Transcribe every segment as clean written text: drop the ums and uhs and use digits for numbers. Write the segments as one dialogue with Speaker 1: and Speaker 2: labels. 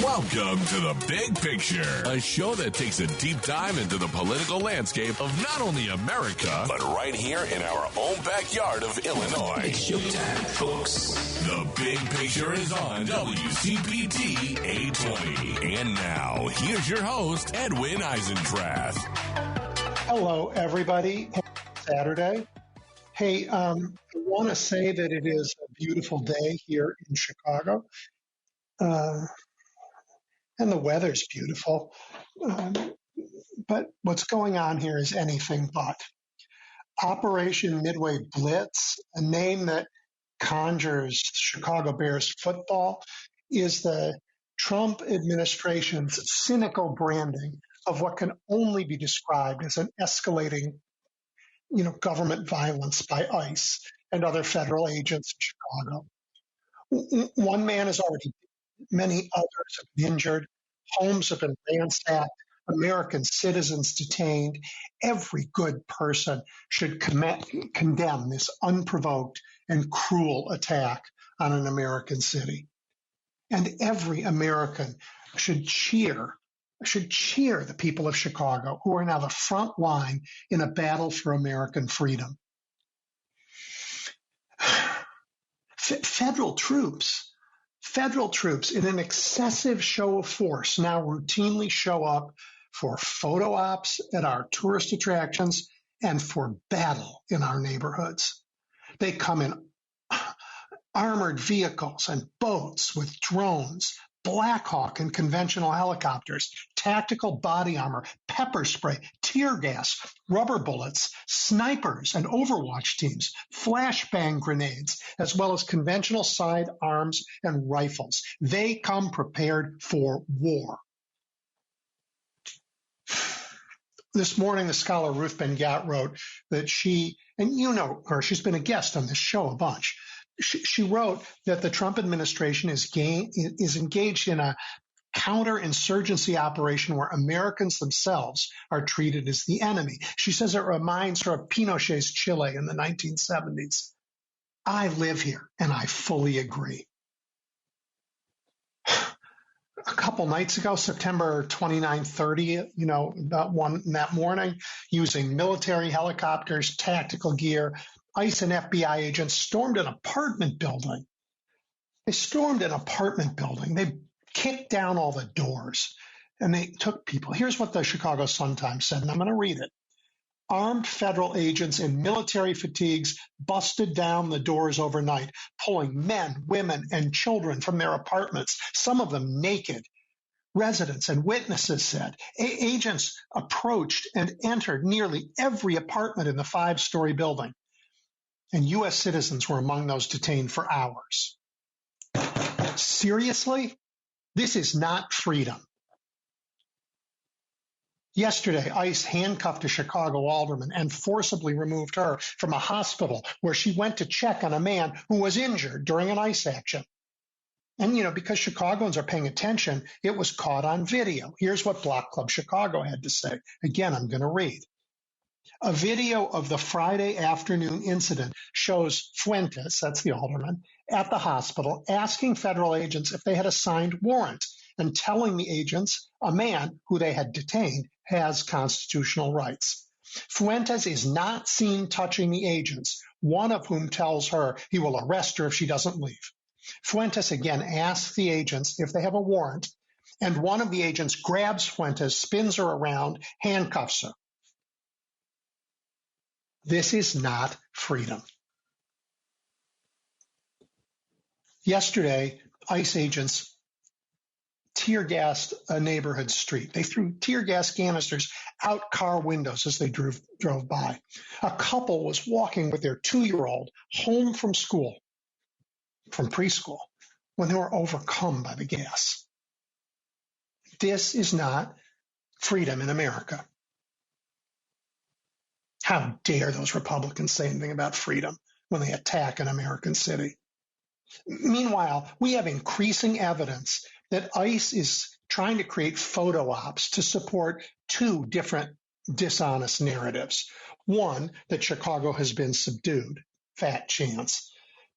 Speaker 1: Welcome to The Big Picture, a show that takes a deep dive into the political landscape of not only America, but right here in our own backyard of Illinois.
Speaker 2: It's showtime, folks.
Speaker 1: The Big Picture is on WCPT 820. And now, here's your host, Edwin Eisendrath.
Speaker 3: Hello, everybody. Saturday. Hey, I want to say that it is a beautiful day here in Chicago. And the weather's beautiful. But what's going on here is anything but. Operation Midway Blitz, a name that conjures Chicago Bears football, is the Trump administration's cynical branding of what can only be described as an escalating, government violence by ICE and other federal agents in Chicago. One man is already dead, many others have been injured, homes have been ransacked, American citizens detained. Every good person should condemn this unprovoked and cruel attack on an American city. And every American should cheer the people of Chicago, who are now the front line in a battle for American freedom. Federal troops, in an excessive show of force, now routinely show up for photo ops at our tourist attractions and for battle in our neighborhoods. They come in armored vehicles and boats with drones, Black Hawk and conventional helicopters, tactical body armor, pepper spray, tear gas, rubber bullets, snipers and Overwatch teams, flashbang grenades, as well as conventional sidearms and rifles. They come prepared for war. This morning, the scholar Ruth Ben-Ghat wrote that she, and you know her, she's been a guest on this show a bunch. She wrote that the Trump administration is engaged in a counterinsurgency operation where Americans themselves are treated as the enemy. She says it reminds her of Pinochet's Chile in the 1970s. I live here, and I fully agree. A couple nights ago, September 29, 30, that morning, using military helicopters, tactical gear, ICE and FBI agents stormed an apartment building. They stormed an apartment building. They kicked down all the doors, and they took people. Here's what the Chicago Sun-Times said, and I'm going to read it. Armed federal agents in military fatigues busted down the doors overnight, pulling men, women, and children from their apartments, some of them naked. Residents and witnesses said agents approached and entered nearly every apartment in the 5-story building, and U.S. citizens were among those detained for hours. Seriously? This is not freedom. Yesterday, ICE handcuffed a Chicago alderman and forcibly removed her from a hospital where she went to check on a man who was injured during an ICE action. And, because Chicagoans are paying attention, it was caught on video. Here's what Block Club Chicago had to say. Again, I'm going to read. A video of the Friday afternoon incident shows Fuentes, that's the alderman, at the hospital asking federal agents if they had a signed warrant and telling the agents a man who they had detained has constitutional rights. Fuentes is not seen touching the agents, one of whom tells her he will arrest her if she doesn't leave. Fuentes again asks the agents if they have a warrant, and one of the agents grabs Fuentes, spins her around, handcuffs her. This is not freedom. Yesterday, ICE agents tear gassed a neighborhood street. They threw tear gas canisters out car windows as they drove by. A couple was walking with their 2-year-old home from preschool, when they were overcome by the gas. This is not freedom in America. How dare those Republicans say anything about freedom when they attack an American city? Meanwhile, we have increasing evidence that ICE is trying to create photo ops to support 2 different dishonest narratives. One, that Chicago has been subdued, fat chance.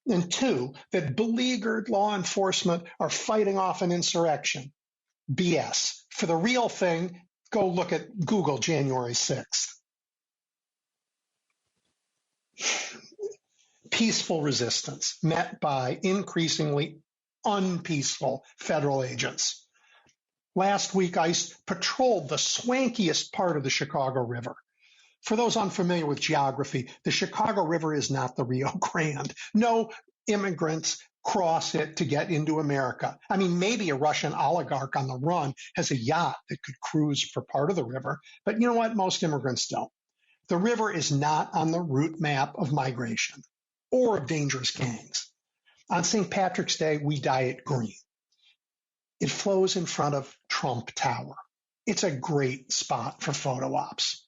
Speaker 3: And 2, that beleaguered law enforcement are fighting off an insurrection. BS. For the real thing, go look at Google January 6th. Peaceful resistance met by increasingly unpeaceful federal agents. Last week, ICE patrolled the swankiest part of the Chicago River. For those unfamiliar with geography, the Chicago River is not the Rio Grande. No immigrants cross it to get into America. I mean, maybe a Russian oligarch on the run has a yacht that could cruise for part of the river, but you know what? Most immigrants don't. The river is not on the route map of migration or of dangerous gangs. On St. Patrick's Day, we dye it green. It flows in front of Trump Tower. It's a great spot for photo ops.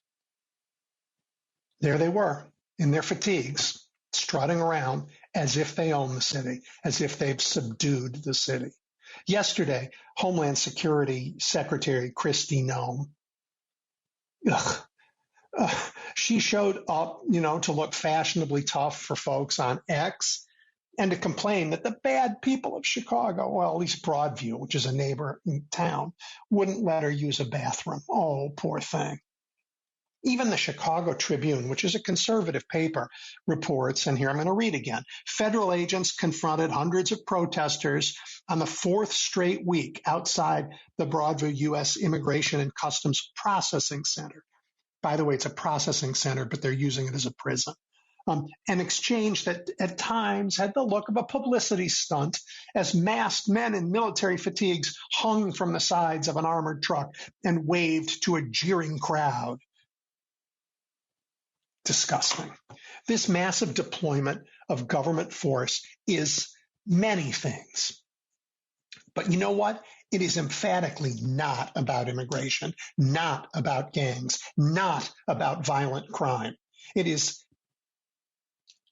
Speaker 3: There they were, in their fatigues, strutting around as if they own the city, as if they've subdued the city. Yesterday, Homeland Security Secretary Kristi Noem, she showed up, to look fashionably tough for folks on X and to complain that the bad people of Chicago, well, at least Broadview, which is a neighboring town, wouldn't let her use a bathroom. Oh, poor thing. Even the Chicago Tribune, which is a conservative paper, reports, and here I'm going to read again, federal agents confronted hundreds of protesters on the fourth straight week outside the Broadview U.S. Immigration and Customs Processing Center. By the way, it's a processing center, but they're using it as a prison. An exchange that at times had the look of a publicity stunt as masked men in military fatigues hung from the sides of an armored truck and waved to a jeering crowd. Disgusting. This massive deployment of government force is many things. But you know what? It is emphatically not about immigration, not about gangs, not about violent crime. It is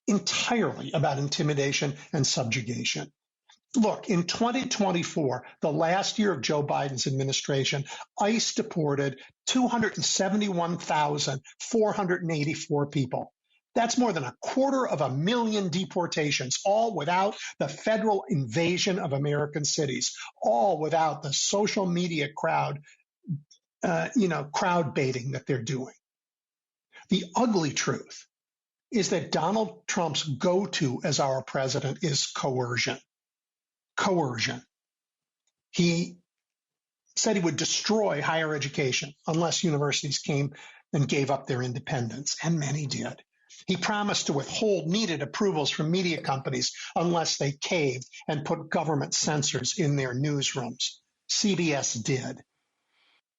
Speaker 3: entirely about intimidation and subjugation. Look, in 2024, the last year of Joe Biden's administration, ICE deported 271,484 people. That's more than 250,000 deportations, all without the federal invasion of American cities, all without the social media crowd baiting that they're doing. The ugly truth is that Donald Trump's go-to as our president is coercion. Coercion. He said he would destroy higher education unless universities came and gave up their independence, and many did. He promised to withhold needed approvals from media companies unless they caved and put government censors in their newsrooms. CBS did.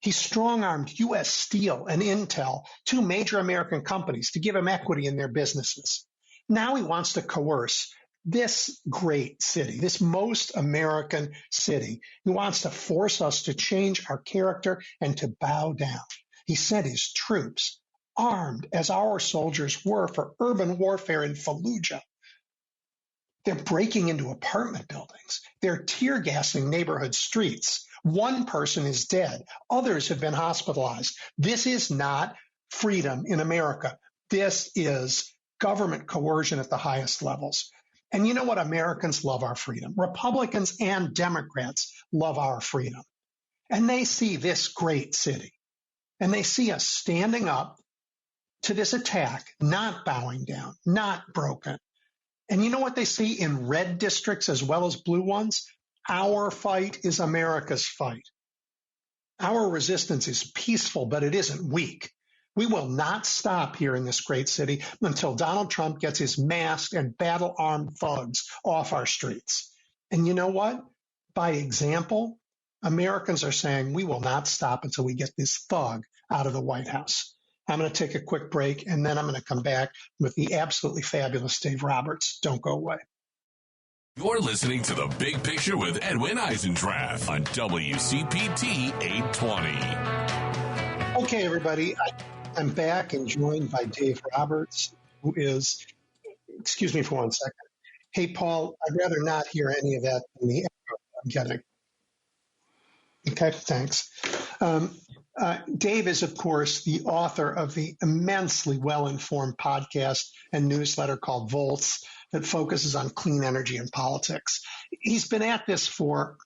Speaker 3: He strong-armed U.S. Steel and Intel, two major American companies, to give him equity in their businesses. Now he wants to coerce this great city, this most American city. He wants to force us to change our character and to bow down. He sent his troops, armed as our soldiers were for urban warfare in Fallujah. They're breaking into apartment buildings. They're tear gassing neighborhood streets. One person is dead. Others have been hospitalized. This is not freedom in America. This is government coercion at the highest levels. And you know what? Americans love our freedom. Republicans and Democrats love our freedom. And they see this great city. And they see us standing up to this attack, not bowing down, not broken. And you know what they see in red districts as well as blue ones? Our fight is America's fight. Our resistance is peaceful, but it isn't weak. We will not stop here in this great city until Donald Trump gets his masked and battle-armed thugs off our streets. And you know what? By example, Americans are saying we will not stop until we get this thug out of the White House. I'm going to take a quick break, and then I'm going to come back with the absolutely fabulous Dave Roberts. Don't go away.
Speaker 1: You're listening to The Big Picture with Edwin Eisendrath on WCPT 820.
Speaker 3: Okay, everybody, I'm back and joined by Dave Roberts, who is, excuse me for 1 second. Hey, Paul, I'd rather not hear any of that than the echo I'm getting. Okay, thanks. Dave is, of course, the author of the immensely well-informed podcast and newsletter called Volts that focuses on clean energy and politics. He's been at this for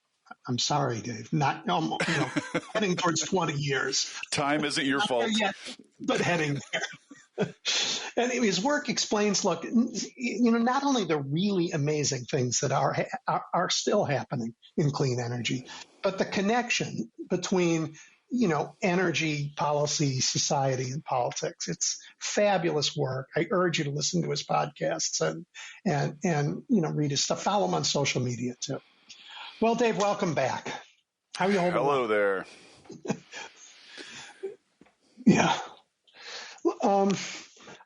Speaker 3: I'm sorry, Dave. Not, heading towards 20 years.
Speaker 4: Time isn't your
Speaker 3: Not
Speaker 4: fault.
Speaker 3: there yet, but heading there. And his work explains, look, not only the really amazing things that are still happening in clean energy, but the connection between, energy policy, society, and politics. It's fabulous work. I urge you to listen to his podcasts and read his stuff. Follow him on social media too. Well, Dave, welcome back. How are you holding
Speaker 4: Hello
Speaker 3: up?
Speaker 4: there.
Speaker 3: Yeah.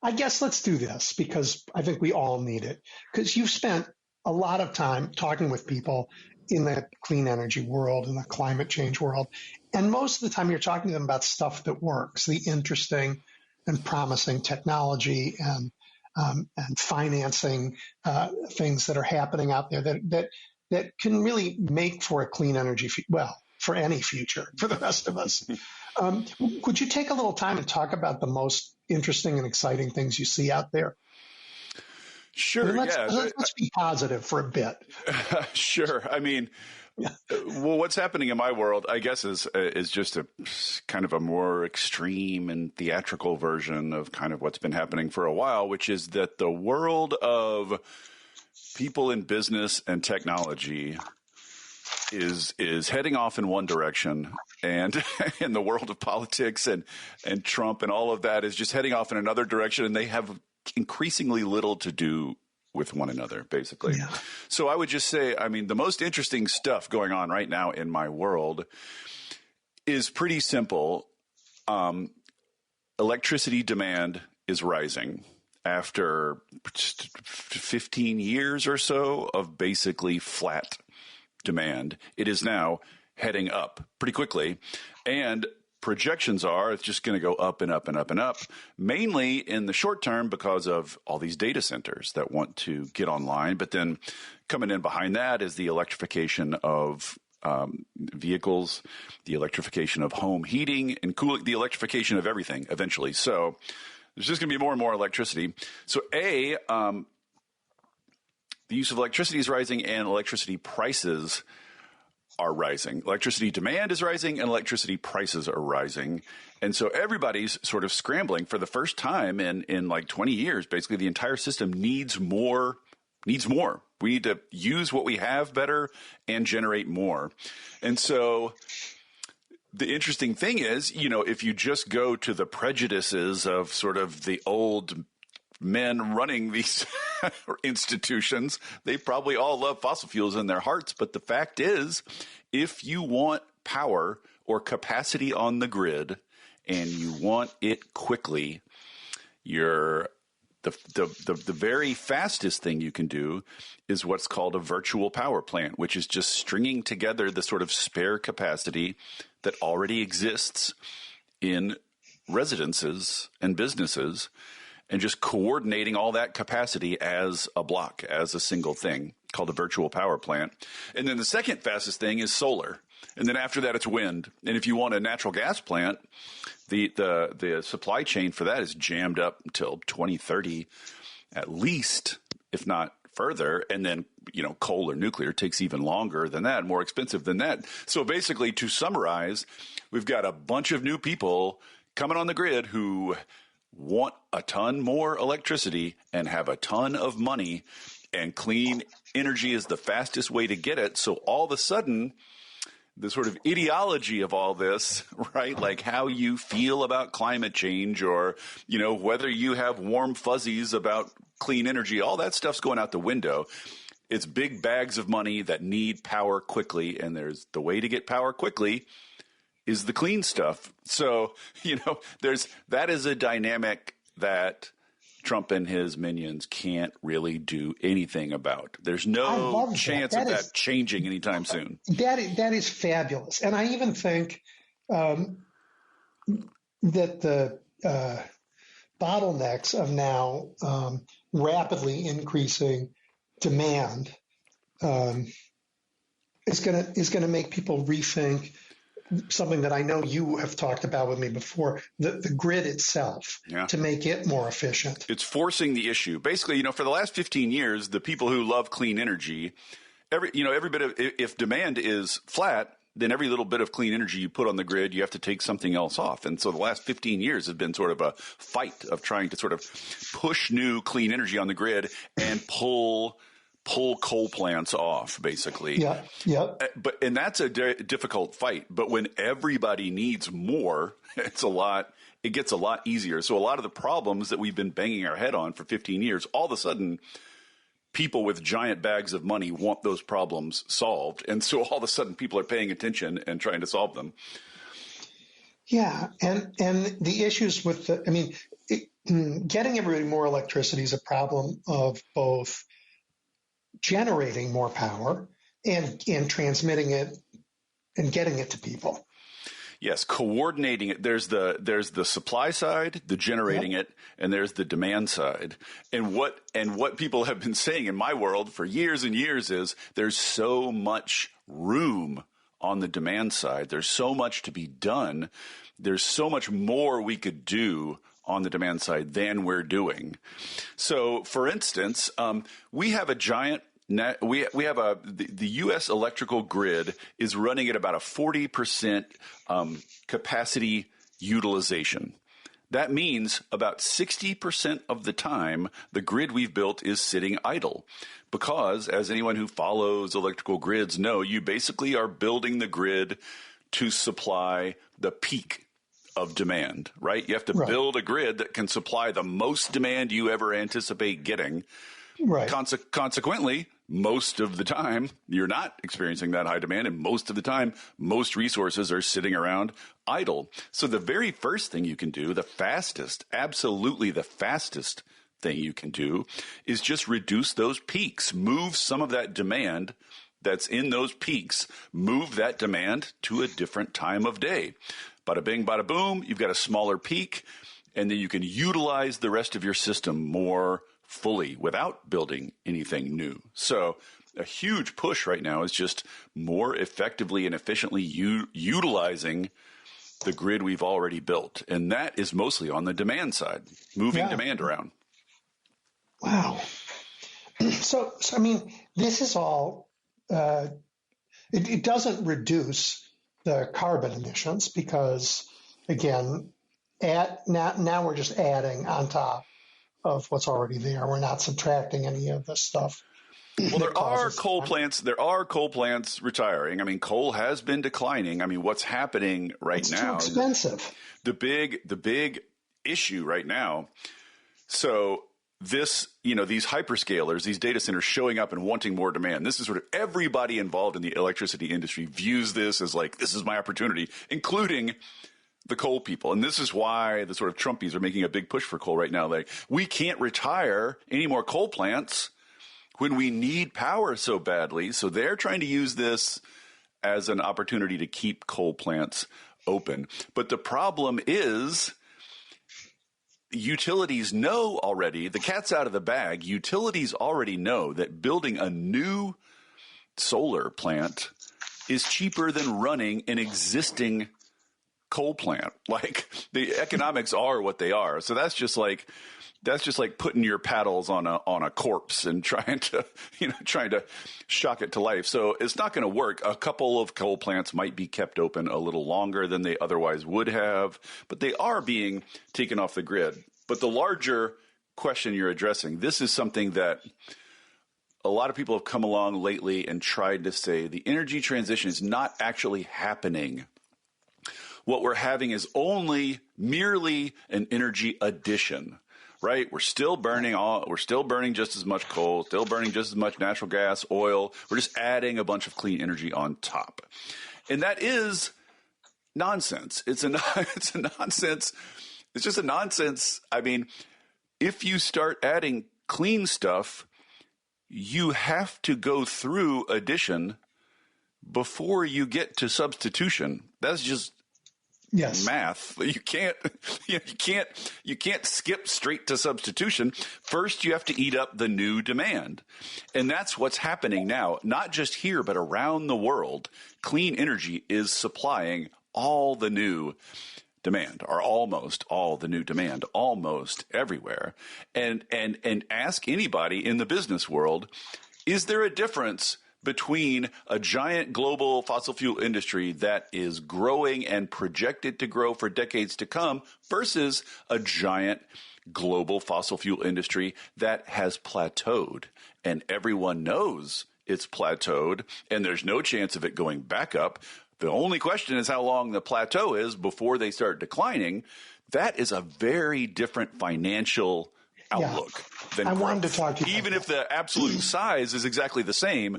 Speaker 3: I guess let's do this because I think we all need it. Because you've spent a lot of time talking with people in the clean energy world, in the climate change world. And most of the time you're talking to them about stuff that works, the interesting and promising technology and financing things that are happening out there that can really make for a clean energy, for any future, for the rest of us. Could you take a little time and talk about the most interesting and exciting things you see out there?
Speaker 4: Sure.
Speaker 3: Let's be positive for a bit.
Speaker 4: Sure. I mean, well, what's happening in my world, I guess, is just a kind of a more extreme and theatrical version of kind of what's been happening for a while, which is that the world of people in business and technology is heading off in one direction, and in the world of politics and Trump and all of that is just heading off in another direction, and they have increasingly little to do with one another, basically. Yeah. So I would just say, I mean, the most interesting stuff going on right now in my world is pretty simple. Electricity demand is rising after 15 years or so of basically flat demand. It is now heading up pretty quickly, and projections are it's just going to go up and up and up and up, mainly in the short term because of all these data centers that want to get online. But then coming in behind that is the electrification of vehicles, the electrification of home heating and cooling, the electrification of everything eventually. So there's just going to be more and more electricity. So the use of electricity is rising and electricity prices are rising. Electricity demand is rising and electricity prices are rising. And so everybody's sort of scrambling for the first time in like 20 years. Basically, the entire system needs more. We need to use what we have better and generate more. And so the interesting thing is, if you just go to the prejudices of sort of the old men running these institutions, they probably all love fossil fuels in their hearts. But the fact is, if you want power or capacity on the grid and you want it quickly, the very fastest thing you can do is what's called a virtual power plant, which is just stringing together the sort of spare capacity that already exists in residences and businesses and just coordinating all that capacity as a block, as a single thing called a virtual power plant. And then the second fastest thing is solar. And then after that, it's wind. And if you want a natural gas plant, the supply chain for that is jammed up until 2030 at least, if not further. And then, coal or nuclear takes even longer than that, more expensive than that. So basically, to summarize, we've got a bunch of new people coming on the grid who want a ton more electricity and have a ton of money, and clean energy is the fastest way to get it. So all of a sudden, the sort of ideology of all this, right, like how you feel about climate change or, whether you have warm fuzzies about clean energy, all that stuff's going out the window. It's big bags of money that need power quickly, and there's the way to get power quickly is the clean stuff. So, that is a dynamic that Trump and his minions can't really do anything about. There's no chance of that changing anytime soon.
Speaker 3: That is fabulous. And I even think that the bottlenecks of now rapidly increasing demand is going to make people rethink something that I know you have talked about with me before, the grid itself, to make it more efficient.
Speaker 4: It's forcing the issue. Basically, for the last 15 years, the people who love clean energy every bit of, if demand is flat, then every little bit of clean energy you put on the grid, you have to take something else off. And so the last 15 years have been sort of a fight of trying to sort of push new clean energy on the grid and pull coal plants off, basically.
Speaker 3: Yeah, yeah.
Speaker 4: And that's a difficult fight. But when everybody needs more, it gets a lot easier. So a lot of the problems that we've been banging our head on for 15 years, all of a sudden, people with giant bags of money want those problems solved. And so all of a sudden people are paying attention and trying to solve them.
Speaker 3: Yeah. And the issues with getting everybody more electricity is a problem of both generating more power and transmitting it and getting it to people.
Speaker 4: Yes, coordinating it. There's the supply side, the generating it, and there's the demand side. And what people have been saying in my world for years and years is there's so much room on the demand side. There's so much to be done. There's so much more we could do on the demand side than we're doing. So, for instance, we have a giant. We have the U.S. electrical grid is running at about a 40% capacity utilization. That means about 60% of the time the grid we've built is sitting idle because, as anyone who follows electrical grids know, you basically are building the grid to supply the peak of demand, right? You have to build a grid that can supply the most demand you ever anticipate getting. Right. Consequently, most of the time, you're not experiencing that high demand, and most of the time, most resources are sitting around idle. So the very first thing you can do, absolutely the fastest thing you can do, is just reduce those peaks. Move some of that demand that's in those peaks, move that demand to a different time of day. Bada bing, bada boom, you've got a smaller peak, and then you can utilize the rest of your system more fully without building anything new. So a huge push right now is just more effectively and efficiently utilizing the grid we've already built. And that is mostly on the demand side, moving demand around.
Speaker 3: Wow. So I mean, this is all, it doesn't reduce the carbon emissions because, again, now we're just adding on top of what's already there. We're not subtracting any of this stuff.
Speaker 4: Well, there are coal plants retiring. I mean, coal has been declining. I mean, what's happening right now?
Speaker 3: It's too expensive.
Speaker 4: The big issue right now. So these hyperscalers, these data centers showing up and wanting more demand. This is sort of everybody involved in the electricity industry views this as like, this is my opportunity, including the coal people. And this is why the sort of Trumpies are making a big push for coal right now. Like, we can't retire any more coal plants when we need power so badly. So they're trying to use this as an opportunity to keep coal plants open. But the problem is utilities know already, the cat's out of the bag. Utilities already know that building a new solar plant is cheaper than running an existing coal plant. Like, the economics are what they are. So that's just like putting your paddles on a corpse and trying to shock it to life. So it's not going to work. A couple of coal plants might be kept open a little longer than they otherwise would have, but they are being taken off the grid. But the larger question you're addressing, this is something that a lot of people have come along lately and tried to say the energy transition is not actually happening. What we're having is merely an energy addition, right? We're still burning just as much coal, still burning just as much natural gas, oil. We're just adding a bunch of clean energy on top. And that is nonsense. It's a nonsense. It's just a nonsense. I mean, if you start adding clean stuff, you have to go through addition before you get to substitution. That's just math. You can't skip straight to substitution. First, you have to eat up the new demand. And that's what's happening now, not just here, but around the world. Clean energy is supplying all the new demand, or almost all the new demand, almost everywhere. And ask anybody in the business world, is there a difference between a giant global fossil fuel industry that is growing and projected to grow for decades to come versus a giant global fossil fuel industry that has plateaued. And everyone knows it's plateaued, and there's no chance of it going back up. The only question is how long the plateau is before they start declining. That is a very different financial outlook than
Speaker 3: I
Speaker 4: growth.
Speaker 3: wanted to talk to you
Speaker 4: Even if the absolute size is exactly the same,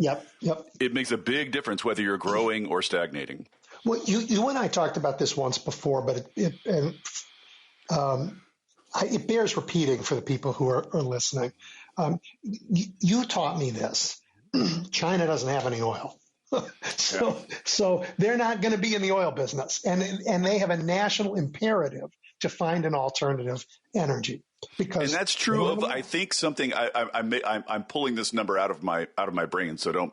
Speaker 4: it makes a big difference whether you're growing or stagnating.
Speaker 3: Well, you and I talked about this once before, but it bears repeating for the people who are listening. You taught me this. China doesn't have any oil. So they're not going to be in the oil business. And they have a national imperative to find an alternative energy. And
Speaker 4: that's true of, I think, something I'm pulling this number out of my brain, so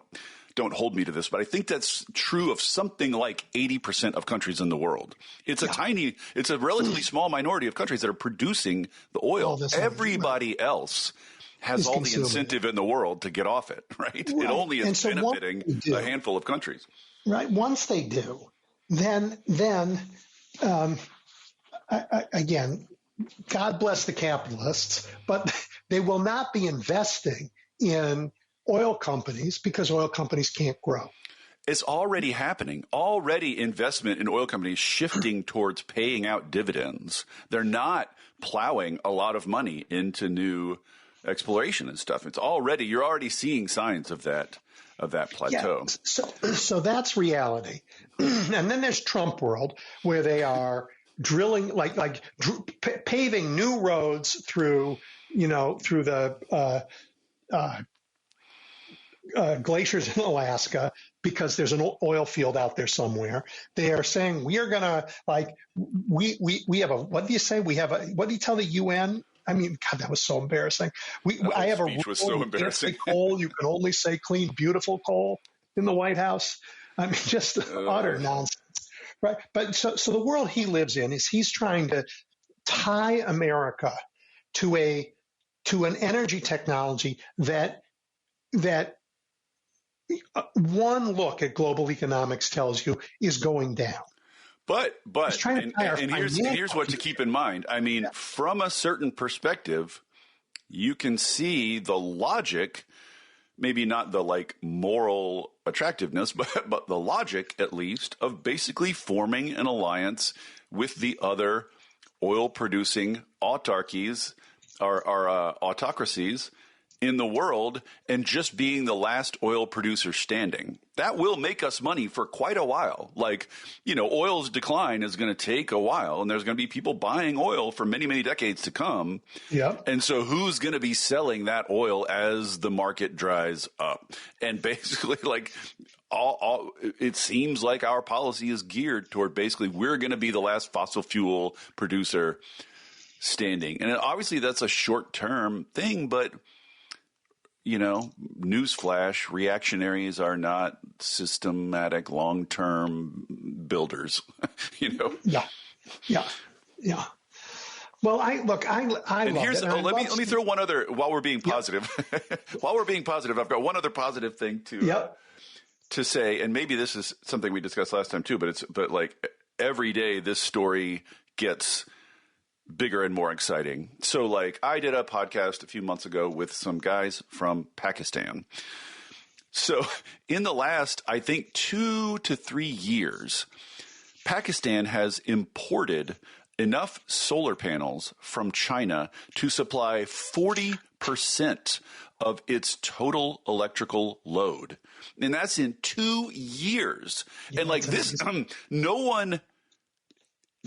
Speaker 4: don't hold me to this, but I think that's true of something like 80% of countries in the world. It's a relatively small minority of countries that are producing the oil. Everybody else has all the incentive in the world to get off it, right? It only is benefiting a handful of countries.
Speaker 3: Right. Once they do, then again, God bless the capitalists, but they will not be investing in oil companies because oil companies can't grow.
Speaker 4: It's already happening. Already investment in oil companies shifting towards paying out dividends. They're not plowing a lot of money into new exploration and stuff. You're already seeing signs of that plateau.
Speaker 3: Yeah, so that's reality. And then there's Trump world, where they are drilling, paving new roads through the glaciers in Alaska because there's an oil field out there somewhere. They are saying we are going to we have a, what do you say? What do you tell the UN? I mean, God, that was so embarrassing. I have a rule.
Speaker 4: Was so embarrassing.
Speaker 3: Coal, you can only say clean, beautiful coal in the White House. I mean, just utter nonsense, right? But so the world he lives in he's trying to tie America to an energy technology that one look at global economics tells you is going down.
Speaker 4: But here's what to keep in mind. I mean, from a certain perspective, you can see the logic, maybe not the moral attractiveness, but the logic at least of basically forming an alliance with the other oil producing autarkies or autocracies in the world and just being the last oil producer standing. That will make us money for quite a while. Oil's decline is going to take a while, and there's going to be people buying oil for many, many decades to come.
Speaker 3: Yeah.
Speaker 4: And so who's going to be selling that oil as the market dries up? And basically, it seems like our policy is geared toward basically we're going to be the last fossil fuel producer standing. And obviously that's a short-term thing, but newsflash, reactionaries are not systematic long-term builders,
Speaker 3: Yeah. Well, I love it.
Speaker 4: Let me throw one other, while we're being positive, I've got one other positive thing to say, and maybe this is something we discussed last time too, but every day this story gets bigger and more exciting. So I did a podcast a few months ago with some guys from Pakistan. So in the last, I think 2 to 3 years, Pakistan has imported enough solar panels from China to supply 40% of its total electrical load. And that's in 2 years. Yeah, and this, no one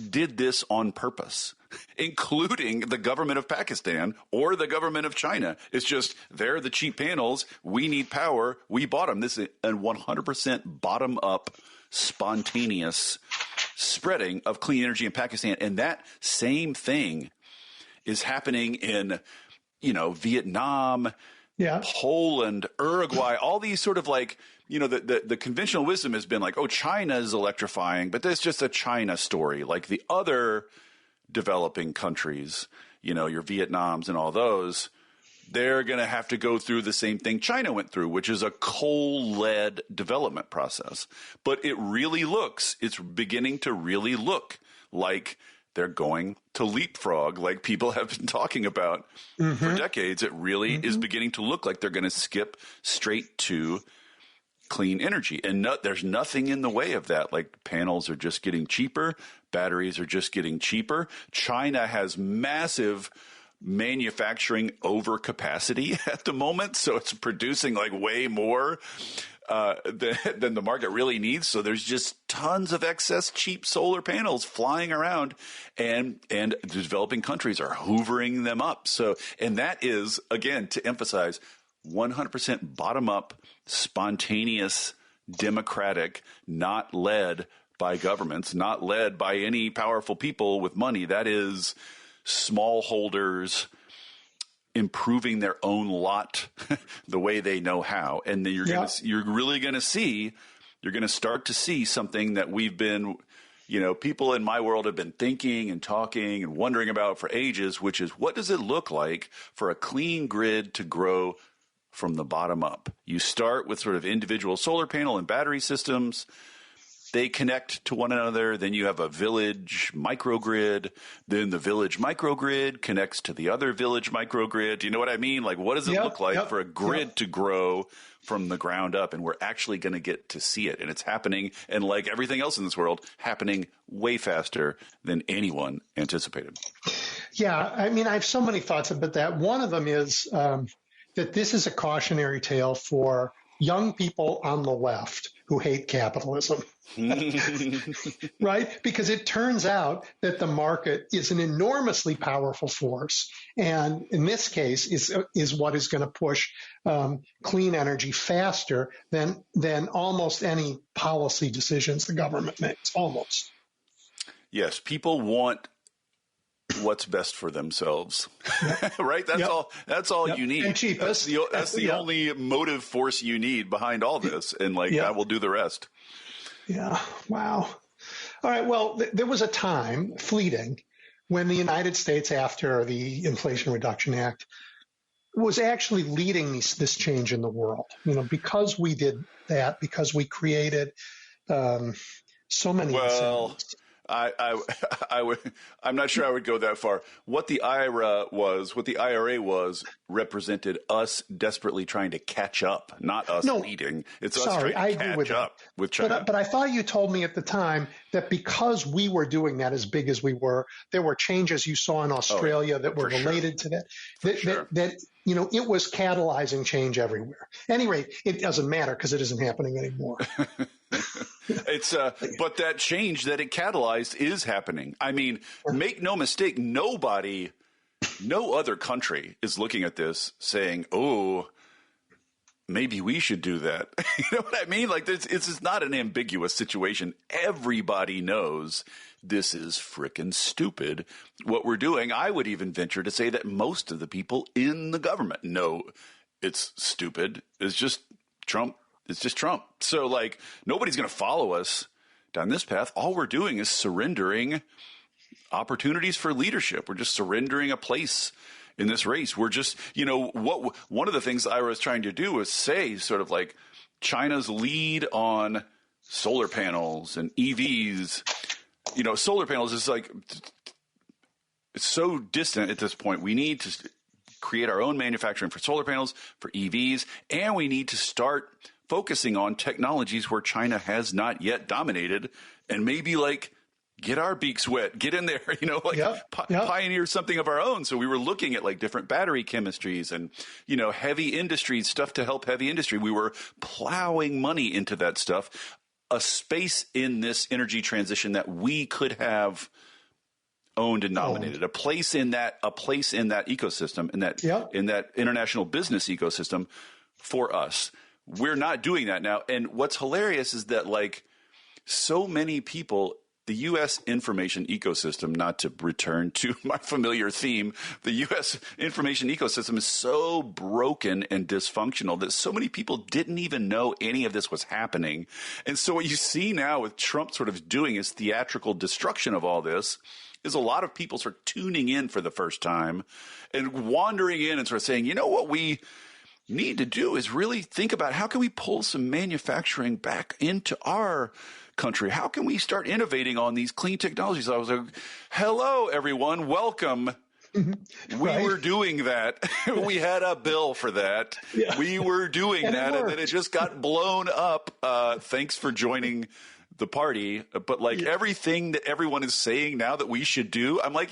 Speaker 4: did this on purpose, including the government of Pakistan or the government of China. It's just, they're the cheap panels. We need power. We bought them. This is a 100% bottom-up, spontaneous spreading of clean energy in Pakistan. And that same thing is happening in, Vietnam, Poland, Uruguay, all these sort of the conventional wisdom has been China is electrifying, but that's just a China story. The other developing countries, your Vietnams and all those, they're going to have to go through the same thing China went through, which is a coal-led development process. But it's beginning to really look like they're going to leapfrog, like people have been talking about for decades. It really is beginning to look like they're going to skip straight to clean energy. And there's nothing in the way of that. Like panels are just getting cheaper. Batteries are just getting cheaper. China has massive manufacturing overcapacity at the moment. So it's producing like way more than the market really needs. So there's just tons of excess cheap solar panels flying around, and the developing countries are hoovering them up. So, and that is, again, to emphasize, 100% bottom up, spontaneous, democratic, not led by governments, not led by any powerful people with money. That is smallholders improving their own lot the way they know how. And then you're going to start to see something that we've been, people in my world have been thinking and talking and wondering about for ages, which is, what does it look like for a clean grid to grow from the bottom up? You start with sort of individual solar panel and battery systems. They connect to one another. Then you have a village microgrid. Then the village microgrid connects to the other village microgrid. Do you know what I mean? Like, what does it look like for a grid to grow from the ground up? And we're actually going to get to see it. And it's happening. And like everything else in this world, happening way faster than anyone anticipated.
Speaker 3: Yeah. I mean, I have so many thoughts about that. One of them is that this is a cautionary tale for young people on the left who hate capitalism. Right? Because it turns out that the market is an enormously powerful force. And in this case is what is going to push clean energy faster than almost any policy decisions the government makes, almost.
Speaker 4: Yes, people want what's best for themselves, right? That's all you need.
Speaker 3: And cheapest.
Speaker 4: That's the only motive force you need behind all this. And that will do the rest.
Speaker 3: Yeah. Wow. All right. Well, there was a time, fleeting, when the United States, after the Inflation Reduction Act, was actually leading this change in the world. Because we did that, because we created so many incentives.
Speaker 4: I'm not sure I would go that far. What the IRA was, represented us desperately trying to catch up, not us leading. It's us trying to catch up with China.
Speaker 3: But I thought you told me at the time that because we were doing that as big as we were, there were changes you saw in Australia that were related to that. That it was catalyzing change everywhere. At any rate, it doesn't matter because it isn't happening anymore.
Speaker 4: But that change that it catalyzed is happening. I mean, make no mistake, no other country is looking at this saying, "Oh, maybe we should do that." You know what I mean? Like, this is not an ambiguous situation. Everybody knows this is frickin' stupid what we're doing. I would even venture to say that most of the people in the government know it's stupid. It's just Trump. It's just Trump. So, nobody's going to follow us down this path. All we're doing is surrendering opportunities for leadership. We're just surrendering a place in this race. We're just, one of the things I was trying to do was say sort of like China's lead on solar panels and EVs. Solar panels is it's so distant at this point. We need to create our own manufacturing for solar panels, for EVs, and we need to start focusing on technologies where China has not yet dominated, and maybe get our beaks wet, get in there, pioneer something of our own. So we were looking at different battery chemistries and, heavy industry stuff to help heavy industry. We were plowing money into that stuff, a space in this energy transition that we could have owned and nominated, a place in that ecosystem, in that international business ecosystem for us. We're not doing that now. And what's hilarious is that so many people, the U.S. information ecosystem, not to return to my familiar theme, the U.S. information ecosystem is so broken and dysfunctional that so many people didn't even know any of this was happening. And so what you see now with Trump sort of doing his theatrical destruction of all this is a lot of people sort of tuning in for the first time and wandering in and sort of saying, you know, what we need to do is really think about how can we pull some manufacturing back into our country? How can we start innovating on these clean technologies? I was like, hello, everyone. Welcome. We were doing that. We had a bill for that. Yeah. We were doing that, and then it just got blown up. Thanks for joining the party. But like everything that everyone is saying now that we should do, I'm like,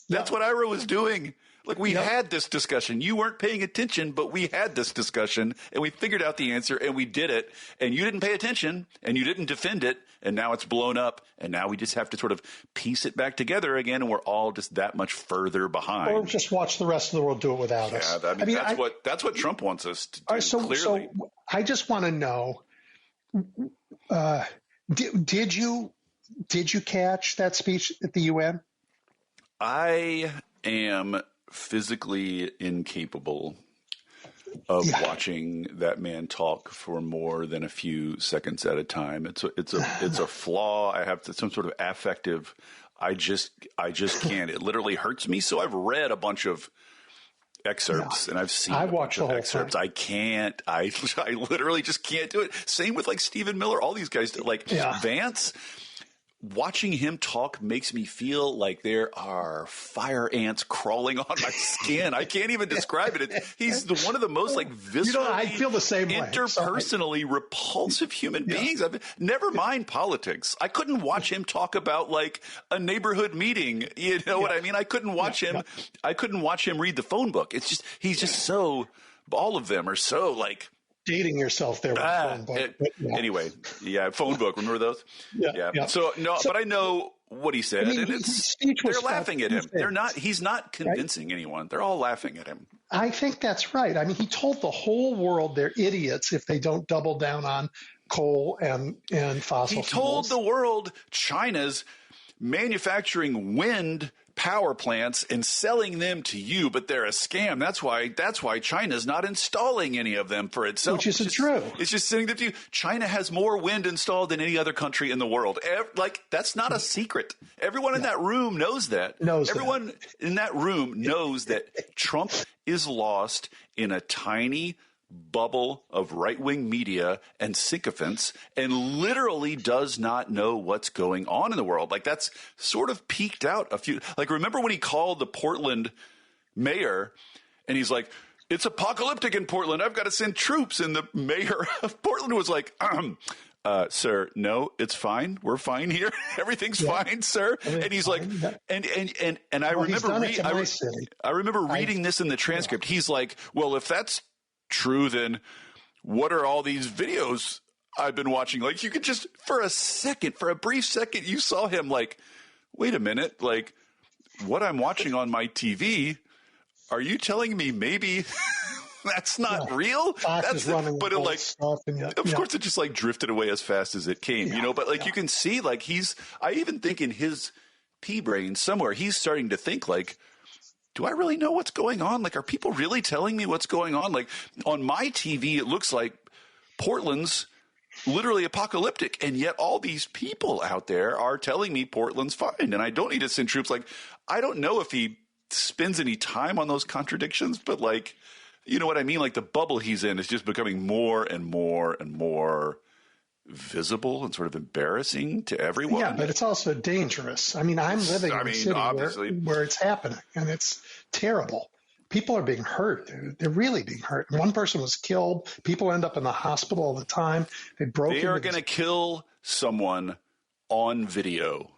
Speaker 4: that's what Ira was doing. Like we had this discussion. You weren't paying attention, but we had this discussion and we figured out the answer and we did it. And you didn't pay attention and you didn't defend it. And now it's blown up. And now we just have to sort of piece it back together again. And we're all just that much further behind.
Speaker 3: Or just watch the rest of the world do it without us.
Speaker 4: I mean, that's what Trump wants us to do, clearly. So
Speaker 3: I just want to know, did you catch that speech at the UN?
Speaker 4: I am physically incapable of watching that man talk for more than a few seconds at a time. It's a flaw. I have some sort of affective. I just can't. It literally hurts me. So I've read a bunch of excerpts and I've seen a bunch of excerpts. I can't. I literally just can't do it. Same with like Stephen Miller. All these guys, like Vance. Watching him talk makes me feel like there are fire ants crawling on my skin. I can't even describe it. He's one of the most like viscerally,
Speaker 3: I feel the same way.
Speaker 4: Interpersonally repulsive human beings. Never mind politics. I couldn't watch him talk about like a neighborhood meeting. You know what I mean? I couldn't watch him. I couldn't watch him read the phone book. It's just he's just so. All of them are so like.
Speaker 3: Dating yourself there with phone book.
Speaker 4: Anyway, phone book. Remember those? Yeah. So but I know what he said, and they're laughing at him. He's not convincing anyone. They're all laughing at him.
Speaker 3: I think that's right. I mean, he told the whole world they're idiots if they don't double down on coal and fossil fuels.
Speaker 4: He told the world China's manufacturing wind power plants and selling them to you, but they're a scam. That's why China's not installing any of them for itself.
Speaker 3: Which isn't true.
Speaker 4: It's just sitting there to you. China has more wind installed than any other country in the world. That's not a secret. Everyone in that room knows that. Everyone in that room knows that Trump is lost in a tiny bubble of right-wing media and sycophants and literally does not know what's going on in the world. Like that's sort of peaked out a few. Like remember when he called the Portland mayor and he's like, it's apocalyptic in Portland. I've got to send troops. And the mayor of Portland was like, sir, no, it's fine. We're fine here. Everything's fine, sir. And he's like, and I remember reading this in the transcript. He's like, well, if that's true, then what are all these videos I've been watching? Like you could just for a brief second, you saw him like, wait a minute, like what I'm watching on my TV, are you telling me maybe that's not real? That's running, but it like, of course it just like drifted away as fast as it came, you know, but like you can see like I even think in his pea brain somewhere, he's starting to think like, do I really know what's going on? Like, are people really telling me what's going on? Like, on my TV, it looks like Portland's literally apocalyptic, and yet all these people out there are telling me Portland's fine, and I don't need to send troops. Like, I don't know if he spends any time on those contradictions, but, like, you know what I mean? Like, the bubble he's in is just becoming more and more and more visible and sort of embarrassing to everyone.
Speaker 3: Yeah, but it's also dangerous. I mean, I'm living in a city where it's happening, and it's terrible. People are being hurt. They're really being hurt. One person was killed. People end up in the hospital all the time. They
Speaker 4: are going to kill someone on video.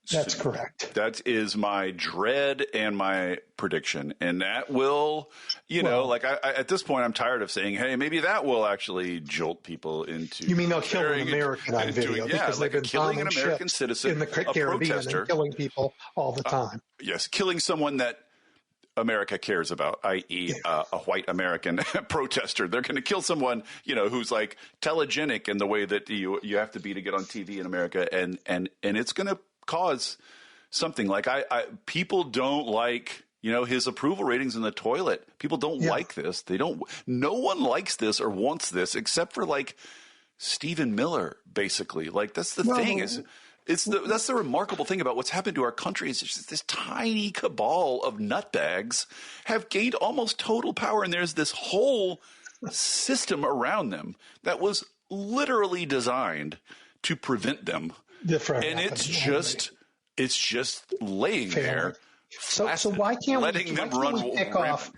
Speaker 3: That's correct.
Speaker 4: That is my dread and my prediction. And that will, like I at this point, I'm tired of saying, hey, maybe that will actually jolt people into.
Speaker 3: You mean they'll kill an American on video?
Speaker 4: Because they've been killing an American citizen,
Speaker 3: in the Caribbean, and killing people all the time.
Speaker 4: Yes, killing someone that America cares about, i.e. a white American protester. They're going to kill someone, who's like telegenic in the way that you have to be to get on TV in America. And it's going to cause something like people don't like, his approval ratings in the toilet. People don't like this. No one likes this or wants this except for like Stephen Miller, basically. Like that's the thing is That's the remarkable thing about what's happened to our country is just this tiny cabal of nutbags have gained almost total power, and there's this whole system around them that was literally designed to prevent them. And it's just laying there.
Speaker 3: So why can't we pick off?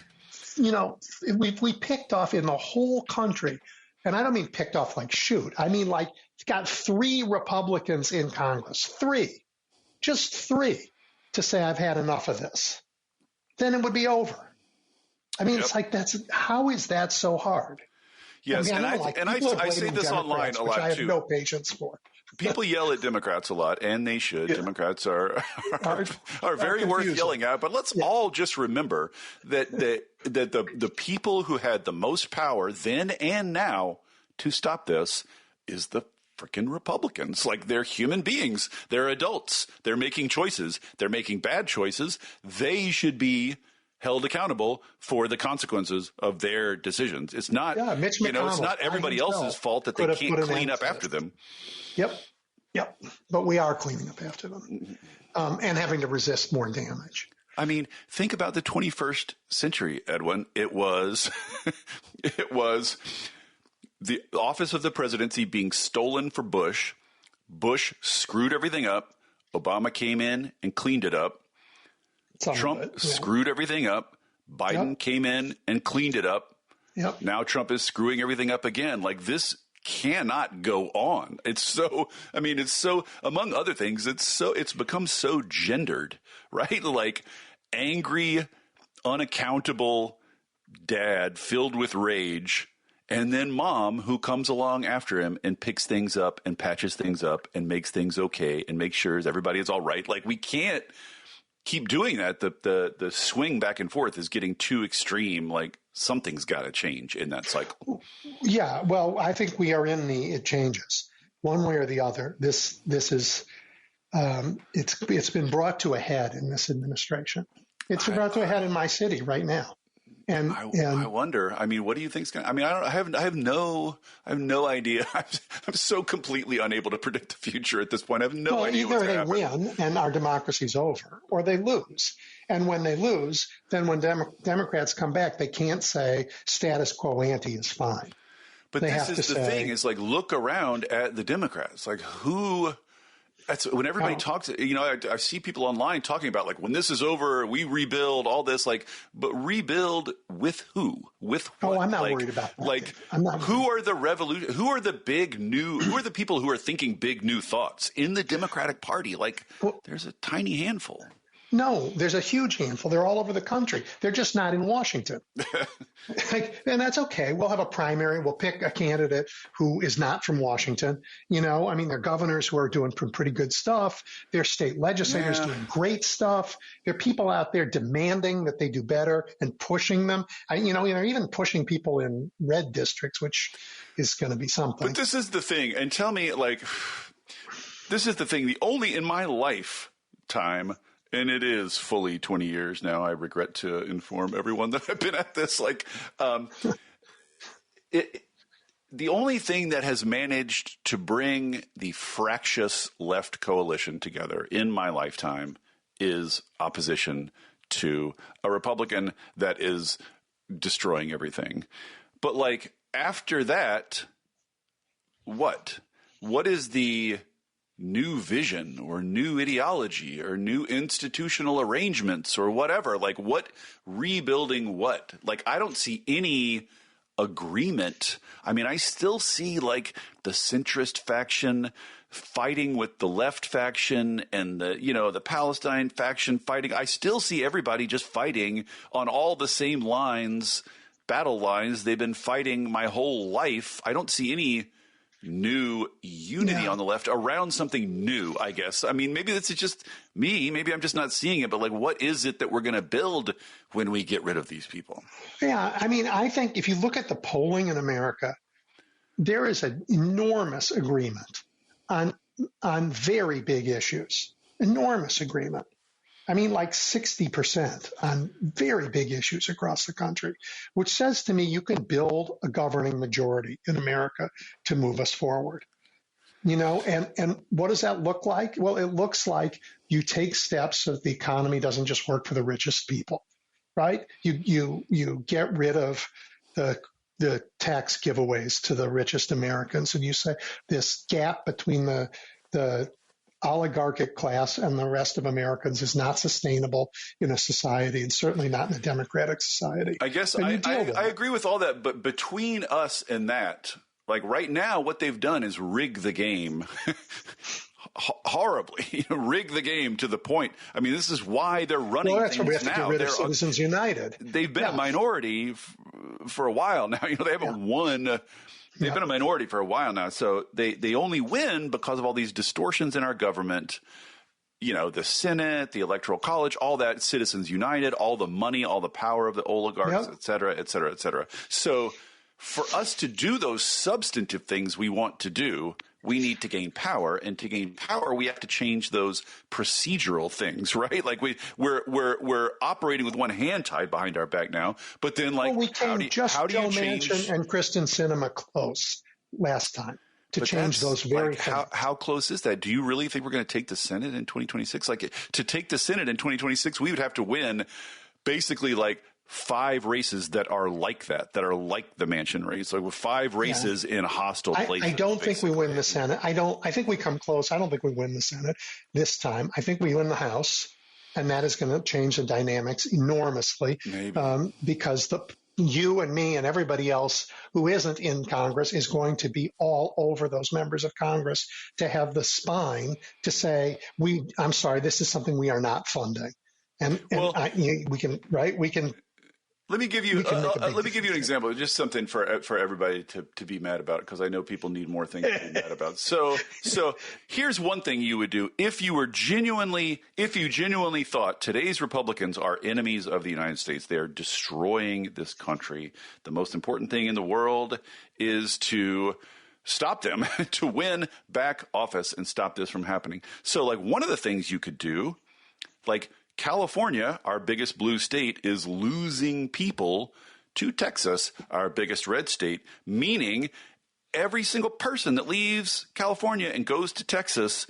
Speaker 3: We picked off in the whole country, and I don't mean picked off like shoot. I mean like it's got 3 Republicans in Congress, 3, just 3, to say I've had enough of this. Then it would be over. I mean, It's like how is that so hard?
Speaker 4: Yes,
Speaker 3: I
Speaker 4: mean, I say this online a lot too.
Speaker 3: I have no patience for.
Speaker 4: People yell at Democrats a lot, and they should. Yeah. Democrats are very worth yelling at. But let's all just remember that the people who had the most power then and now to stop this is the freaking Republicans. Like, they're human beings. They're adults. They're making choices. They're making bad choices. They should be held accountable for the consequences of their decisions. It's not, it's not everybody else's fault that they can't clean up after them.
Speaker 3: Yep. But we are cleaning up after them, and having to resist more damage.
Speaker 4: I mean, think about the 21st century, Edwin. It was the office of the presidency being stolen for Bush. Bush screwed everything up. Obama came in and cleaned it up. Trump screwed everything up. Biden came in and cleaned it up.
Speaker 3: Yep.
Speaker 4: Now Trump is screwing everything up again. Like, this cannot go on. It's so, among other things, it's become so gendered, right? Like, angry, unaccountable dad filled with rage, and then mom who comes along after him and picks things up and patches things up and makes things okay and makes sure everybody is all right. Like, we can't keep doing that. The swing back and forth is getting too extreme. Like, something's got to change in that cycle.
Speaker 3: Yeah, well, I think we are it changes one way or the other. This is it's been brought to a head in this administration. It's been brought to a head in my city right now. And
Speaker 4: I wonder. I mean, what do you think's going to? I mean, I have no idea. I'm so completely unable to predict the future at this point. I have no idea.
Speaker 3: Either they win and our democracy's over, or they lose. And when they lose, then when Democrats come back, they can't say status quo ante is fine.
Speaker 4: But this is the thing: is like, look around at the Democrats. Like, who? That's when everybody talks. I see people online talking about, like, when this is over, we rebuild all this. Like, but rebuild with who? With what?
Speaker 3: Oh, I'm not worried about that.
Speaker 4: Like, who are the revolution? Who are the big new? Who are the people who are thinking big new thoughts in the Democratic Party? Like, there's a tiny handful.
Speaker 3: No, there's a huge handful. They're all over the country. They're just not in Washington. And that's okay. We'll have a primary. We'll pick a candidate who is not from Washington. There are governors who are doing pretty good stuff. There are state legislators doing great stuff. There are people out there demanding that they do better and pushing them. Even pushing people in red districts, which is going to be something.
Speaker 4: But this is the thing. And tell me, like, this is the thing. The only in my lifetime, and it is fully 20 years now, I regret to inform everyone that I've been at this. Like, the only thing that has managed to bring the fractious left coalition together in my lifetime is opposition to a Republican that is destroying everything. But, like, after that, what? What is the new vision or new ideology or new institutional arrangements or whatever? Like, what rebuilding what? Like, I don't see any agreement. I mean, I still see, like, the centrist faction fighting with the left faction and the Palestine faction fighting. I still see everybody just fighting on all the same lines, battle lines they've been fighting my whole life. I don't see any new unity on the left around something new, I guess. I mean, maybe this is just me. Maybe I'm just not seeing it. But, like, what is it that we're going to build when we get rid of these people?
Speaker 3: Yeah, I mean, I think if you look at the polling in America, there is an enormous agreement on very big issues. Enormous agreement. I mean, like 60% on very big issues across the country, which says to me you can build a governing majority in America to move us forward. And what does that look like? Well, it looks like you take steps so that the economy doesn't just work for the richest people, right? You get rid of the tax giveaways to the richest Americans, and you say this gap between the oligarchic class and the rest of Americans is not sustainable in a society, and certainly not in a democratic society.
Speaker 4: I guess I agree with all that, but between us and that, like right now, what they've done is rig the game horribly, rig the game to the point. I mean, this is why they're running
Speaker 3: that's
Speaker 4: things
Speaker 3: why we have to
Speaker 4: now.
Speaker 3: get rid of Citizens United.
Speaker 4: They've been a minority for a while now. They haven't won. They've been a minority for a while now. So they only win because of all these distortions in our government. The Senate, the Electoral College, all that, Citizens United, all the money, all the power of the oligarchs, et cetera, et cetera, et cetera. So for us to do those substantive things we want to do, we need to gain power, and to gain power, we have to change those procedural things, right? Like we're operating with one hand tied behind our back now, but then
Speaker 3: we came Joe Manchin and Kristen Sinema close last time to change those very things.
Speaker 4: How close is that? Do you really think we're going to take the Senate in 2026? Like to take the Senate in 2026, we would have to win basically like 5 races that are like are like the Manchin race, like with 5 races in hostile places.
Speaker 3: I don't think we win the Senate. I think we come close. I don't think we win the Senate this time. I think we win the House, and that is going to change the dynamics enormously. Maybe. Because you and me and everybody else who isn't in Congress is going to be all over those members of Congress to have the spine to say, I'm sorry, this is something we are not funding. We can.
Speaker 4: Let me give you an example, just something for everybody to be mad about, because I know people need more things to be mad about. So here's one thing you would do if you genuinely thought today's Republicans are enemies of the United States. They are destroying this country. The most important thing in the world is to stop them, to win back office and stop this from happening. So like one of the things you could do, like California, our biggest blue state, is losing people to Texas, our biggest red state, meaning every single person that leaves California and goes to Texas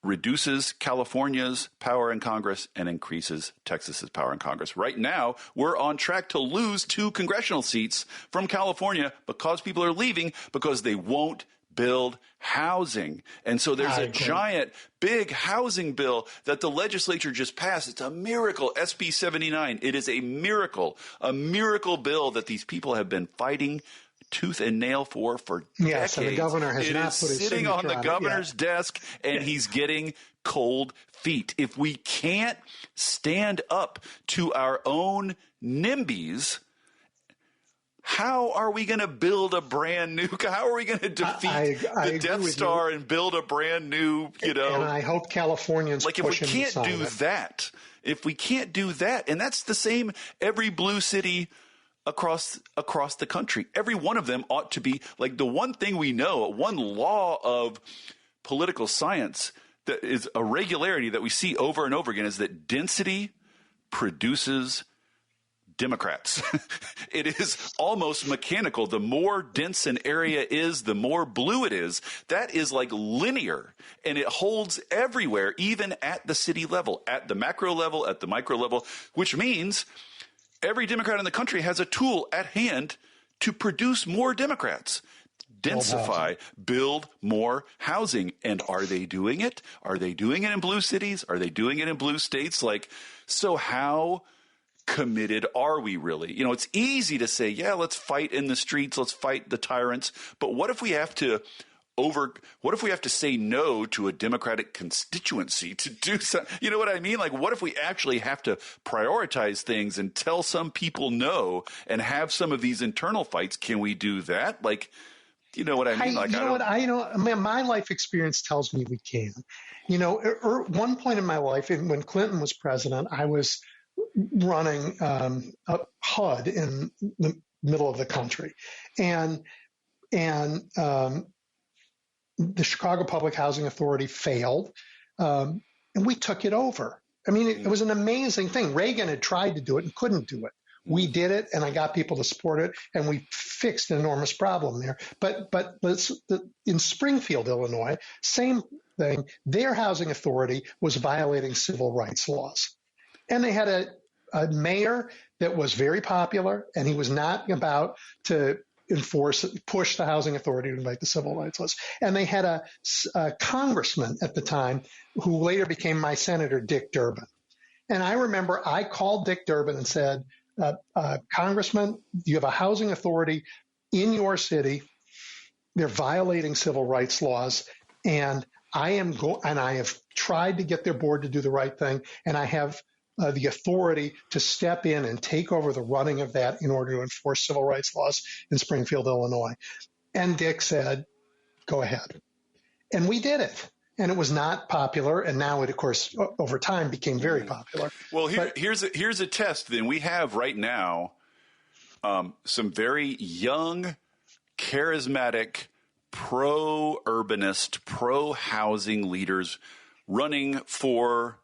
Speaker 4: reduces California's power in Congress and increases Texas's power in Congress. Right now, we're on track to lose 2 congressional seats from California because people are leaving because they won't build housing. And so there's a giant, big housing bill that the legislature just passed. It's a miracle, SB 79. It is a miracle bill that these people have been fighting tooth and nail for decades.
Speaker 3: Yes, and the governor has not put his
Speaker 4: sitting on the governor's desk, and he's getting cold feet. If we can't stand up to our own NIMBYs, how are we going to build a brand new? How are we going to defeat the Death Star and build a brand new? And
Speaker 3: I hope Californians
Speaker 4: like if we can't do that, and that's the same every blue city across the country. Every one of them ought to be like the one thing we know, one law of political science that is a regularity that we see over and over again is that density produces Democrats. It is almost mechanical. The more dense an area is, the more blue it is. That is like linear, and it holds everywhere, even at the city level, at the macro level, at the micro level, which means every Democrat in the country has a tool at hand to produce more Democrats. Densify, build more housing. And are they doing it? Are they doing it in blue cities? Are they doing it in blue states? So how committed are we really? It's easy to say, yeah, let's fight in the streets, let's fight the tyrants. But what if we have to say no to a Democratic constituency to do something? You know what I mean? Like, what if we actually have to prioritize things and tell some people no and have some of these internal fights? Can we do that? Like, you know what I mean?
Speaker 3: My life experience tells me we can. At one point in my life, when Clinton was president, I was running a HUD in the middle of the country, and the Chicago Public Housing Authority failed, and we took it over. I mean, it was an amazing thing. Reagan had tried to do it and couldn't do it. We did it, and I got people to support it, and we fixed an enormous problem there. But in Springfield, Illinois, same thing. Their housing authority was violating civil rights laws, and they had a mayor that was very popular, and he was not about to push the housing authority to invite the civil rights laws. And they had a congressman at the time who later became my senator, Dick Durbin. And I remember I called Dick Durbin and said, Congressman, you have a housing authority in your city. They're violating civil rights laws. And I have tried to get their board to do the right thing. And I have the authority to step in and take over the running of that in order to enforce civil rights laws in Springfield, Illinois. And Dick said, go ahead. And we did it. And it was not popular. And now it, of course, over time became very popular.
Speaker 4: Well, here's a test. Then we have right now some very young, charismatic, pro-urbanist, pro-housing leaders running for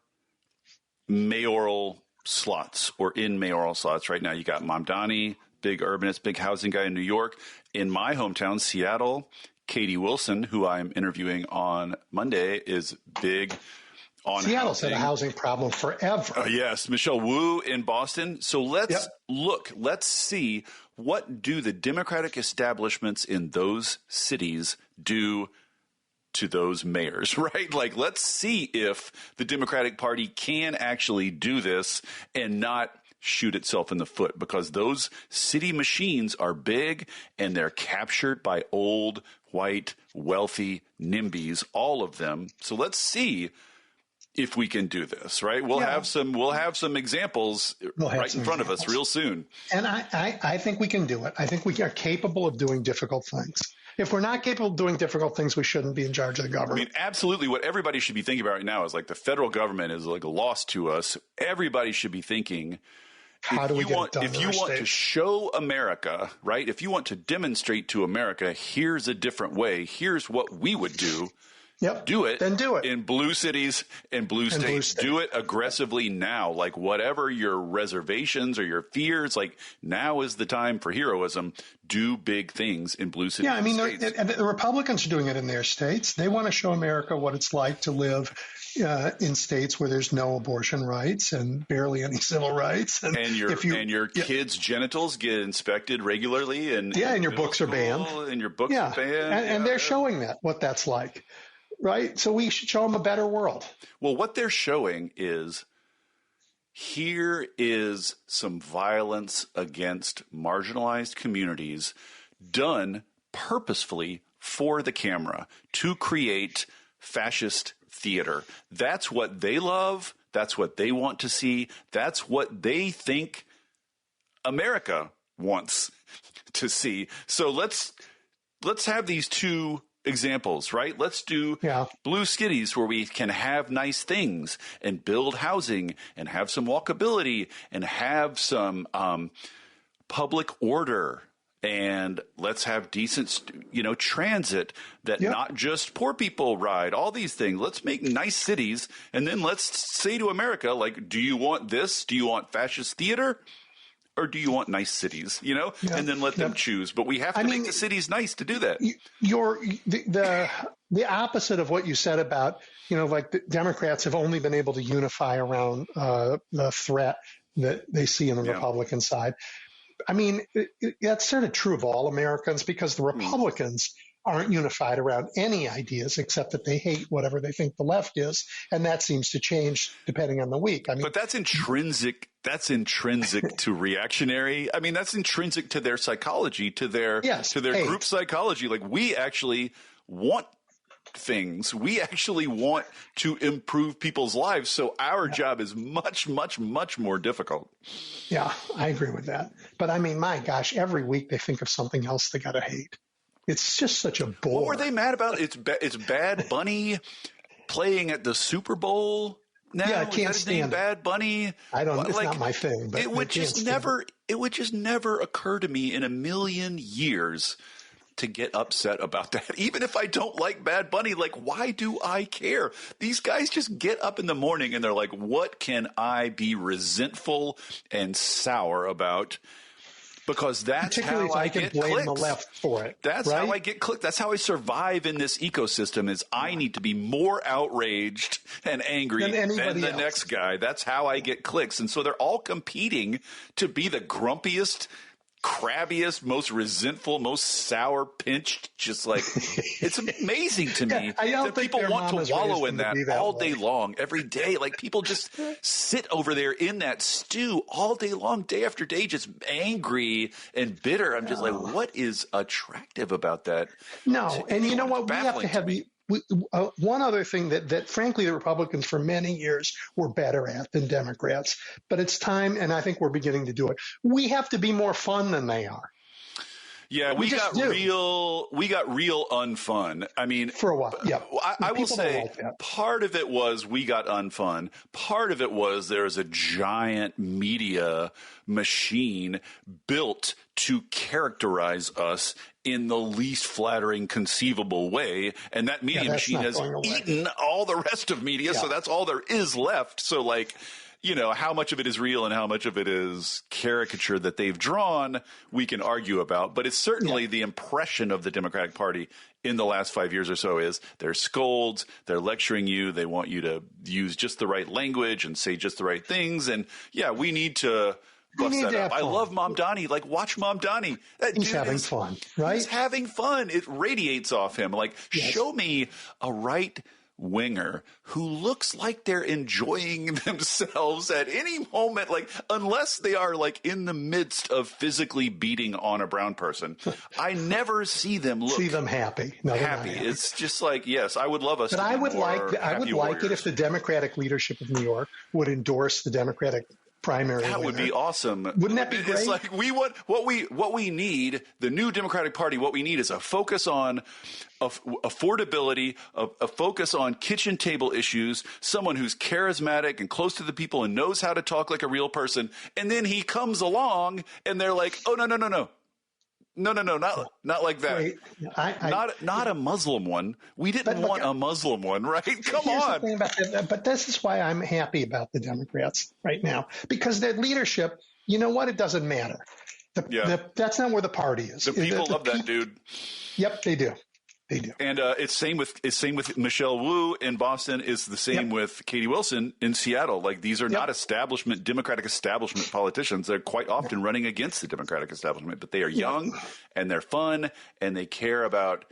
Speaker 4: mayoral slots or in mayoral slots right now. You got Mamdani, big urbanist, big housing guy in New York. In my hometown, Seattle, Katie Wilson, who I'm interviewing on Monday, is big on
Speaker 3: Seattle's
Speaker 4: housing.
Speaker 3: had a housing problem forever.
Speaker 4: Yes, Michelle Wu in Boston. So let's look. Let's see, what do the Democratic establishments in those cities do to those mayors, right? Like, let's see if the Democratic Party can actually do this and not shoot itself in the foot, because those city machines are big and they're captured by old, white, wealthy NIMBYs, all of them. So let's see if we can do this, right? We'll have some examples right in front of us real soon.
Speaker 3: And I think we can do it. I think we are capable of doing difficult things. If we're not capable of doing difficult things, we shouldn't be in charge of the government.
Speaker 4: I mean, absolutely. What everybody should be thinking about right now is like the federal government is like a loss to us. Everybody should be thinking,
Speaker 3: how do we get it done?
Speaker 4: If you want to show America, right? If you want to demonstrate to America, here's a different way. Here's what we would do.
Speaker 3: Yep.
Speaker 4: Do it.
Speaker 3: Then do it.
Speaker 4: In blue cities and blue states. Do it aggressively now. Like, whatever your reservations or your fears, like, now is the time for heroism. Do big things in blue cities.
Speaker 3: Yeah, I mean,
Speaker 4: the
Speaker 3: Republicans are doing it in their states. They want to show America what it's like to live in states where there's no abortion rights and barely any civil rights.
Speaker 4: And your kids' genitals get inspected regularly. And
Speaker 3: your books are banned.
Speaker 4: And your books are banned.
Speaker 3: And they're showing what that's like. Right? So we should show them a better world.
Speaker 4: Well, what they're showing is, here is some violence against marginalized communities done purposefully for the camera to create fascist theater. That's what they love. That's what they want to see. That's what they think America wants to see. So let's have these two examples, right? Let's do blue cities where we can have nice things and build housing and have some walkability and have some public order, and let's have decent, transit that not just poor people ride, all these things. Let's make nice cities, and then let's say to America, like, do you want this? Do you want fascist theater? Or do you want nice cities, and then let them choose? But we have to make the cities nice to do that.
Speaker 3: The opposite of what you said about, like the Democrats have only been able to unify around the threat that they see in the Republican side. I mean, that's sort of true of all Americans, because the Republicans aren't unified around any ideas except that they hate whatever they think the left is, and that seems to change depending on the week. I mean,
Speaker 4: but that's intrinsic. That's intrinsic to reactionary. I mean, that's intrinsic to their psychology, to their group psychology. Like, we actually want things. We actually want to improve people's lives. So our job is much, much, much more difficult.
Speaker 3: Yeah, I agree with that. But I mean, my gosh, every week they think of something else they got to hate. It's just such a bore.
Speaker 4: What were they mad about? It's Bad Bunny playing at the Super Bowl now.
Speaker 3: Yeah, I can't stand
Speaker 4: Bad Bunny.
Speaker 3: I don't. It's not my thing. But
Speaker 4: it would just never occur to me in a million years to get upset about that. Even if I don't like Bad Bunny, like, why do I care? These guys just get up in the morning and they're like, what can I be resentful and sour about? Because that's how I get clicks.
Speaker 3: Blame the left for it.
Speaker 4: That's how I get clicked. That's how I survive in this ecosystem. Is I need to be more outraged and angry than the next guy. That's how I get clicks. And so they're all competing to be the grumpiest, crabbiest, most resentful, most sour, pinched. Just like, it's amazing to me that people want to wallow in that all day long, every day. Like, people just sit over there in that stew all day long, day after day, just angry and bitter. I'm just like, what is attractive about that?
Speaker 3: No, and you know what? We have to have one other thing that frankly the Republicans for many years were better at than Democrats, but it's time, and I think we're beginning to do it. We have to be more fun than they are.
Speaker 4: Yeah, we got real unfun. I mean,
Speaker 3: for a while, yeah.
Speaker 4: I will say part of it was we got unfun. Part of it was there's a giant media machine built to characterize us in the least flattering conceivable way, and that media machine has eaten all the rest of media, so that's all there is left. So, like, you know, how much of it is real and how much of it is caricature that they've drawn, we can argue about. But it's certainly the impression of the Democratic Party in the last 5 years or so is they're scolds, they're lecturing you, they want you to use just the right language and say just the right things. And, yeah, we need to bust that up. I love Mom Donnie. Like, watch Mom Donnie.
Speaker 3: He's having fun, right?
Speaker 4: He's having fun. It radiates off him. Like, show me a right winger who looks like they're enjoying themselves at any moment, like, unless they are like in the midst of physically beating on a brown person. I never see them
Speaker 3: happy. No,
Speaker 4: happy. It's just like, yes, I would love us. But
Speaker 3: I would like it if the Democratic leadership of New York would endorse the Democratic primary.
Speaker 4: That would be awesome.
Speaker 3: Wouldn't that be great?
Speaker 4: It's like we want what we need. The new Democratic Party. What we need is a focus on affordability, a focus on kitchen table issues. Someone who's charismatic and close to the people and knows how to talk like a real person. And then he comes along, and they're like, "Oh no, not like that.
Speaker 3: Wait,
Speaker 4: not a Muslim one. We didn't want a Muslim one, right? Come on."
Speaker 3: The thing about that, but this is why I'm happy about the Democrats right now, because their leadership, you know what? It doesn't matter. That's not where the party is.
Speaker 4: The people love that dude.
Speaker 3: Yep, they do. They do.
Speaker 4: And it's same with Michelle Wu in Boston. It's the same with Katie Wilson in Seattle. Like, these are not Democratic establishment politicians. They're quite often running against the Democratic establishment, but they are young and they're fun and they care about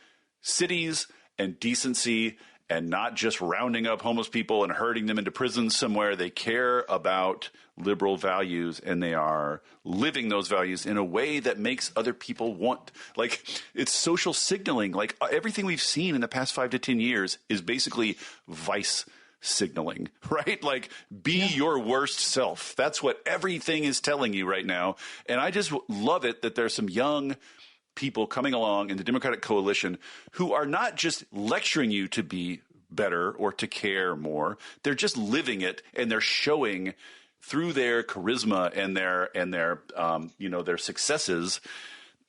Speaker 4: cities and decency and not just rounding up homeless people and herding them into prisons somewhere. They care about liberal values, and they are living those values in a way that makes other people want. Like, it's social signaling. Like, everything we've seen in the past 5 to 10 years is basically vice signaling, right? Like, be your worst self. That's what everything is telling you right now. And I just love it that there's some young people coming along in the Democratic coalition who are not just lecturing you to be better or to care more. They're just living it, and they're showing through their charisma and their successes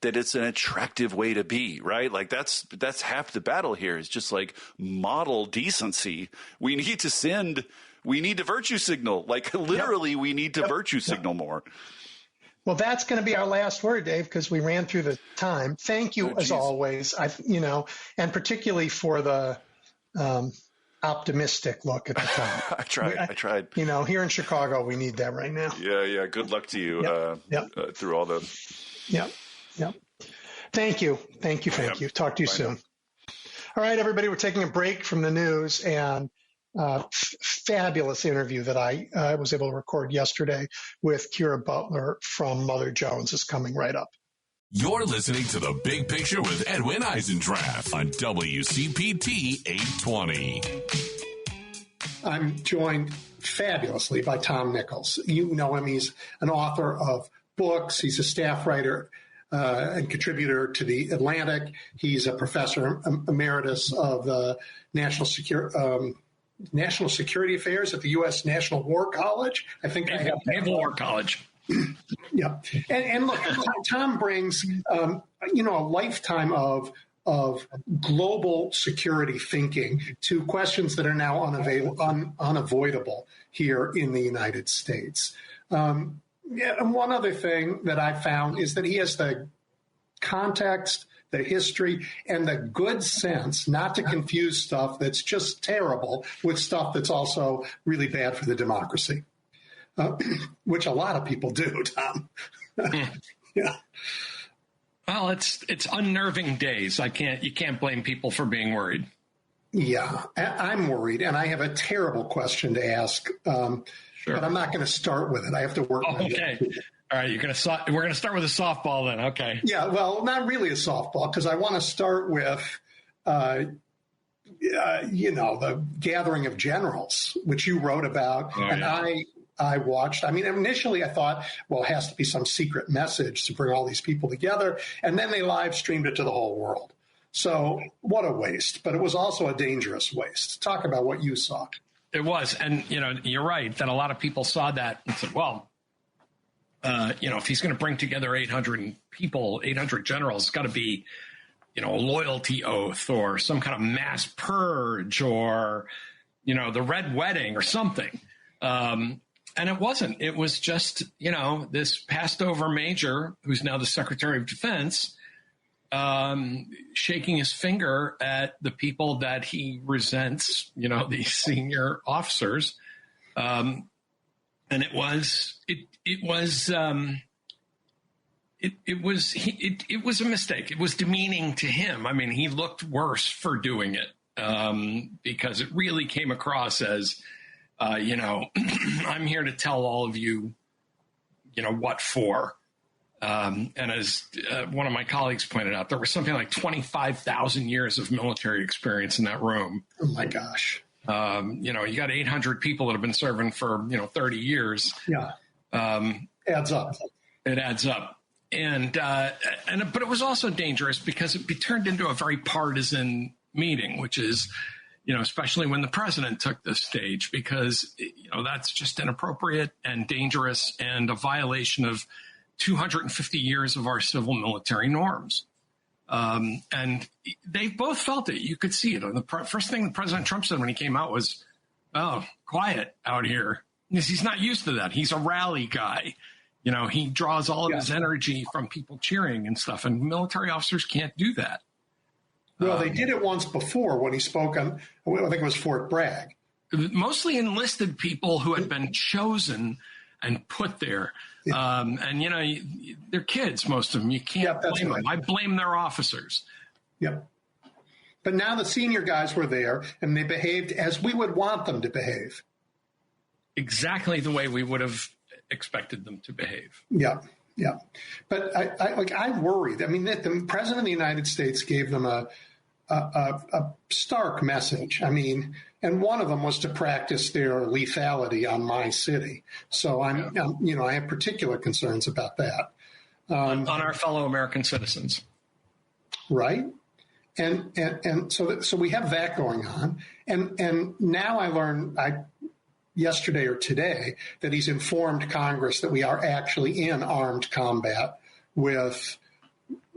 Speaker 4: that it's an attractive way to be, right? Like, that's half the battle here, is just like model decency. We need to virtue signal. Like, literally, we need to virtue signal more.
Speaker 3: Well, that's going to be our last word, Dave, because we ran through the time. Thank you, as always. And particularly for the optimistic look at the time.
Speaker 4: I tried.
Speaker 3: Here in Chicago, we need that right now.
Speaker 4: Yeah. Good luck to you through all the.
Speaker 3: Yep. Thank you. Talk to you soon. All right, everybody, we're taking a break from the news, and fabulous interview that I was able to record yesterday with Kira Butler from Mother Jones is coming right up.
Speaker 1: You're listening to The Big Picture with Edwin Eisendrath on WCPT 820.
Speaker 3: I'm joined fabulously by Tom Nichols. You know him. He's an author of books. He's a staff writer and contributor to The Atlantic. He's a professor emeritus of the National Security Affairs at the U.S. National War College. I think
Speaker 2: Naval War College.
Speaker 3: Yeah. And look, Tom brings a lifetime of global security thinking to questions that are now unavoidable here in the United States. And one other thing that I found is that he has the context, the history, and the good sense not to confuse stuff that's just terrible with stuff that's also really bad for the democracy, which a lot of people do, Tom. Yeah.
Speaker 5: Well, it's unnerving days. You can't blame people for being worried.
Speaker 3: Yeah, I'm worried, and I have a terrible question to ask.
Speaker 5: Sure.
Speaker 3: But I'm not going to start with it. I have to work.
Speaker 5: Okay. All right. We're going to start with a softball then. Okay.
Speaker 3: Yeah. Well, not really a softball, because I want to start with, the gathering of generals, which you wrote about, and I watched. I mean, initially I thought, well, it has to be some secret message to bring all these people together. And then they live streamed it to the whole world. So what a waste. But it was also a dangerous waste. Talk about what you saw.
Speaker 5: It was. And, you're right that a lot of people saw that and said, well, if he's going to bring together 800 people, 800 generals, it's got to be, a loyalty oath or some kind of mass purge or, the Red Wedding or something. And it wasn't. It was just, this passed over major, who's now the Secretary of Defense, shaking his finger at the people that he resents, these senior officers. And it was a mistake. It was demeaning to him. I mean, he looked worse for doing it because it really came across as, I'm here to tell all of you, what for. And as one of my colleagues pointed out, there was something like 25,000 years of military experience in that room.
Speaker 3: Oh, my gosh.
Speaker 5: You got 800 people that have been serving for, 30 years.
Speaker 3: Yeah. Adds up.
Speaker 5: It adds up. But it was also dangerous because it turned into a very partisan meeting, which is, especially when the president took the stage, because, that's just inappropriate and dangerous and a violation of 250 years of our civil military norms. And they both felt it. You could see it. The first thing President Trump said when he came out was, oh, quiet out here. Because he's not used to that. He's a rally guy. He draws all of his energy from people cheering and stuff. And military officers can't do that.
Speaker 3: Well, they did it once before when he spoke on, I think it was Fort Bragg.
Speaker 5: Mostly enlisted people who had been chosen and put there. And, they're kids, most of them. You can't blame them. I blame their officers.
Speaker 3: Yep. But now the senior guys were there, and they behaved as we would want them to behave.
Speaker 5: Exactly the way we would have expected them to behave.
Speaker 3: Yeah, yeah. But I worried. I mean, the president of the United States gave them a stark message. I mean, and one of them was to practice their lethality on my city. So I have particular concerns about that.
Speaker 5: On our fellow American citizens.
Speaker 3: Right. And so we have that going on. And now I learned yesterday or today that he's informed Congress that we are actually in armed combat with,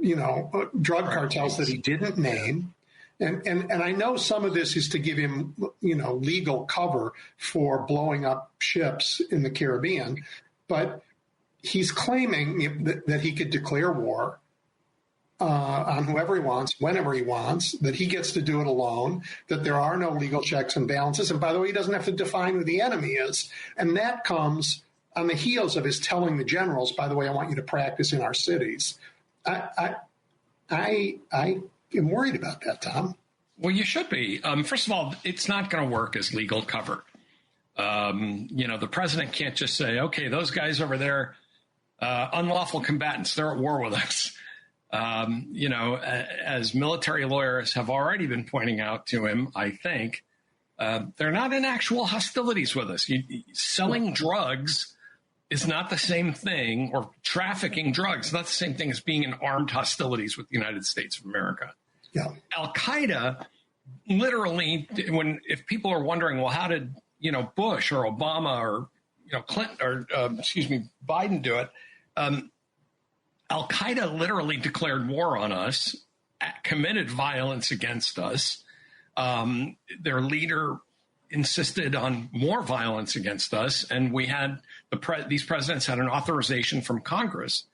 Speaker 3: drug cartels that he didn't name. And I know some of this is to give him, legal cover for blowing up ships in the Caribbean, but he's claiming that he could declare war on whoever he wants, whenever he wants, that he gets to do it alone, that there are no legal checks and balances. And by the way, he doesn't have to define who the enemy is. And that comes on the heels of his telling the generals, by the way, I want you to practice in our cities. I am worried about that, Tom.
Speaker 5: Well, you should be. First of all, it's not going to work as legal cover. The president can't just say, okay, those guys over there, unlawful combatants, they're at war with us. As military lawyers have already been pointing out to him, I think, they're not in actual hostilities with us. Selling drugs is not the same thing, or trafficking drugs, not the same thing as being in armed hostilities with the United States of America.
Speaker 3: Yeah.
Speaker 5: Al-Qaeda, literally, if people are wondering, well, how did, Bush or Obama or, Clinton or, Biden do it? Al-Qaeda literally declared war on us, committed violence against us. Their leader insisted on more violence against us, and we had these presidents had an authorization from Congress,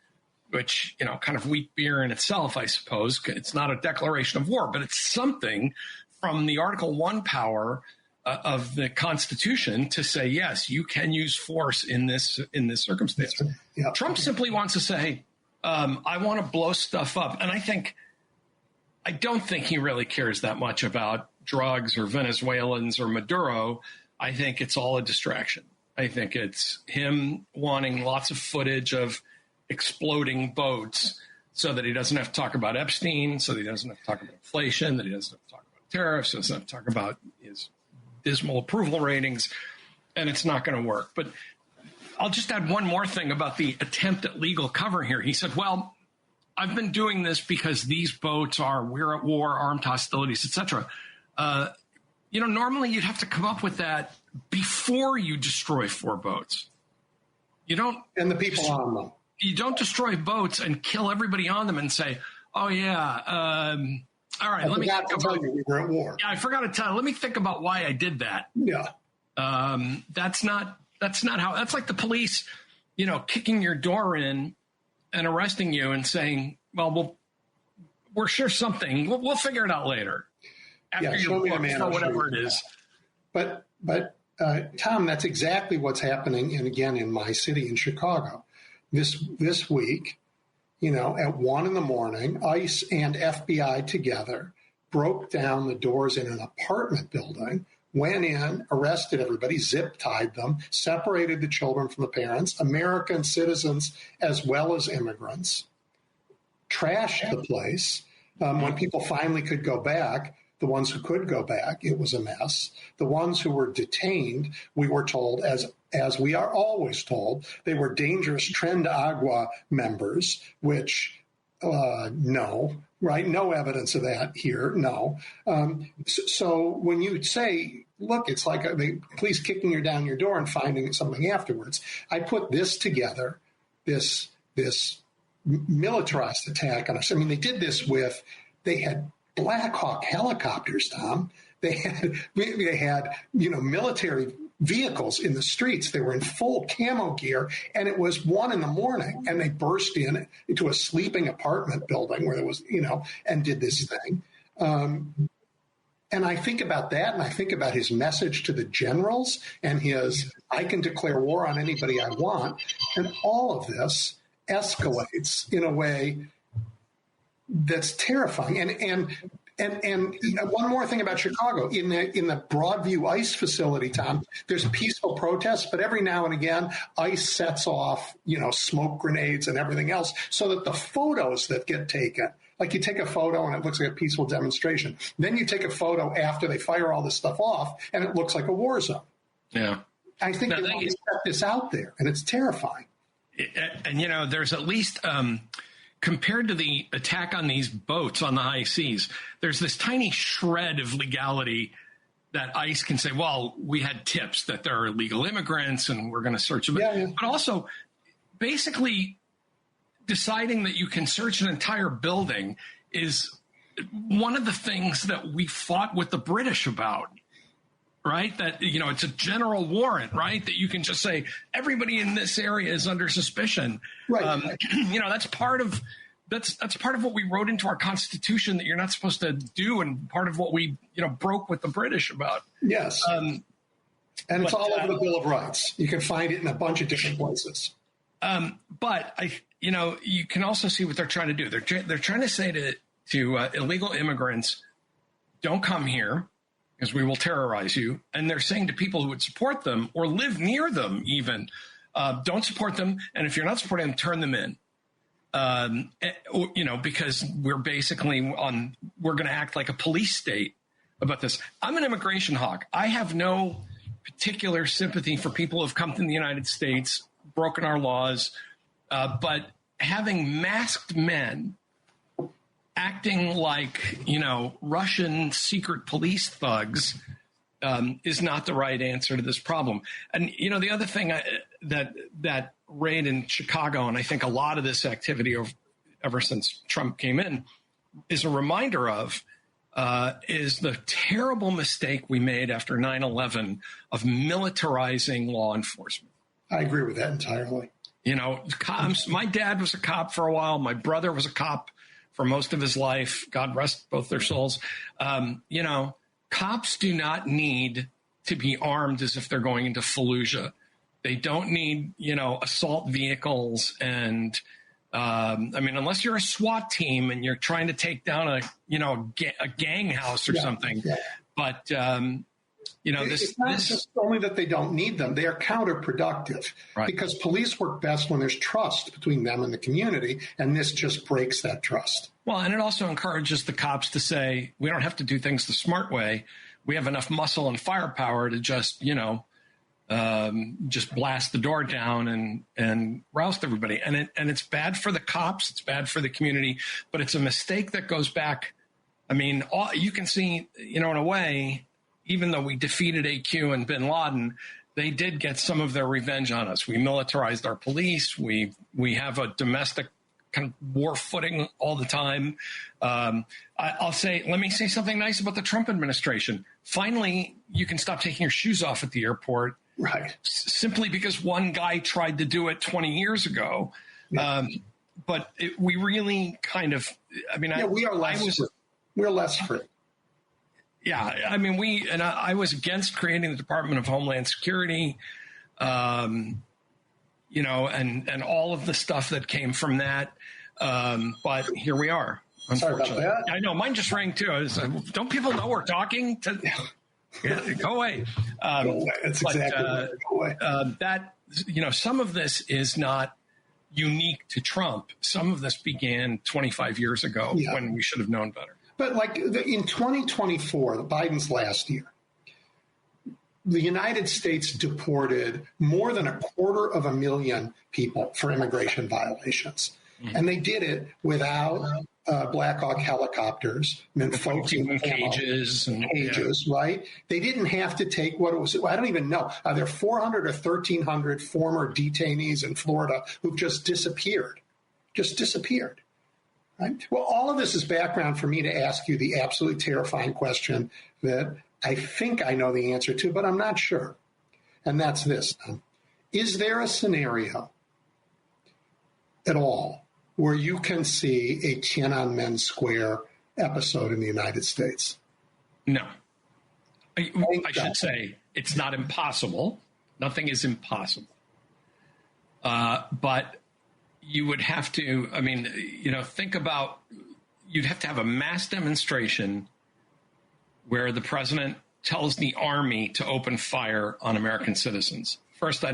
Speaker 5: which, kind of wheat beer in itself, I suppose. It's not a declaration of war, but it's something from the Article 1 power of the Constitution to say, yes, you can use force in this circumstance. Yeah. Trump simply wants to say, I want to blow stuff up. And I don't think he really cares that much about drugs or Venezuelans or Maduro. I think it's all a distraction. I think it's him wanting lots of footage of exploding boats so that he doesn't have to talk about Epstein, so that he doesn't have to talk about inflation, that he doesn't have to talk about tariffs, doesn't have to talk about his dismal approval ratings, and it's not going to work. But I'll just add one more thing about the attempt at legal cover here. He said, well, I've been doing this because these boats we're at war, armed hostilities, etc. Normally you'd have to come up with that before you destroy 4 boats. You don't. And the people on them. You don't destroy boats and kill everybody on them and say, oh, yeah, all right, let me think about we were at war. Yeah, I forgot to tell you. Let me think about why I did that. Yeah. That's not how. That's like the police, kicking your door in and arresting you and saying, well, we're sure something. We'll figure it out later. After you're booked or whatever it is. But
Speaker 6: Tom, that's exactly what's happening. And again, in my city in Chicago, this week, at 1 a.m, ICE and FBI together broke down the doors in an apartment building, went in, arrested everybody, zip-tied them, separated the children from the parents, American citizens as well as immigrants, trashed the place. When people finally could go back, the ones who could go back, it was a mess. The ones who were detained, we were told, as we are always told, they were dangerous Tren de Agua members, which, no, right? No evidence of that here, no. So when you say, look, it's like the police kicking you down your door and finding something afterwards, I put this together, this militarized attack on us. I mean, they did this they had Black Hawk helicopters, Tom. They had military vehicles in the streets. They were in full camo gear, and it was 1 a.m, and they burst into a sleeping apartment building where there was, and did this thing. And I think about that, and I think about his message to the generals and I can declare war on anybody I want, and all of this escalates in a way that's terrifying. And one more thing about Chicago. In the Broadview ICE facility, Tom, there's peaceful protests, but every now and again, ICE sets off, smoke grenades and everything else so that the photos that get taken, like you take a photo and it looks like a peaceful demonstration. Then you take a photo after they fire all this stuff off and it looks like a war zone. Yeah. I think they want to set this out there, and it's terrifying.
Speaker 5: And, there's at least compared to the attack on these boats on the high seas, there's this tiny shred of legality that ICE can say, well, we had tips that there are illegal immigrants and we're going to search them. Yeah. But also basically deciding that you can search an entire building is one of the things that we fought with the British about. Right? That, it's a general warrant, right? That you can just say everybody in this area is under suspicion. Right. That's part of what we wrote into our Constitution that you're not supposed to do, and part of what we, broke with the British about.
Speaker 6: Yes. And it's all over the Bill of Rights. You can find it in a bunch of different places.
Speaker 5: But you can also see what they're trying to do. They're trying to say to illegal immigrants, don't come here, because we will terrorize you. And they're saying to people who would support them or live near them even, don't support them. And if you're not supporting them, turn them in. Because we're basically we're going to act like a police state about this. I'm an immigration hawk. I have no particular sympathy for people who have come to the United States, broken our laws, but having masked men acting like, Russian secret police thugs is not the right answer to this problem. And, the other thing that raid in Chicago, and I think a lot of this activity ever since Trump came in, is a reminder of is the terrible mistake we made after 9/11 of militarizing law enforcement.
Speaker 6: I agree with that entirely.
Speaker 5: You know, cops, my dad was a cop for a while. My brother was a cop for most of his life. God rest both their souls. You know, cops do not need to be armed as if they're going into Fallujah. They don't need, you know, assault vehicles. And I mean, unless you're a SWAT team and you're trying to take down a gang house or something. Yeah. But, you know,
Speaker 6: it's not just only that they don't need them. They are counterproductive because police work best when there's trust between them and the community. And this just breaks that trust.
Speaker 5: Well, and it also encourages the cops to say, we don't have to do things the smart way. We have enough muscle and firepower to just, you know, just blast the door down and roust everybody. And it's bad for the cops. It's bad for the community, but it's a mistake that goes back. I mean, you can see, you know, in a way, even though we defeated AQ and bin Laden, they did get some of their revenge on us. We militarized our police. We have a domestic kind of war footing all the time. Let me say something nice about the Trump administration. Finally, you can stop taking your shoes off at the airport.
Speaker 6: Right.
Speaker 5: Simply because one guy tried to do it 20 years ago. Yeah. But we really kind of, I mean,
Speaker 6: we're less free.
Speaker 5: Yeah. I mean, I was against creating the Department of Homeland Security, you know, and all of the stuff that came from that. But here we are. Unfortunately.
Speaker 6: Sorry about that.
Speaker 5: I know mine just rang too. Don't people know we're talking to? Yeah, go away.
Speaker 6: That's exactly right. Go away.
Speaker 5: That, you know, some of this is not unique to Trump. Some of this began 25 years ago when we should have known better.
Speaker 6: But like in 2024, Biden's last year, the United States deported more than 250,000 people for immigration violations. Mm-hmm. And they did it without Black Hawk helicopters, and folks in cages, right? They didn't have to take I don't even know. Are there 400 or 1,300 former detainees in Florida who've just disappeared? Right? Well, all of this is background for me to ask you the absolutely terrifying question that I think I know the answer to, but I'm not sure. And that's this. Is there a scenario at all where you can see a Tiananmen Square episode in the United States?
Speaker 5: No. I should say it's not impossible. Nothing is impossible. But you would have to, I mean, you know, think about, you'd have to have a mass demonstration where the president tells the army to open fire on American citizens. First, I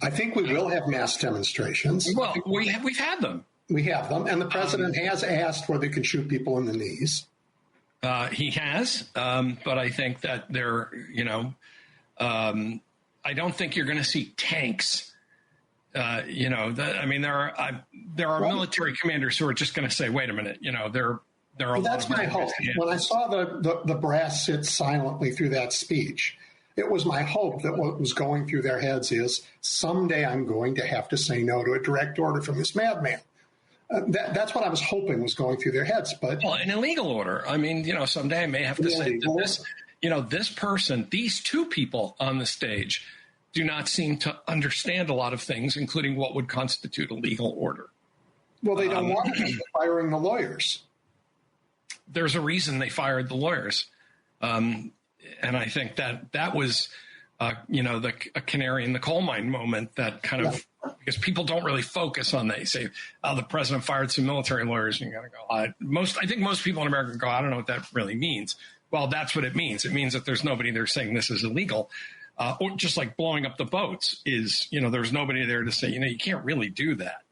Speaker 5: think we will have mass demonstrations. Well, we've had them.
Speaker 6: We have them, and the president has asked whether he can shoot people in the knees.
Speaker 5: He has, but I think that they're, you know, I don't think you're going to see tanks. You know, there are military commanders who are just going to say, "Wait a minute," you know, there are.
Speaker 6: That's my hope. When I saw the brass sit silently through that speech, it was my hope that what was going through their heads is someday I'm going to have to say no to a direct order from this madman. That's what I was hoping was going through their heads. But
Speaker 5: an illegal order. I mean, you know, someday I may have to say that this, you know, this person, these two people on the stage do not seem to understand a lot of things, including what would constitute a legal order.
Speaker 6: Well, they don't want to be firing the lawyers.
Speaker 5: There's a reason they fired the lawyers. And I think that was, you know, a canary in the coal mine moment that kind of, because people don't really focus on that. You say, the president fired some military lawyers, and you got to go, I think most people in America go, I don't know what that really means. Well, that's what it means. It means that there's nobody there saying this is illegal. Or just like blowing up the boats is, you know, there's nobody there to say, you know, you can't really do that.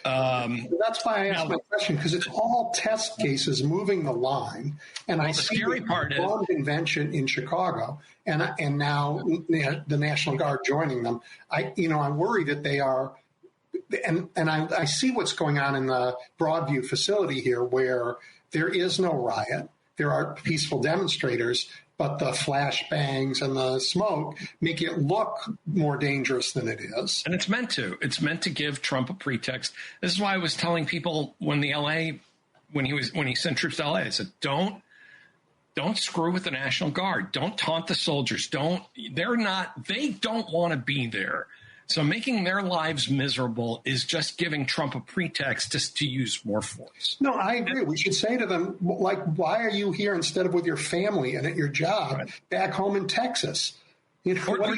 Speaker 6: That's why I asked my question, because it's all test cases moving the line. And I see the bomb convention in Chicago and now the National Guard joining them. I worry that they are, and I see what's going on in the Broadview facility here where there is no riot. There are peaceful demonstrators, but the flashbangs and the smoke make it look more dangerous than it is.
Speaker 5: And it's meant to. It's meant to give Trump a pretext. This is why I was telling people when he sent troops to LA, I said, don't screw with the National Guard. Don't taunt the soldiers. They don't want to be there. So making their lives miserable is just giving Trump a pretext to use more force.
Speaker 6: No, I agree. We should say to them, like, why are you here instead of with your family and at your job back home in Texas? You know,
Speaker 5: or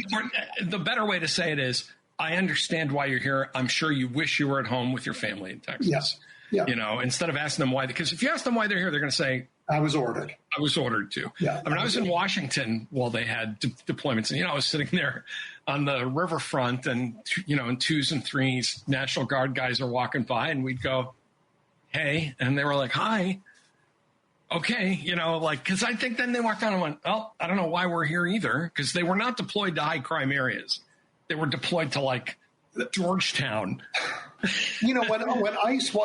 Speaker 5: the better way to say it is, I understand why you're here. I'm sure you wish you were at home with your family in Texas.
Speaker 6: Yes. Yeah.
Speaker 5: You know, instead of asking them why, because if you ask them why they're here, they're going to say,
Speaker 6: I was ordered.
Speaker 5: I was ordered to.
Speaker 6: Yeah,
Speaker 5: I mean, I was in Washington while they had deployments. And, I was sitting there on the riverfront and, in twos and threes, National Guard guys are walking by and we'd go, hey. And they were like, hi. Okay. Because I think then they walked down and went, well, I don't know why we're here either. Because they were not deployed to high crime areas. They were deployed to Georgetown.
Speaker 6: When ICE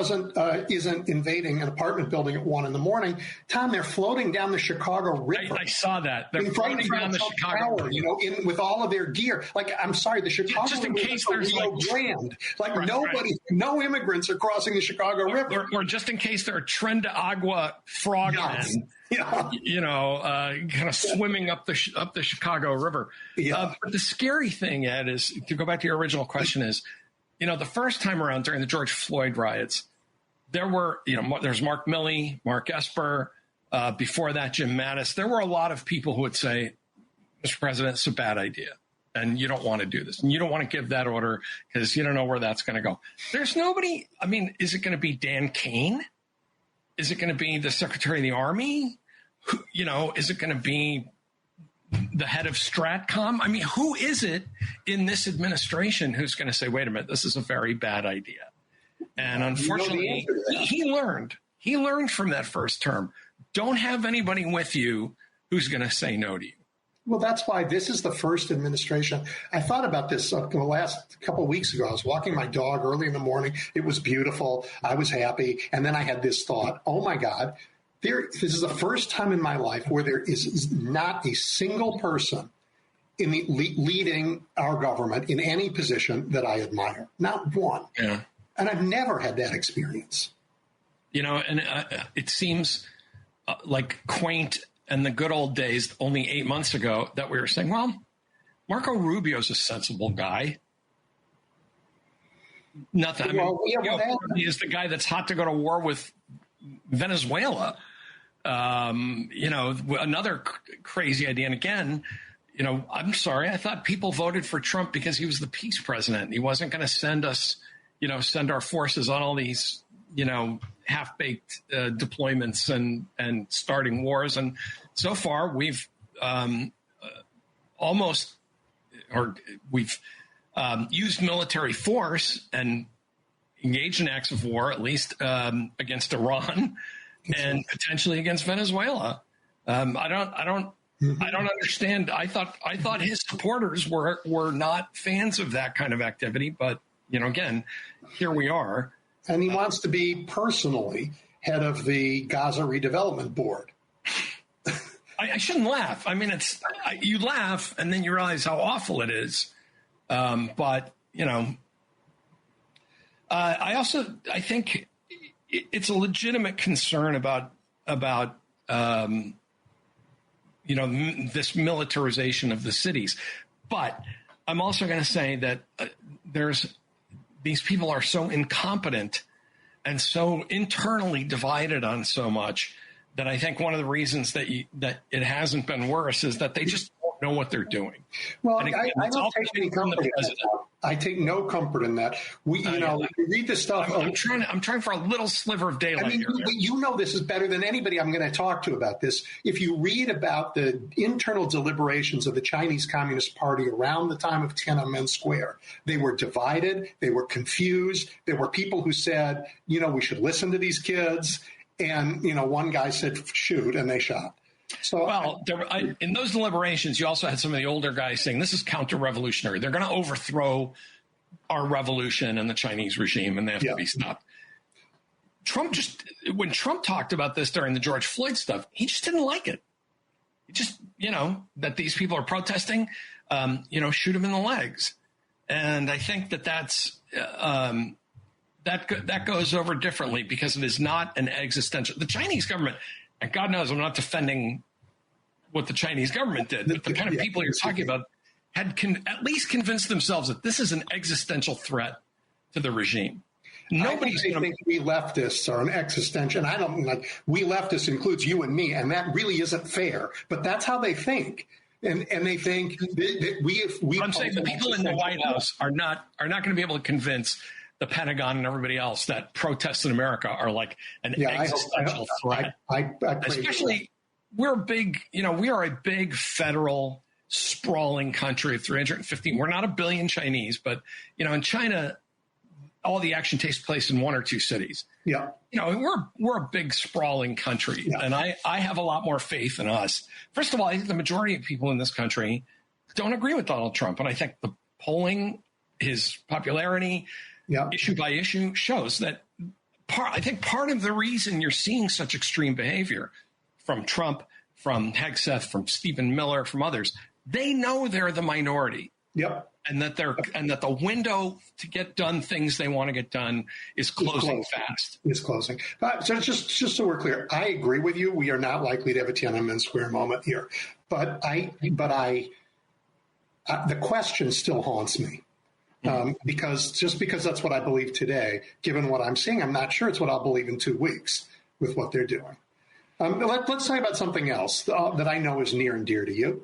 Speaker 6: isn't invading an apartment building at 1 a.m, Tom, they're floating down the Chicago River.
Speaker 5: I saw that. They're floating down the Chicago River.
Speaker 6: With all of their gear. I'm sorry, the Chicago
Speaker 5: just in
Speaker 6: River
Speaker 5: case
Speaker 6: is
Speaker 5: there's
Speaker 6: Rio Grande. No immigrants are crossing the Chicago River.
Speaker 5: Or just in case there are Tren de Agua frogmen.
Speaker 6: Yeah.
Speaker 5: Kind of swimming up the Chicago River.
Speaker 6: Yeah.
Speaker 5: But the scary thing, Ed, is to go back to your original question is, the first time around during the George Floyd riots, there were, there's Mark Milley, Mark Esper, before that, Jim Mattis. There were a lot of people who would say, Mr. President, it's a bad idea. And you don't want to do this. And you don't want to give that order because you don't know where that's going to go. There's nobody. I mean, is it going to be Dan Kane? Is it going to be the Secretary of the Army? Is it going to be the head of Stratcom? I mean, who is it in this administration who's going to say, wait a minute, this is a very bad idea? And unfortunately, he learned from that first term. Don't have anybody with you who's going to say no to you.
Speaker 6: Well, that's why this is the first administration. I thought about this the last couple of weeks ago. I was walking my dog early in the morning. It was beautiful. I was happy. And then I had this thought, oh, my God, this is the first time in my life where there is not a single person in the leading our government in any position that I admire. Not one.
Speaker 5: Yeah.
Speaker 6: And I've never had that experience.
Speaker 5: And it seems like quaint and the good old days only 8 months ago that we were saying, well, Marco Rubio's a sensible guy. Nothing. He is the guy that's hot to go to war with Venezuela. Another crazy idea. And again, I'm sorry. I thought people voted for Trump because he was the peace president. He wasn't going to send us, send our forces on all these, half-baked deployments and starting wars. And so far we've used military force and engaged in acts of war, at least against Iran and potentially against Venezuela. I don't understand. I thought his supporters were not fans of that kind of activity, but again, here we are.
Speaker 6: And he wants to be personally head of the Gaza Redevelopment Board.
Speaker 5: I shouldn't laugh. I mean, you laugh and then you realize how awful it is. But I think it's a legitimate concern about this militarization of the cities. But I'm also going to say that these people are so incompetent and so internally divided on so much that I think one of the reasons that it hasn't been worse is that they just don't know what they're doing.
Speaker 6: Well, I don't take any comfort in that. I take no comfort in that. We read this stuff.
Speaker 5: I'm trying for a little sliver of daylight here.
Speaker 6: This is better than anybody I'm going to talk to about this. If you read about the internal deliberations of the Chinese Communist Party around the time of Tiananmen Square, they were divided. They were confused. There were people who said, we should listen to these kids. And, one guy said, shoot, and they shot. So,
Speaker 5: in those deliberations, you also had some of the older guys saying this is counter-revolutionary. They're going to overthrow our revolution and the Chinese regime, and they have to be stopped. When Trump talked about this during the George Floyd stuff, he just didn't like it. just, that these people are protesting, shoot them in the legs. And I think that's that goes over differently because it is not an existential. The Chinese government, and God knows I'm not defending what the Chinese government did, but the kind of people you're talking about had at least convinced themselves that this is an existential threat to the regime. Nobody's
Speaker 6: going to think we leftists are an existential. And I don't we leftists includes you and me, and that really isn't fair. But that's how they think. And they think that we. I'm saying
Speaker 5: the people in the White House are not going to be able to convince the Pentagon and everybody else that protests in America are like an existential threat. Especially, we're a big, we are a big federal sprawling country of 315. We're not a billion Chinese, but in China, all the action takes place in one or two cities.
Speaker 6: Yeah.
Speaker 5: We're a big sprawling country, and I have a lot more faith in us. First of all, I think the majority of people in this country don't agree with Donald Trump. And I think the polling, his popularity, issue by issue, shows that I think part of the reason you're seeing such extreme behavior from Trump, from Hegseth, from Stephen Miller, from others, they know they're the minority.
Speaker 6: Yep.
Speaker 5: And that the window to get done things they want to get done is closing fast.
Speaker 6: It's closing. So just so we're clear, I agree with you. We are not likely to have a Tiananmen Square moment here, but the question still haunts me because that's what I believe today. Given what I'm seeing, I'm not sure it's what I'll believe in 2 weeks with what they're doing. Let's talk about something else that I know is near and dear to you.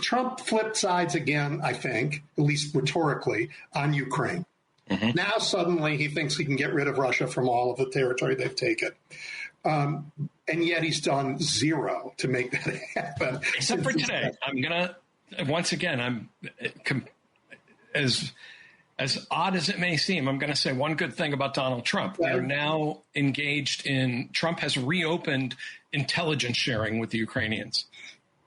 Speaker 6: Trump flipped sides again, I think, at least rhetorically, on Ukraine. Mm-hmm. Now suddenly he thinks he can get rid of Russia from all of the territory they've taken. And yet he's done zero to make that happen.
Speaker 5: Except for today. As odd as it may seem, I'm going to say one good thing about Donald Trump. They're now engaged Trump has reopened intelligence sharing with the Ukrainians.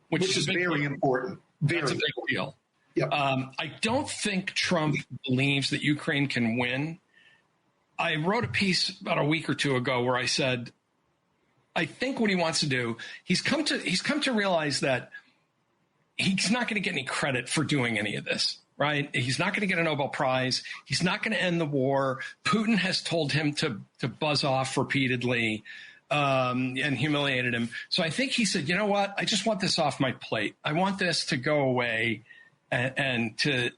Speaker 6: Which is very important.
Speaker 5: That's a big deal.
Speaker 6: Yep.
Speaker 5: I don't think Trump believes that Ukraine can win. I wrote a piece about a week or two ago where I said, I think what he wants to do, he's come to realize that he's not going to get any credit for doing any of this, right? He's not going to get a Nobel Prize. He's not going to end the war. Putin has told him to buzz off repeatedly. And humiliated him. So I think he said, you know what? I just want this off my plate. I want this to go away and to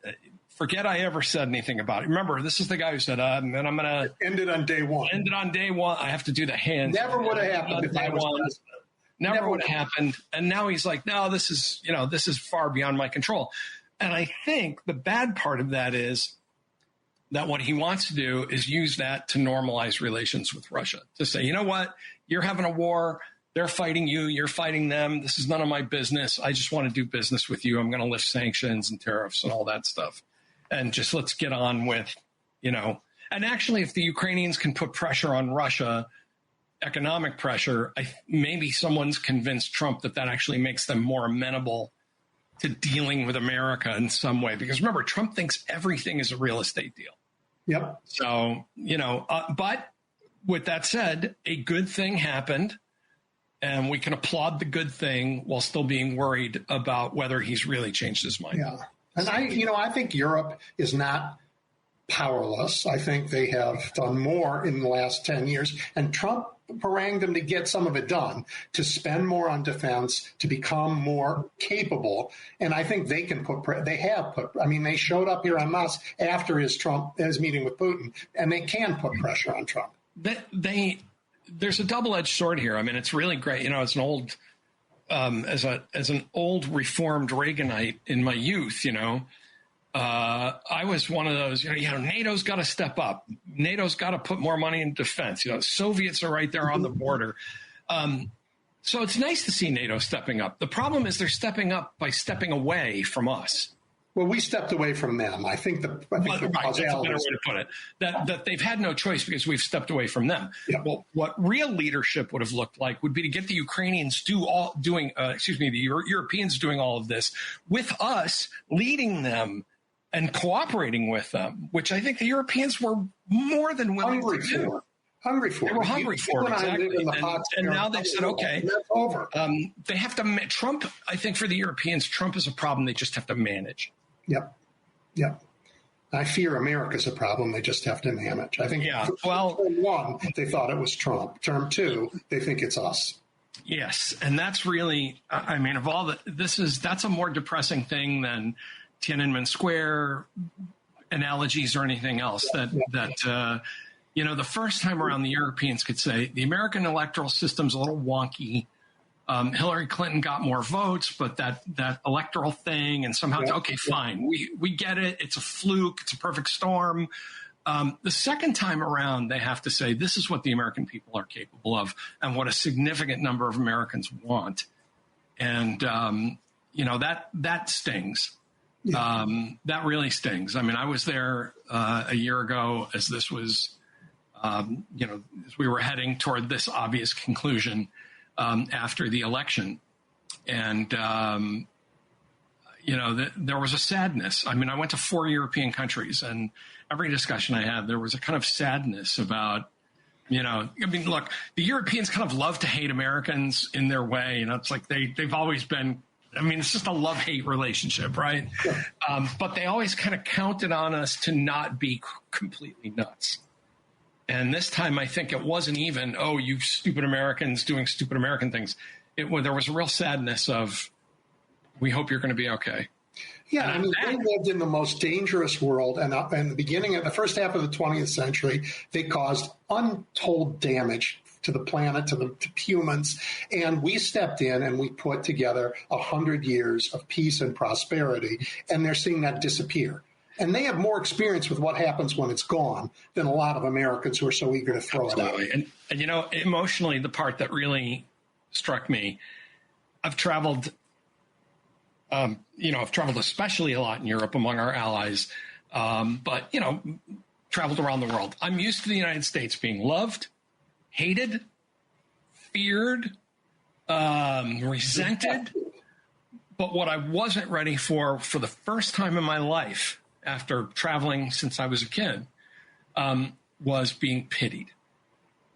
Speaker 5: forget I ever said anything about it. Remember, this is the guy who said, and I'm going to
Speaker 6: end it on day one.
Speaker 5: End it on day one. I have to do the hands.
Speaker 6: Never would have happened if I was president.
Speaker 5: Never would have happened. And now he's like, no, this is far beyond my control. And I think the bad part of that is that what he wants to do is use that to normalize relations with Russia, to say, you know what, you're having a war, they're fighting you, you're fighting them, this is none of my business, I just want to do business with you, I'm going to lift sanctions and tariffs and all that stuff, and just let's get on with, and actually if the Ukrainians can put pressure on Russia, economic pressure, maybe someone's convinced Trump that actually makes them more amenable to dealing with America in some way, because remember, Trump thinks everything is a real estate deal.
Speaker 6: Yep.
Speaker 5: So, but with that said, a good thing happened, and we can applaud the good thing while still being worried about whether he's really changed his mind.
Speaker 6: Yeah. And I think Europe is not powerless. I think they have done more in the last 10 years, and Trump harangued them to get some of it done, to spend more on defense, to become more capable. And I think they can they showed up here on us after his meeting with Putin, and they can put pressure on Trump.
Speaker 5: There's a double-edged sword here. I mean, it's really great. As an old, as an old reformed Reaganite in my youth, I was one of those, NATO's got to step up. NATO's got to put more money in defense. Soviets are right there on the border. So it's nice to see NATO stepping up. The problem is they're stepping up by stepping away from us.
Speaker 6: Well, we stepped away from them. I think the
Speaker 5: that's a better way to put it. That they've had no choice because we've stepped away from them.
Speaker 6: Yeah.
Speaker 5: Well, what real leadership would have looked like would be to get the Ukrainians the Europeans doing all of this with us, leading them and cooperating with them, which I think the Europeans were more than willing to do.
Speaker 6: hungry for it.
Speaker 5: They were hungry for it, exactly. And now they've said, okay,
Speaker 6: that's over.
Speaker 5: They have to, Trump, I think for the Europeans, Trump is a problem they just have to manage.
Speaker 6: Yep. I fear America's a problem they just have to manage. I think term one, they thought it was Trump. Term two, they think it's us.
Speaker 5: Yes, and that's really, I mean, of all that's a more depressing thing than Tiananmen Square analogies or anything else. The first time around, the Europeans could say the American electoral system's a little wonky. Hillary Clinton got more votes, but that electoral thing, and somehow, okay, fine, we get it. It's a fluke. It's a perfect storm. The second time around, they have to say this is what the American people are capable of, and what a significant number of Americans want, and that stings. Yeah. That really stings. I mean, I was there a year ago as this was, as we were heading toward this obvious conclusion. After the election. And, there was a sadness. I mean, I went to 4 European countries, and every discussion I had, there was a kind of sadness about, look, the Europeans kind of love to hate Americans in their way. It's like they've always been, it's just a love-hate relationship, right? Sure. But they always kind of counted on us to not be completely nuts. And this time, I think it wasn't even, oh, you stupid Americans doing stupid American things. There was a real sadness of, we hope you're going to be okay.
Speaker 6: Yeah, they lived in the most dangerous world. And in the beginning of the first half of the 20th century, they caused untold damage to the planet, to humans. And we stepped in and we put together 100 years of peace and prosperity. And they're seeing that disappear. And they have more experience with what happens when it's gone than a lot of Americans who are so eager to throw it out.
Speaker 5: And emotionally, the part that really struck me, I've traveled especially a lot in Europe among our allies, but traveled around the world. I'm used to the United States being loved, hated, feared, resented. But what I wasn't ready for the first time in my life, after traveling since I was a kid, was being pitied.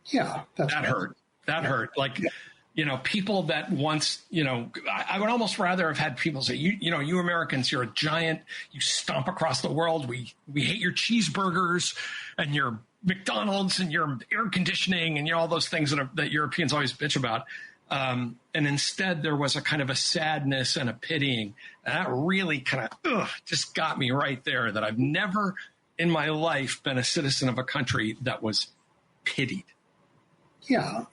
Speaker 6: Yeah.
Speaker 5: That hurt. That hurt. Like, people that once, I would almost rather have had people say, you Americans, you're a giant, you stomp across the world. We hate your cheeseburgers and your McDonald's and your air conditioning and all those things that Europeans always bitch about. And instead, there was a kind of a sadness and a pitying. And that really kind of just got me right there, that I've never in my life been a citizen of a country that was pitied.
Speaker 6: Yeah,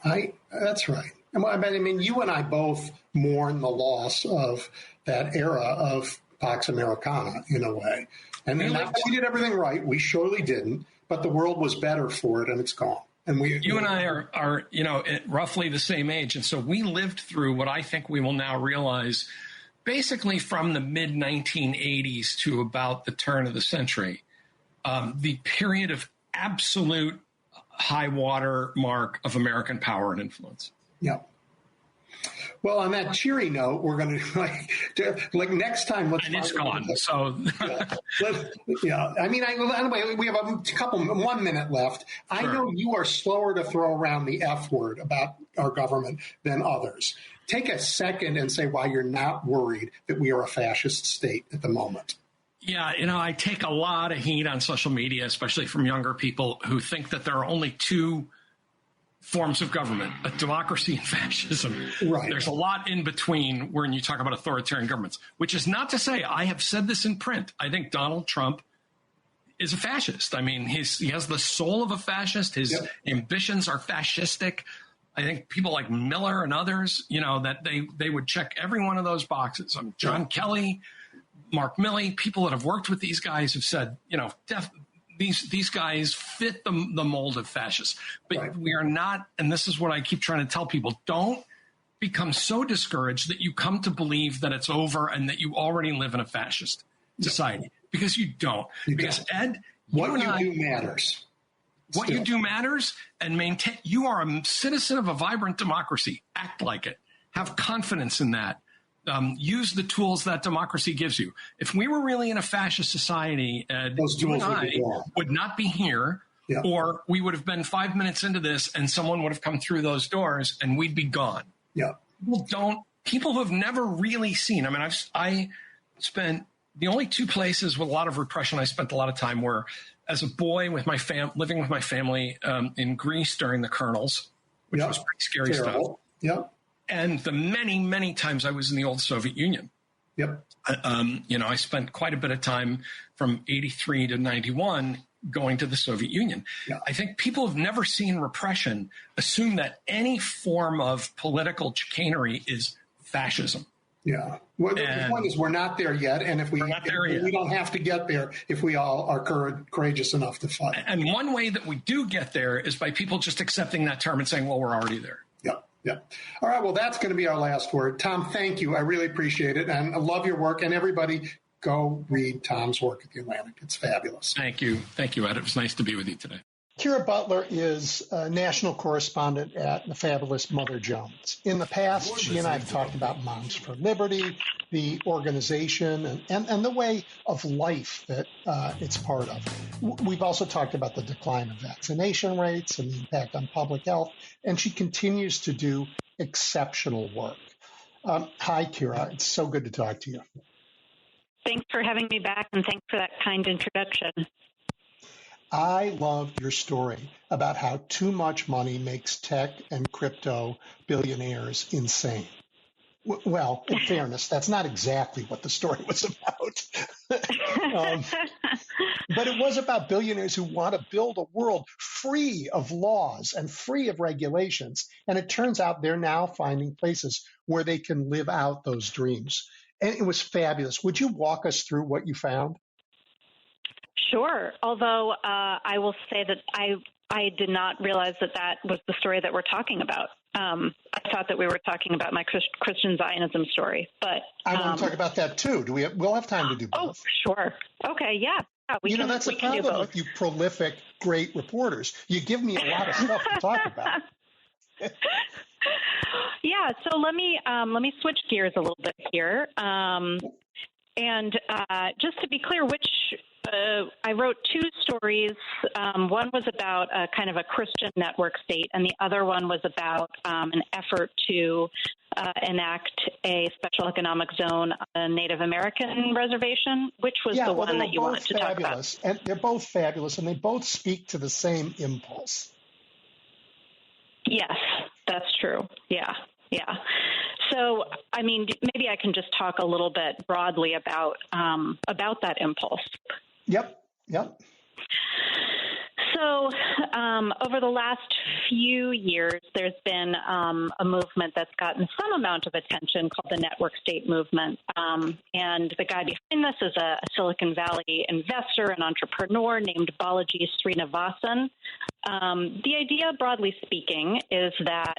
Speaker 6: that's right. You and I both mourn the loss of that era of Pax Americana in a way. And not that we did everything right. We surely didn't. But the world was better for it, and it's gone. And
Speaker 5: you and I are roughly the same age. And so we lived through what I think we will now realize basically from the mid-1980s to about the turn of the century, the period of absolute high water mark of American power and influence.
Speaker 6: Yeah. Well, on that cheery note, we're going to like next time. Let's.
Speaker 5: And it's gone. So.
Speaker 6: Yeah. Anyway, we have 1 minute left. Sure. I know you are slower to throw around the F word about our government than others. Take a second and say why you're not worried that we are a fascist state at the moment.
Speaker 5: Yeah, I take a lot of heat on social media, especially from younger people who think that there are only two forms of government, a democracy and fascism.
Speaker 6: Right.
Speaker 5: There's a lot in between when you talk about authoritarian governments, which is not to say, I have said this in print, I think Donald Trump is a fascist. He has the soul of a fascist. His ambitions are fascistic. I think people like Miller and others, that they would check every one of those boxes. John Kelly, Mark Milley, people that have worked with these guys have said, these guys fit the mold of fascists. But we are not, and this is what I keep trying to tell people, don't become so discouraged that you come to believe that it's over and that you already live in a fascist society. Because you don't. Ed,
Speaker 6: what you do matters.
Speaker 5: What you do matters, and maintain. You are a citizen of a vibrant democracy. Act like it. Have confidence in that. Use the tools that democracy gives you. If we were really in a fascist society, Ed, you and I would not be here.
Speaker 6: Yeah.
Speaker 5: Or we would have been 5 minutes into this and someone would have come through those doors and we'd be gone.
Speaker 6: Yeah.
Speaker 5: People who have never really seen, I mean, I spent the only two places with a lot of repression I spent a lot of time were as a boy with my living with my family in Greece during the Colonels, which was pretty scary stuff.
Speaker 6: Yeah.
Speaker 5: And the many, many times I was in the old Soviet Union.
Speaker 6: Yep.
Speaker 5: I spent quite a bit of time from 83 to 91 going to the Soviet Union.
Speaker 6: Yeah.
Speaker 5: I think people who've never seen repression assume that any form of political chicanery is fascism.
Speaker 6: Yeah. Well, the point is we're not there yet. And we don't have to get there if we all are courageous enough to fight.
Speaker 5: And one way that we do get there is by people just accepting that term and saying, well, we're already there.
Speaker 6: Yeah. Yeah. All right. Well, that's going to be our last word. Tom, thank you. I really appreciate it. And I love your work. And everybody, go read Tom's work at The Atlantic. It's fabulous.
Speaker 5: Thank you. Thank you, Ed. It was nice to be with you today.
Speaker 3: Kira Butler is a national correspondent at the fabulous Mother Jones. In the past, she and I have talked about Moms for Liberty, the organization, and the way of life that it's part of. We've also talked about the decline of vaccination rates and the impact on public health, and she continues to do exceptional work. Hi, Kira. It's so good to talk to you.
Speaker 7: Thanks for having me back, and thanks for that kind introduction.
Speaker 3: I loved your story about how too much money makes tech and crypto billionaires insane. Well, in fairness, that's not exactly what the story was about. But it was about billionaires who want to build a world free of laws and free of regulations. And it turns out they're now finding places where they can live out those dreams. And it was fabulous. Would you walk us through what you found?
Speaker 7: Sure. Although I will say that I did not realize that was the story that we're talking about. I thought that we were talking about my Christian Zionism story, but
Speaker 3: I want to talk about that too. We'll have time to do both.
Speaker 7: Oh, sure. Okay. Yeah.
Speaker 3: That's the problem with you prolific, great reporters. You give me a lot of stuff to talk about.
Speaker 7: Yeah. So let me switch gears a little bit here. And just to be clear, I wrote two stories. One was about a kind of a Christian network state, and the other one was about an effort to enact a special economic zone on a Native American reservation, which was the one that you wanted to talk about.
Speaker 3: And they're both fabulous, and they both speak to the same impulse.
Speaker 7: Yes, that's true. Yeah. So, I mean, maybe I can just talk a little bit broadly about that impulse.
Speaker 3: Yep.
Speaker 7: So, over the last few years, there's been a movement that's gotten some amount of attention called the Network State Movement. And the guy behind this is a Silicon Valley investor and entrepreneur named Balaji Srinivasan. The idea, broadly speaking, is that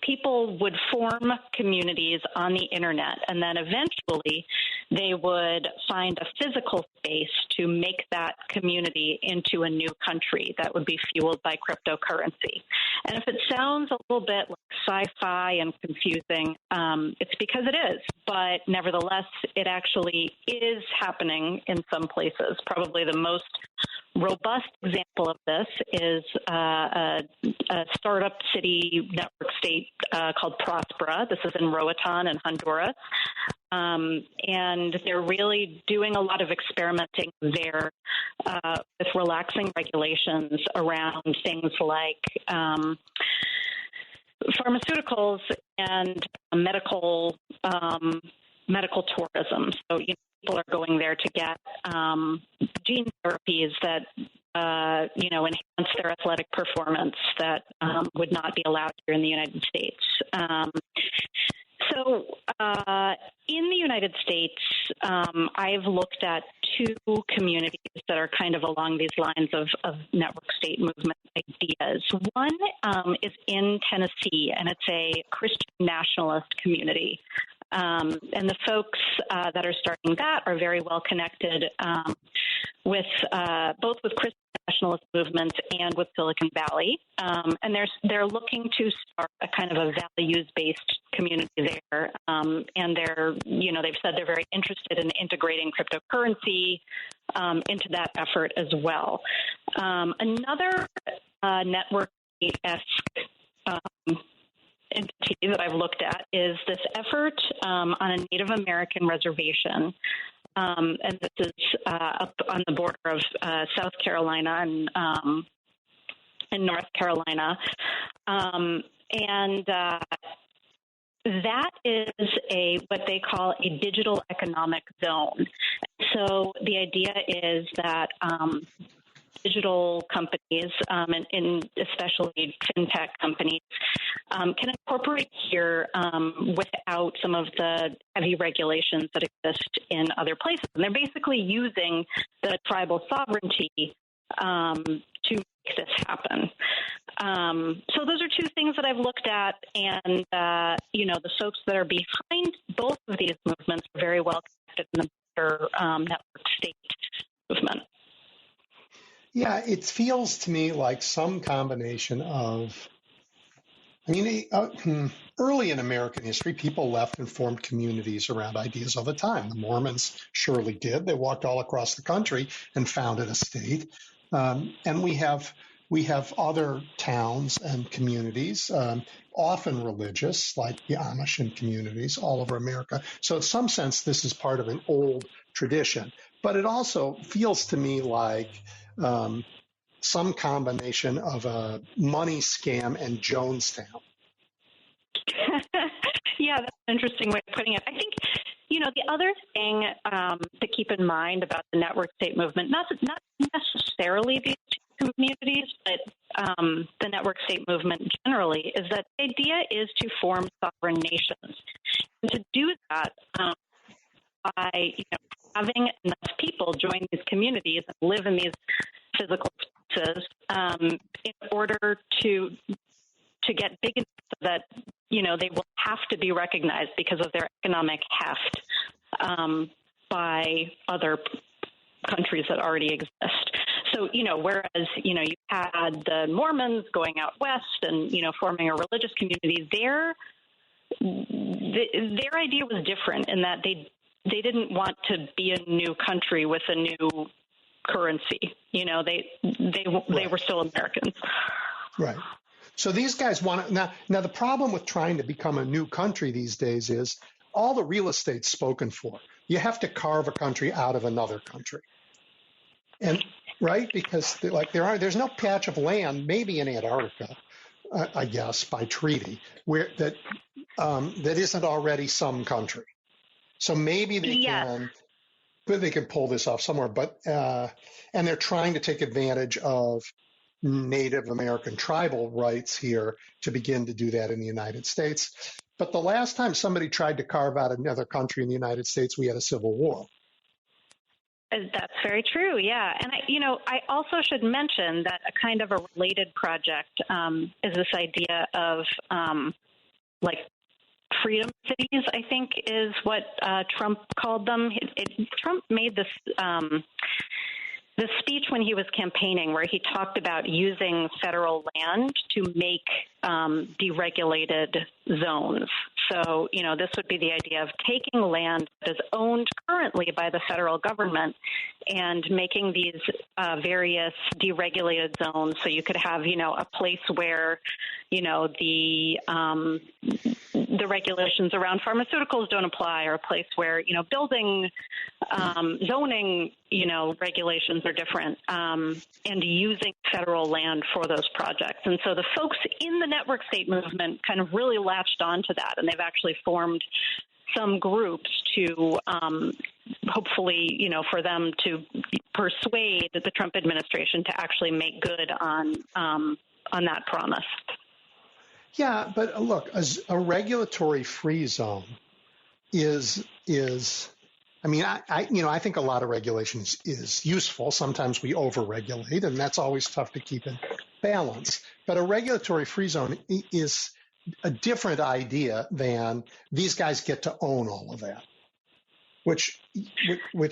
Speaker 7: people would form communities on the internet, and then eventually they would find a physical space to make that community into a new country that would be fueled by cryptocurrency. And if it sounds a little bit like sci-fi and confusing, it's because it is. But nevertheless, it actually is happening in some places. Probably the most robust example of this is a startup city network state called Prospera. This is in Roatan in Honduras. And they're really doing a lot of experimenting there with relaxing regulations around things like pharmaceuticals and medical tourism. So, people are going there to get gene therapies that enhance their athletic performance that would not be allowed here in the United States. So in the United States, I've looked at two communities that are kind of along these lines of network state movement ideas. One is in Tennessee, and it's a Christian nationalist community. And the folks that are starting that are very well connected with both with Christian nationalist movements and with Silicon Valley, and they're looking to start a kind of a values-based community there, and they've said they're very interested in integrating cryptocurrency into that effort as well. Another network-esque entity that I've looked at is this effort on a Native American reservation. And this is up on the border of South Carolina and North Carolina. And that is what they call a digital economic zone. So the idea is that digital companies, and especially fintech companies, can incorporate here without some of the heavy regulations that exist in other places. And they're basically using the tribal sovereignty to make this happen. So those are two things that I've looked at, and the folks that are behind both of these movements are very well connected in the broader network state movement.
Speaker 3: Yeah, it feels to me like some combination of, early in American history, people left and formed communities around ideas all the time. The Mormons surely did. They walked all across the country and founded a state. And we have other towns and communities, often religious, like the Amish and communities all over America. So in some sense, this is part of an old tradition. But it also feels to me like some combination of a money scam and Jonestown.
Speaker 7: Yeah, that's an interesting way of putting it. I think, the other thing to keep in mind about the network state movement, not necessarily these two communities, but the network state movement generally, is that the idea is to form sovereign nations. And to do that, by having enough people join these communities and live in these physical places in order to get big enough so that they will have to be recognized because of their economic heft by other countries that already exist. So whereas you had the Mormons going out west and forming a religious community, their idea was different in that they didn't want to be a new country with a new currency. They were still Americans.
Speaker 3: Right. So these guys want to now the problem with trying to become a new country these days is all the real estate's spoken for. You have to carve a country out of another country. And right, because there's no patch of land, maybe in Antarctica, I guess, by treaty, where that isn't already some country. So maybe they can pull this off somewhere, but and they're trying to take advantage of Native American tribal rights here to begin to do that in the United States. But the last time somebody tried to carve out another country in the United States, we had a civil war.
Speaker 7: That's very true, yeah. And I also should mention that a kind of a related project is this idea of freedom cities, I think is what Trump called them. Trump made this speech when he was campaigning where he talked about using federal land to make deregulated zones. So, this would be the idea of taking land that is owned currently by the federal government and making these various deregulated zones. So you could have, a place where, the regulations around pharmaceuticals don't apply, or a place where, building zoning, regulations are different, and using federal land for those projects. And so the folks in the network state movement kind of really latched onto that, and they've actually formed some groups to hopefully, for them to persuade the Trump administration to actually make good on that promise.
Speaker 3: Yeah, but look, a regulatory free zone is I think a lot of regulation is useful. Sometimes we overregulate, and that's always tough to keep in balance. But a regulatory free zone is a different idea than these guys get to own all of that. which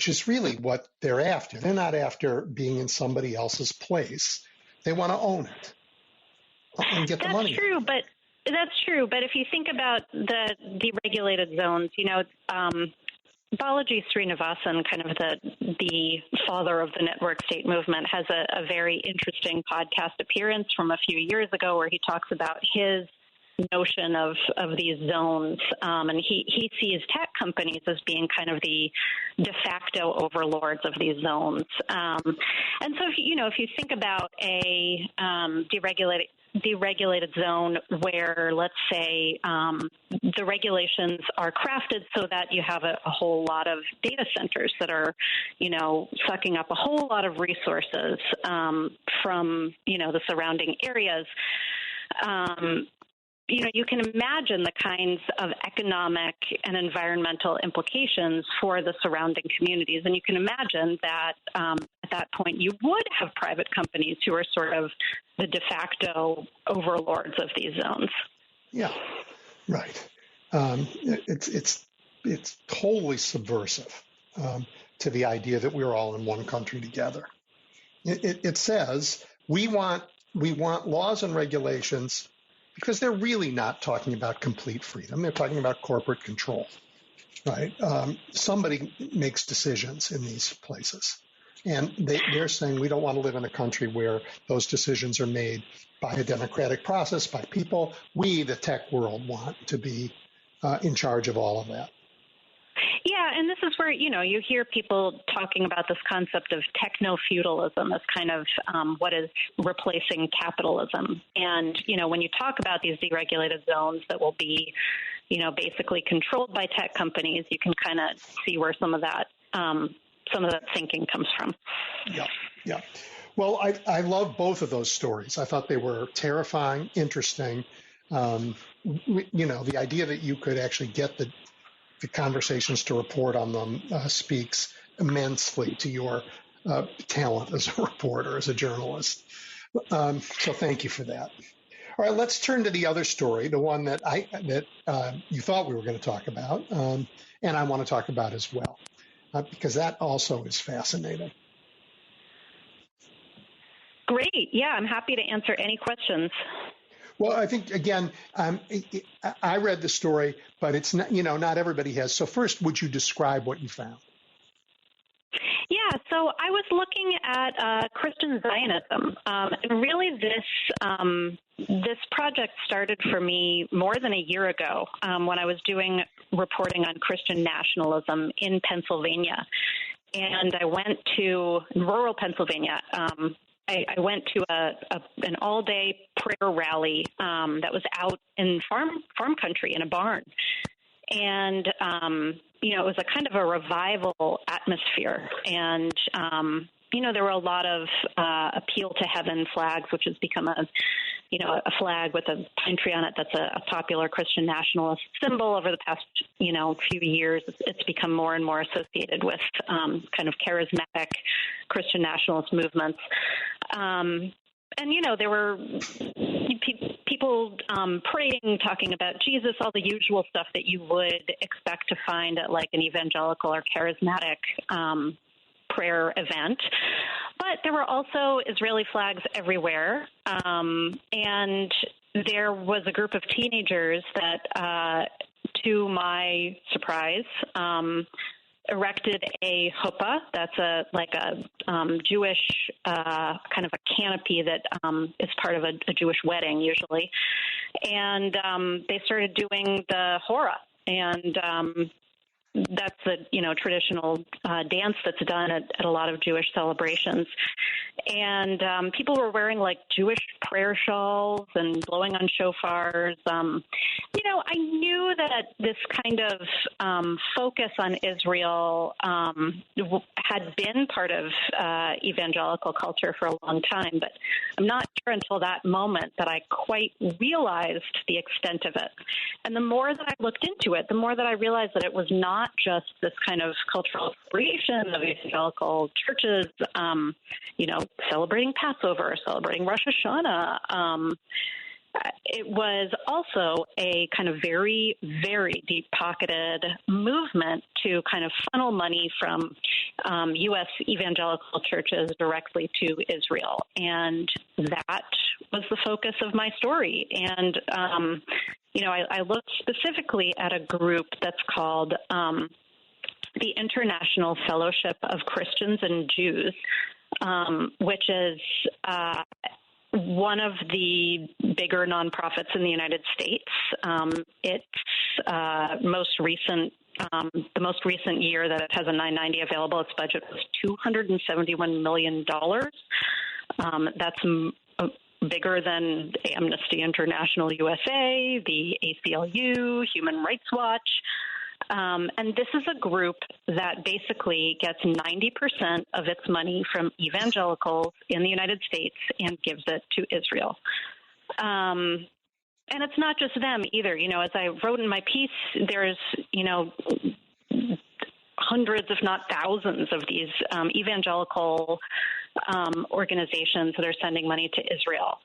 Speaker 3: is really what they're after. They're not after being in somebody else's place. They want to own it and get the money.
Speaker 7: That's true. But if you think about the deregulated zones, Balaji Srinivasan, kind of the father of the network state movement, has a very interesting podcast appearance from a few years ago where he talks about his notion of these zones, and he sees tech companies as being kind of the de facto overlords of these zones. And so, if you think about a deregulated zone where, let's say, the regulations are crafted so that you have a whole lot of data centers that are, sucking up a whole lot of resources from, the surrounding areas. You can imagine the kinds of economic and environmental implications for the surrounding communities. And you can imagine that at that point you would have private companies who are sort of the de facto overlords of these zones.
Speaker 3: Yeah, right. It's totally subversive to the idea that we're all in one country together. It says we want laws and regulations because they're really not talking about complete freedom. They're talking about corporate control, right? Somebody makes decisions in these places. And they're saying we don't want to live in a country where those decisions are made by a democratic process, by people. We, the tech world, want to be in charge of all of that.
Speaker 7: Yeah, and this is where, you hear people talking about this concept of techno-feudalism as kind of what is replacing capitalism. And, when you talk about these deregulated zones that will be, basically controlled by tech companies, you can kind of see where some of that thinking comes from.
Speaker 3: Yeah. Well, I love both of those stories. I thought they were terrifying, interesting. The idea that you could actually get the conversations to report on them speaks immensely to your talent as a reporter, as a journalist. So thank you for that. All right, let's turn to the other story, the one that you thought we were going to talk about, and I want to talk about as well, because that also is fascinating. Great.
Speaker 7: Yeah, I'm happy to answer any questions.
Speaker 3: Well, I think, again, I read the story, but it's not, not everybody has. So first, would you describe what you found?
Speaker 7: Yeah, so I was looking at Christian Zionism, and really this project started for me more than a year ago when I was doing reporting on Christian nationalism in Pennsylvania, and I went to rural Pennsylvania. I went to an all-day prayer rally that was out in farm country in a barn. And, it was a kind of a revival atmosphere. And, there were a lot of appeal to heaven flags, which has become a flag with a pine tree on it that's a popular Christian nationalist symbol. Over the past, few years, it's become more and more associated with kind of charismatic Christian nationalist movements. And, there were people praying, talking about Jesus, all the usual stuff that you would expect to find at like an evangelical or charismatic prayer event. But there were also Israeli flags everywhere. And there was a group of teenagers that, to my surprise, erected a chuppah. That's a Jewish kind of a canopy that is part of a Jewish wedding usually. And they started doing the hora. And that's the traditional dance that's done at a lot of Jewish celebrations. And people were wearing like Jewish prayer shawls and blowing on shofars. I knew that this kind of focus on Israel had been part of evangelical culture for a long time, but I'm not sure until that moment that I quite realized the extent of it. And the more that I looked into it, the more that I realized that it was not just this kind of cultural appropriation of evangelical churches, celebrating Passover, celebrating Rosh Hashanah, it was also a kind of very, very deep-pocketed movement to kind of funnel money from U.S. evangelical churches directly to Israel. And that was the focus of my story. And, I looked specifically at a group that's called the International Fellowship of Christians and Jews, which is one of the bigger nonprofits in the United States. Its the most recent year that it has a 990 available, its budget was $271 million. That's bigger than Amnesty International USA, the ACLU, Human Rights Watch. And this is a group that basically gets 90% of its money from evangelicals in the United States and gives it to Israel. And it's not just them either. As I wrote in my piece, there's, hundreds, if not thousands, of these evangelical organizations that are sending money to Israel.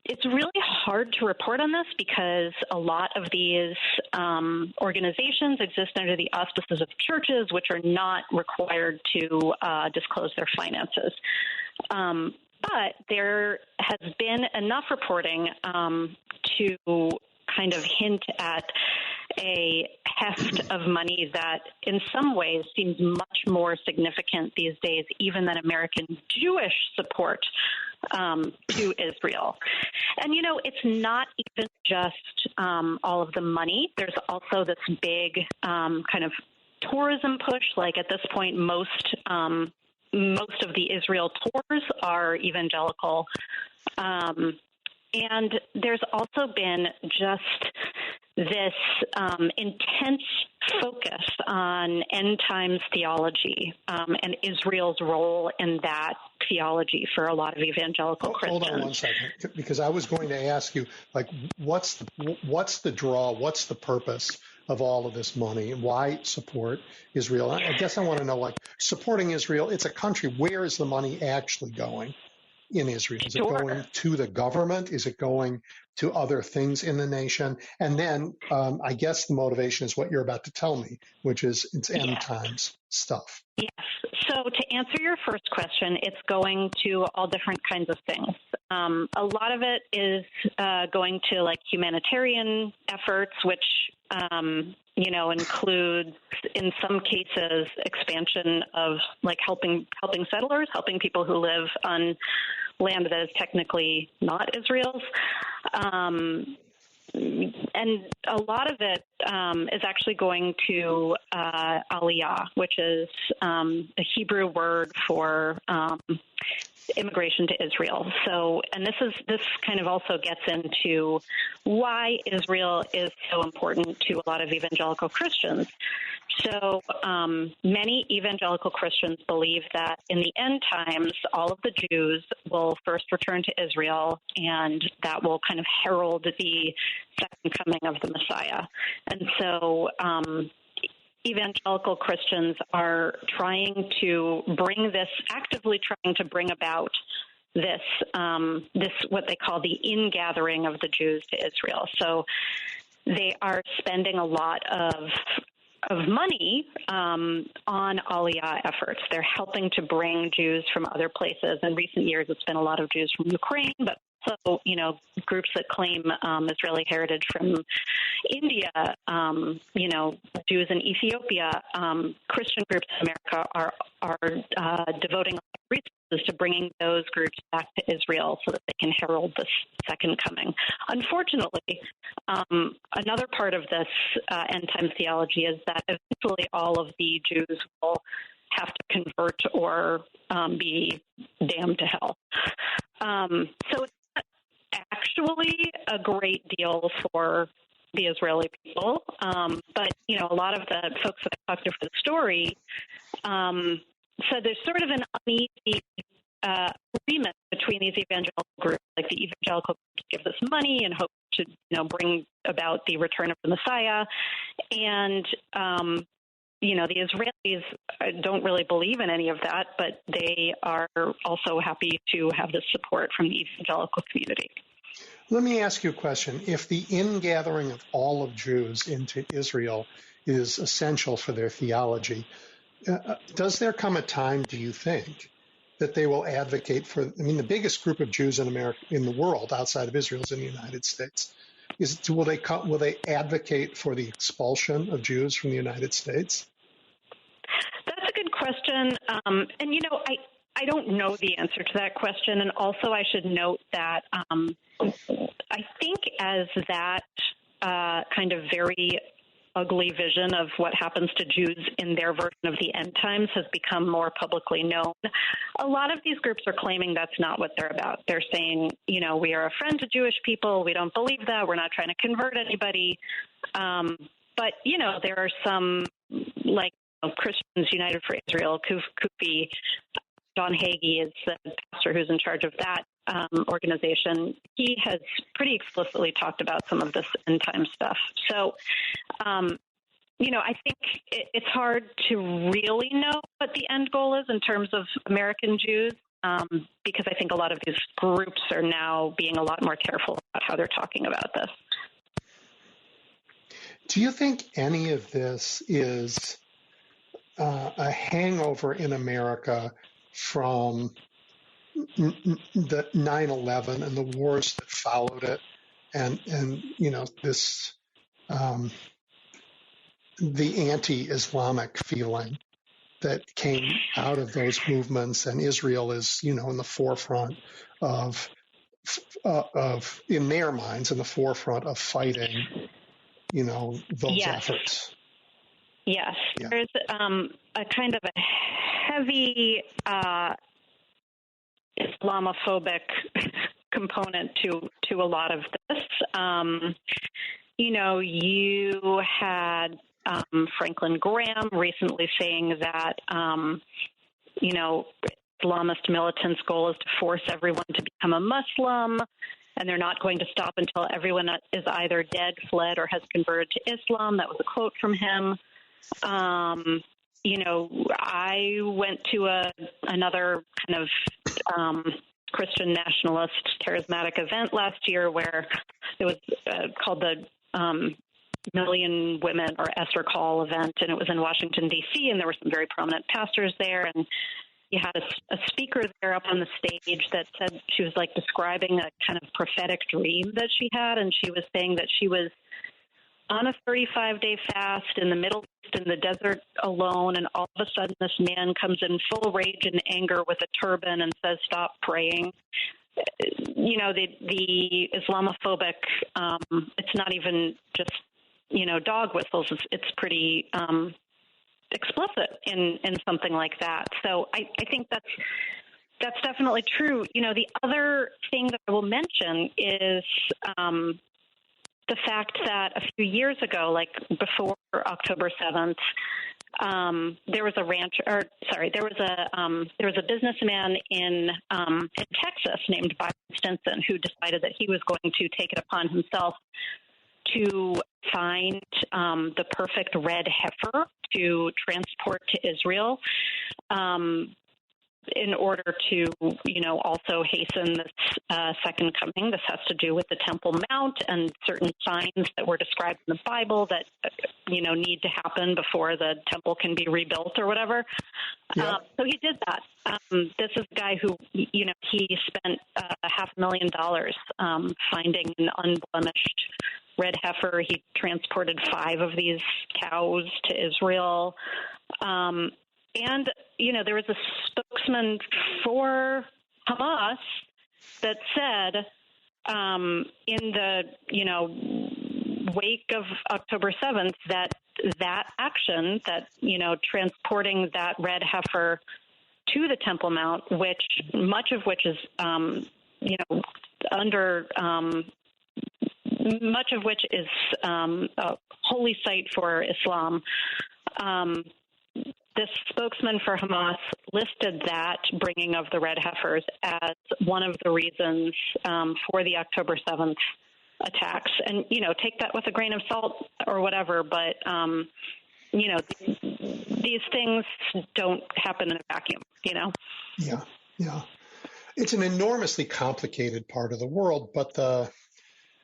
Speaker 7: It's really hard to report on this because a lot of these organizations exist under the auspices of churches, which are not required to disclose their finances. But there has been enough reporting to kind of hint at a heft of money that in some ways seems much more significant these days, even than American Jewish support to Israel. And, it's not even just all of the money. There's also this big kind of tourism push. Like at this point, most of the Israel tours are evangelical. And there's also been just this intense focus on end times theology and Israel's role in that theology for a lot of evangelical Christians.
Speaker 6: Hold on one second, because I was going to ask you, what's the draw? What's the purpose of all of this money, and why support Israel? I guess I want to know, supporting Israel, it's a country. Where is the money actually going in Israel? Is it going to the government? Is it going to other things in the nation? And then I guess the motivation is what you're about to tell me, which is it's end times stuff.
Speaker 7: Yes. So to answer your first question, it's going to all different kinds of things. A lot of it is going to humanitarian efforts, which includes in some cases expansion of helping settlers, helping people who live on land that is technically not Israel's. And a lot of it is actually going to aliyah, which is a Hebrew word for immigration to Israel. So, and this kind of also gets into why Israel is so important to a lot of evangelical Christians. So many evangelical Christians believe that in the end times, all of the Jews will first return to Israel, and that will kind of herald the second coming of the Messiah. And so evangelical Christians are actively trying to bring about this what they call the ingathering of the Jews to Israel. So they are spending a lot of money on aliyah efforts. They're helping to bring Jews from other places. In recent years, it's been a lot of Jews from Ukraine, but also, groups that claim Israeli heritage from India, Jews in Ethiopia, Christian groups in America are devoting resources to bringing those groups back to Israel so that they can herald this second coming. Unfortunately, another part of this end times theology is that eventually all of the Jews will have to convert or be damned to hell. So it's not actually a great deal for the Israeli people. But, a lot of the folks that I talked to for the story said there's sort of an uneasy agreement between these evangelical groups. Like the evangelical groups give this money and hope to, bring about the return of the Messiah. And, the Israelis don't really believe in any of that, but they are also happy to have the support from the evangelical community.
Speaker 3: Let me ask you a question. If the ingathering of all of Jews into Israel is essential for their theology, does there come a time, do you think, that they will advocate for, the biggest group of Jews in America, in the world outside of Israel is in the United States. Will they advocate for the expulsion of Jews from the United States?
Speaker 7: That's a good question. I don't know the answer to that question. And also I should note that I think as that kind of very ugly vision of what happens to Jews in their version of the end times has become more publicly known, a lot of these groups are claiming that's not what they're about. They're saying, we are a friend to Jewish people. We don't believe that. We're not trying to convert anybody. But there are some, like Christians United for Israel, Kufi. John Hagee is the pastor who's in charge of that organization. He has pretty explicitly talked about some of this end time stuff. So, I think it's hard to really know what the end goal is in terms of American Jews, because I think a lot of these groups are now being a lot more careful about how they're talking about this.
Speaker 3: Do you think any of this is a hangover in America from the 9/11 and the wars that followed it, and this the anti-Islamic feeling that came out of those movements, and Israel is in the forefront of in their minds in the forefront of fighting those efforts.
Speaker 7: Yes, yeah. There's a kind of a heavy Islamophobic component to a lot of this. You had Franklin Graham recently saying that, Islamist militants' goal is to force everyone to become a Muslim, and they're not going to stop until everyone is either dead, fled, or has converted to Islam. That was a quote from him. I went to another kind of Christian nationalist charismatic event last year where it was called the Million Women or Esther Call event, and it was in Washington, D.C., and there were some very prominent pastors there, and you had a speaker there up on the stage that said she was like describing a kind of prophetic dream that she had, and she was saying that she was on a 35-day fast in the Middle East in the desert alone, and all of a sudden this man comes in full rage and anger with a turban and says, "Stop praying." The Islamophobic, it's not even just, dog whistles. It's pretty explicit in something like that. So I think that's definitely true. The other thing that I will mention is the fact that a few years ago, like before October 7th, there was a businessman in Texas named Byron Stinson who decided that he was going to take it upon himself to find the perfect red heifer to transport to Israel in order to, also hasten this second coming. This has to do with the Temple Mount and certain signs that were described in the Bible that, need to happen before the temple can be rebuilt or whatever. Yeah. So he did that. This is a guy who, he spent $500,000 finding an unblemished red heifer. He transported 5 of these cows to Israel. And, there was a spokesman for Hamas that said in the, wake of October 7th that action, that, transporting that red heifer to the Temple Mount, much of which is, much of which is a holy site for Islam. This spokesman for Hamas listed that bringing of the red heifers as one of the reasons for the October 7th attacks. And, take that with a grain of salt or whatever, but, these things don't happen in a vacuum,
Speaker 3: Yeah. It's an enormously complicated part of the world, but the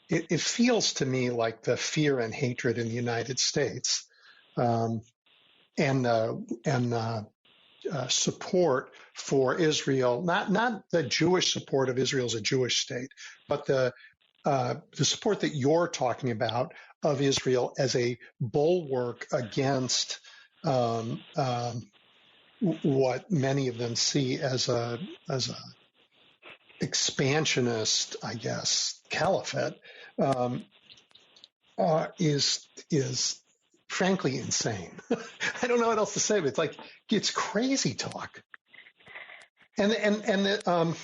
Speaker 3: it feels to me like the fear and hatred in the United States, and support for Israel, not the Jewish support of Israel as a Jewish state, but the support that you're talking about of Israel as a bulwark against what many of them see as a expansionist, I guess, caliphate, is frankly insane. I don't know what else to say, but it's crazy talk. And the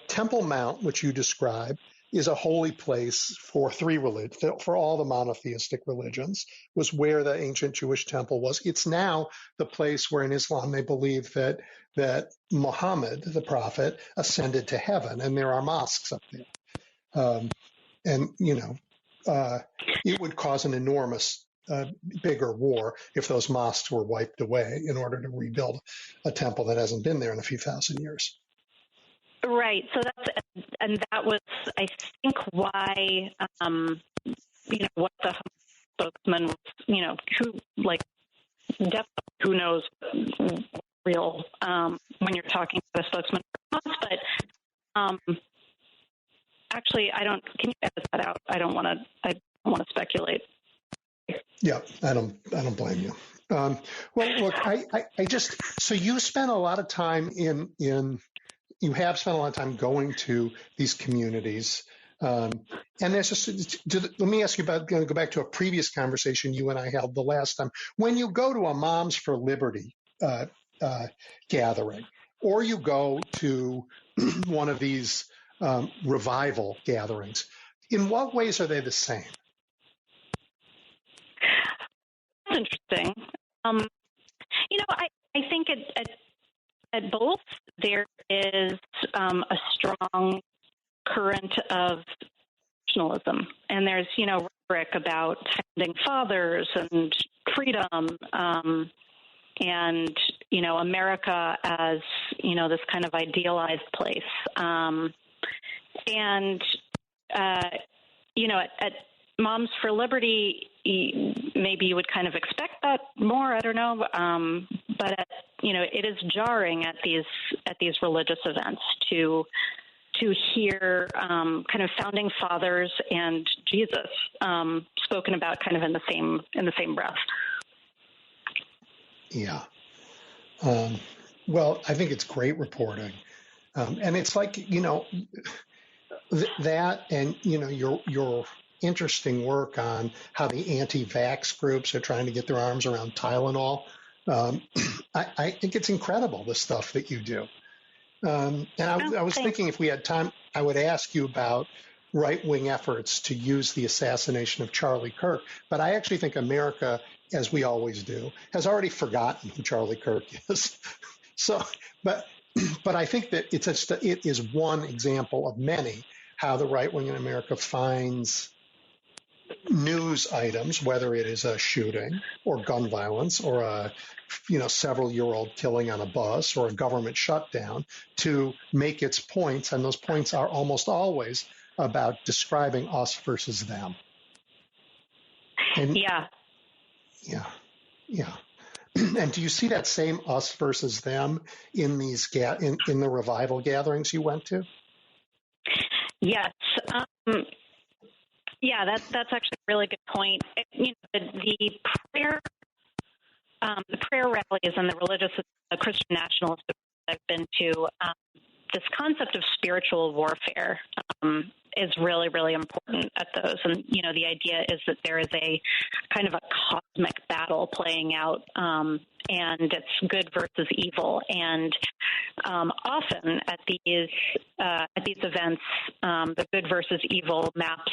Speaker 3: Temple Mount, which you describe, is a holy place for for all the monotheistic religions, was where the ancient Jewish temple was. It's now the place where in Islam they believe that Muhammad, the prophet, ascended to heaven, and there are mosques up there. And, it would cause an enormous, bigger war if those mosques were wiped away in order to rebuild a temple that hasn't been there in a few thousand years.
Speaker 7: Right. So that was, I think, why, what the spokesman was, who knows real, when you're talking about a spokesman for us, but, actually, can you edit that out? I don't want to speculate.
Speaker 3: Yeah, I don't blame you. Well, look, so you spent a lot of time you have spent a lot of time going to these communities. And there's let me ask you about, going to go back to a previous conversation you and I held the last time. When you go to a Moms for Liberty gathering, or you go to one of these revival gatherings, in what ways are they the same?
Speaker 7: That's interesting. I think at both there is a strong current of nationalism, and there's rhetoric about founding fathers and freedom, and America as this kind of idealized place, and at Moms for Liberty, maybe you would kind of expect that more. I don't know, but it is jarring at these religious events to hear kind of founding fathers and Jesus spoken about kind of in the same breath.
Speaker 3: Yeah. Well, I think it's great reporting, and it's that, and your interesting work on how the anti-vax groups are trying to get their arms around Tylenol. I think it's incredible, the stuff that you do. And I was thinking if we had time, I would ask you about right-wing efforts to use the assassination of Charlie Kirk. But I actually think America, as we always do, has already forgotten who Charlie Kirk is. But I think that it is one example of many how the right wing in America finds news items, whether it is a shooting or gun violence or a several-year-old killing on a bus or a government shutdown, to make its points, and those points are almost always about describing us versus them. And, yeah. And do you see that same us versus them in these in the revival gatherings you went to?
Speaker 7: Yes. Yeah, that's actually a really good point. The prayer rallies and the religious, Christian nationalists that I've been to, this concept of spiritual warfare is really, really important at those. And, the idea is that there is a kind of a cosmic battle playing out, and it's good versus evil. And often at these events, the good versus evil maps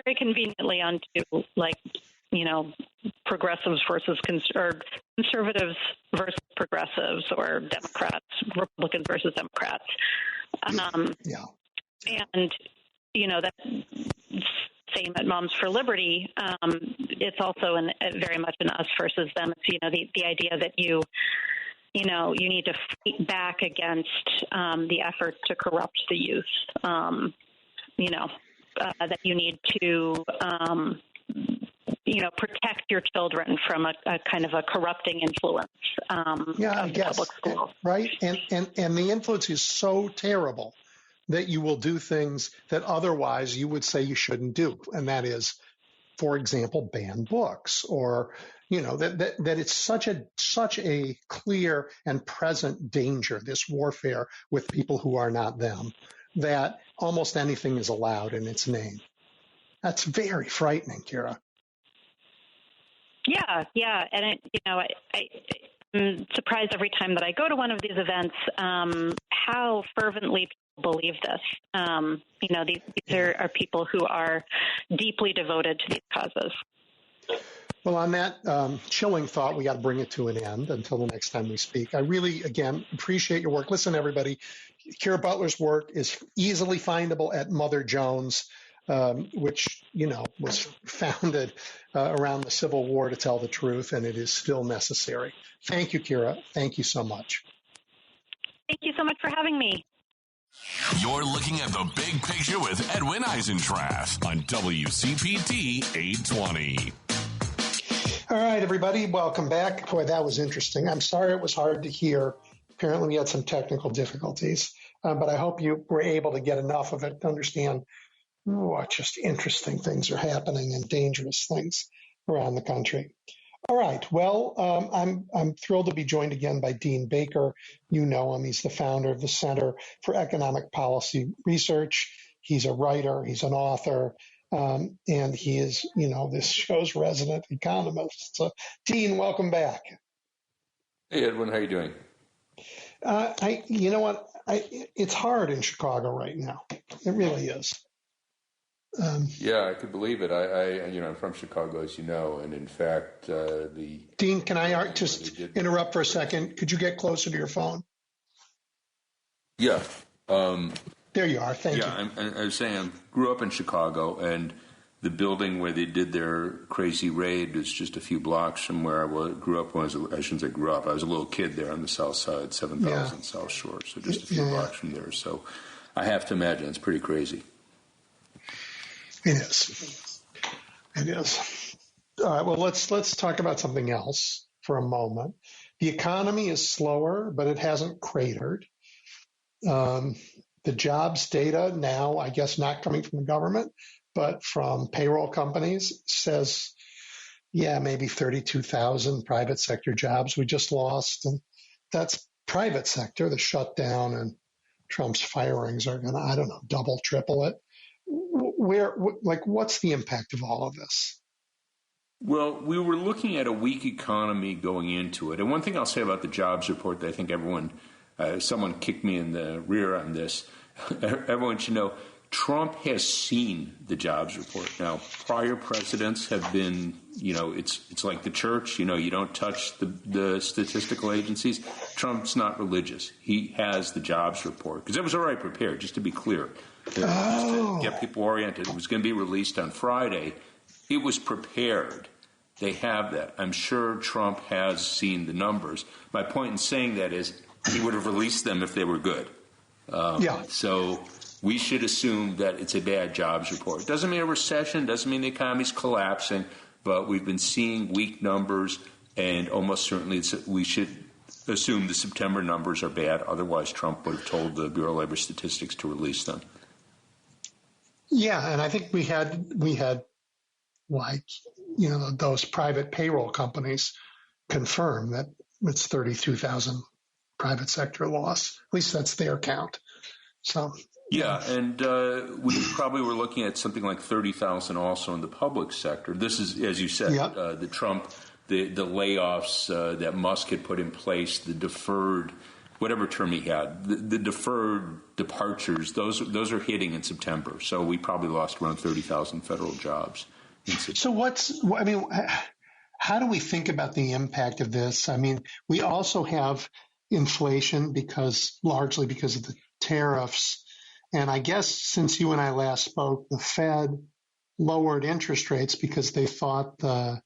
Speaker 7: very conveniently onto progressives versus conservatives versus progressives, or Democrats, Republicans versus Democrats. And that same at Moms for Liberty. It's also very much an us versus them. It's the idea that you need to fight back against the effort to corrupt the youth. that you need to, protect your children from a kind of a corrupting influence.
Speaker 3: I guess,
Speaker 7: public schools.
Speaker 3: right? And the influence is so terrible that you will do things that otherwise you would say you shouldn't do, and that is, for example, ban books, or that it's such a clear and present danger, this warfare with people who are not them, that almost anything is allowed in its name. That's very frightening, Kira.
Speaker 7: Yeah, and I'm surprised every time that I go to one of these events how fervently people believe this. These are people who are deeply devoted to these causes.
Speaker 3: Well, on that chilling thought, we got to bring it to an end until the next time we speak. I really, again, appreciate your work. Listen, everybody, Kira Butler's work is easily findable at Mother Jones, which, was founded around the Civil War, to tell the truth, and it is still necessary. Thank you, Kira. Thank you so much.
Speaker 7: Thank you so much for having me.
Speaker 1: You're looking at the big picture with Edwin Eisendrath on WCPT 820.
Speaker 3: All right, everybody, welcome back. Boy, that was interesting. I'm sorry it was hard to hear. Apparently, we had some technical difficulties, but I hope you were able to get enough of it to understand what just interesting things are happening and dangerous things around the country. All right. Well, I'm thrilled to be joined again by Dean Baker. You know him. He's the founder of the Center for Economic Policy Research. He's a writer. He's an author. And he is, this show's resident economist. So, Dean, welcome back.
Speaker 8: Hey, Edwin. How you doing?
Speaker 3: You know what? It's hard in Chicago right now. It really is.
Speaker 8: Yeah, I could believe it. I'm from Chicago, as you know, and in fact,
Speaker 3: Dean, can I just interrupt for a second? Could you get closer to your phone?
Speaker 8: Yeah.
Speaker 3: There you are. Thank you.
Speaker 8: Yeah, I was saying, I grew up in Chicago, and the building where they did their crazy raid was just a few blocks from where I grew up. I shouldn't say grew up. I was a little kid there on the south side, 7,000 South Shore, so just a few blocks from there. So I have to imagine it's pretty crazy.
Speaker 3: It is. It is. All right. Well, let's talk about something else for a moment. The economy is slower, but it hasn't cratered. The jobs data now, I guess, not coming from the government, but from payroll companies, says, maybe 32,000 private sector jobs we just lost, and that's private sector. The shutdown and Trump's firings are going to, double, triple it. What's the impact of all of this?
Speaker 8: Well, we were looking at a weak economy going into it. And one thing I'll say about the jobs report that I think someone kicked me in the rear on this. Everyone should know Trump has seen the jobs report. Now, prior presidents have been, it's like the church, you don't touch the statistical agencies. Trump's not religious. He has the jobs report because it was already prepared, just to be clear. Just to get people oriented. It was going to be released on Friday. It was prepared. They have that. I'm sure Trump has seen the numbers. My point in saying that is he would have released them if they were good. So we should assume that it's a bad jobs report. It doesn't mean a recession, doesn't mean the economy's collapsing, but we've been seeing weak numbers, and almost certainly we should assume the September numbers are bad. Otherwise, Trump would have told the Bureau of Labor Statistics to release them.
Speaker 3: Yeah, and I think we had those private payroll companies confirm that it's 32,000 private sector loss. At least that's their count. So
Speaker 8: yeah, and we probably were looking at something like 30,000 also in the public sector. This is, as you said, the Trump, the layoffs that Musk had put in place, the deferred, whatever term he had, the deferred departures, those are hitting in September. So we probably lost around 30,000 federal jobs.
Speaker 3: So how do we think about the impact of this? I mean, we also have inflation largely because of the tariffs. And I guess since you and I last spoke, the Fed lowered interest rates because they thought the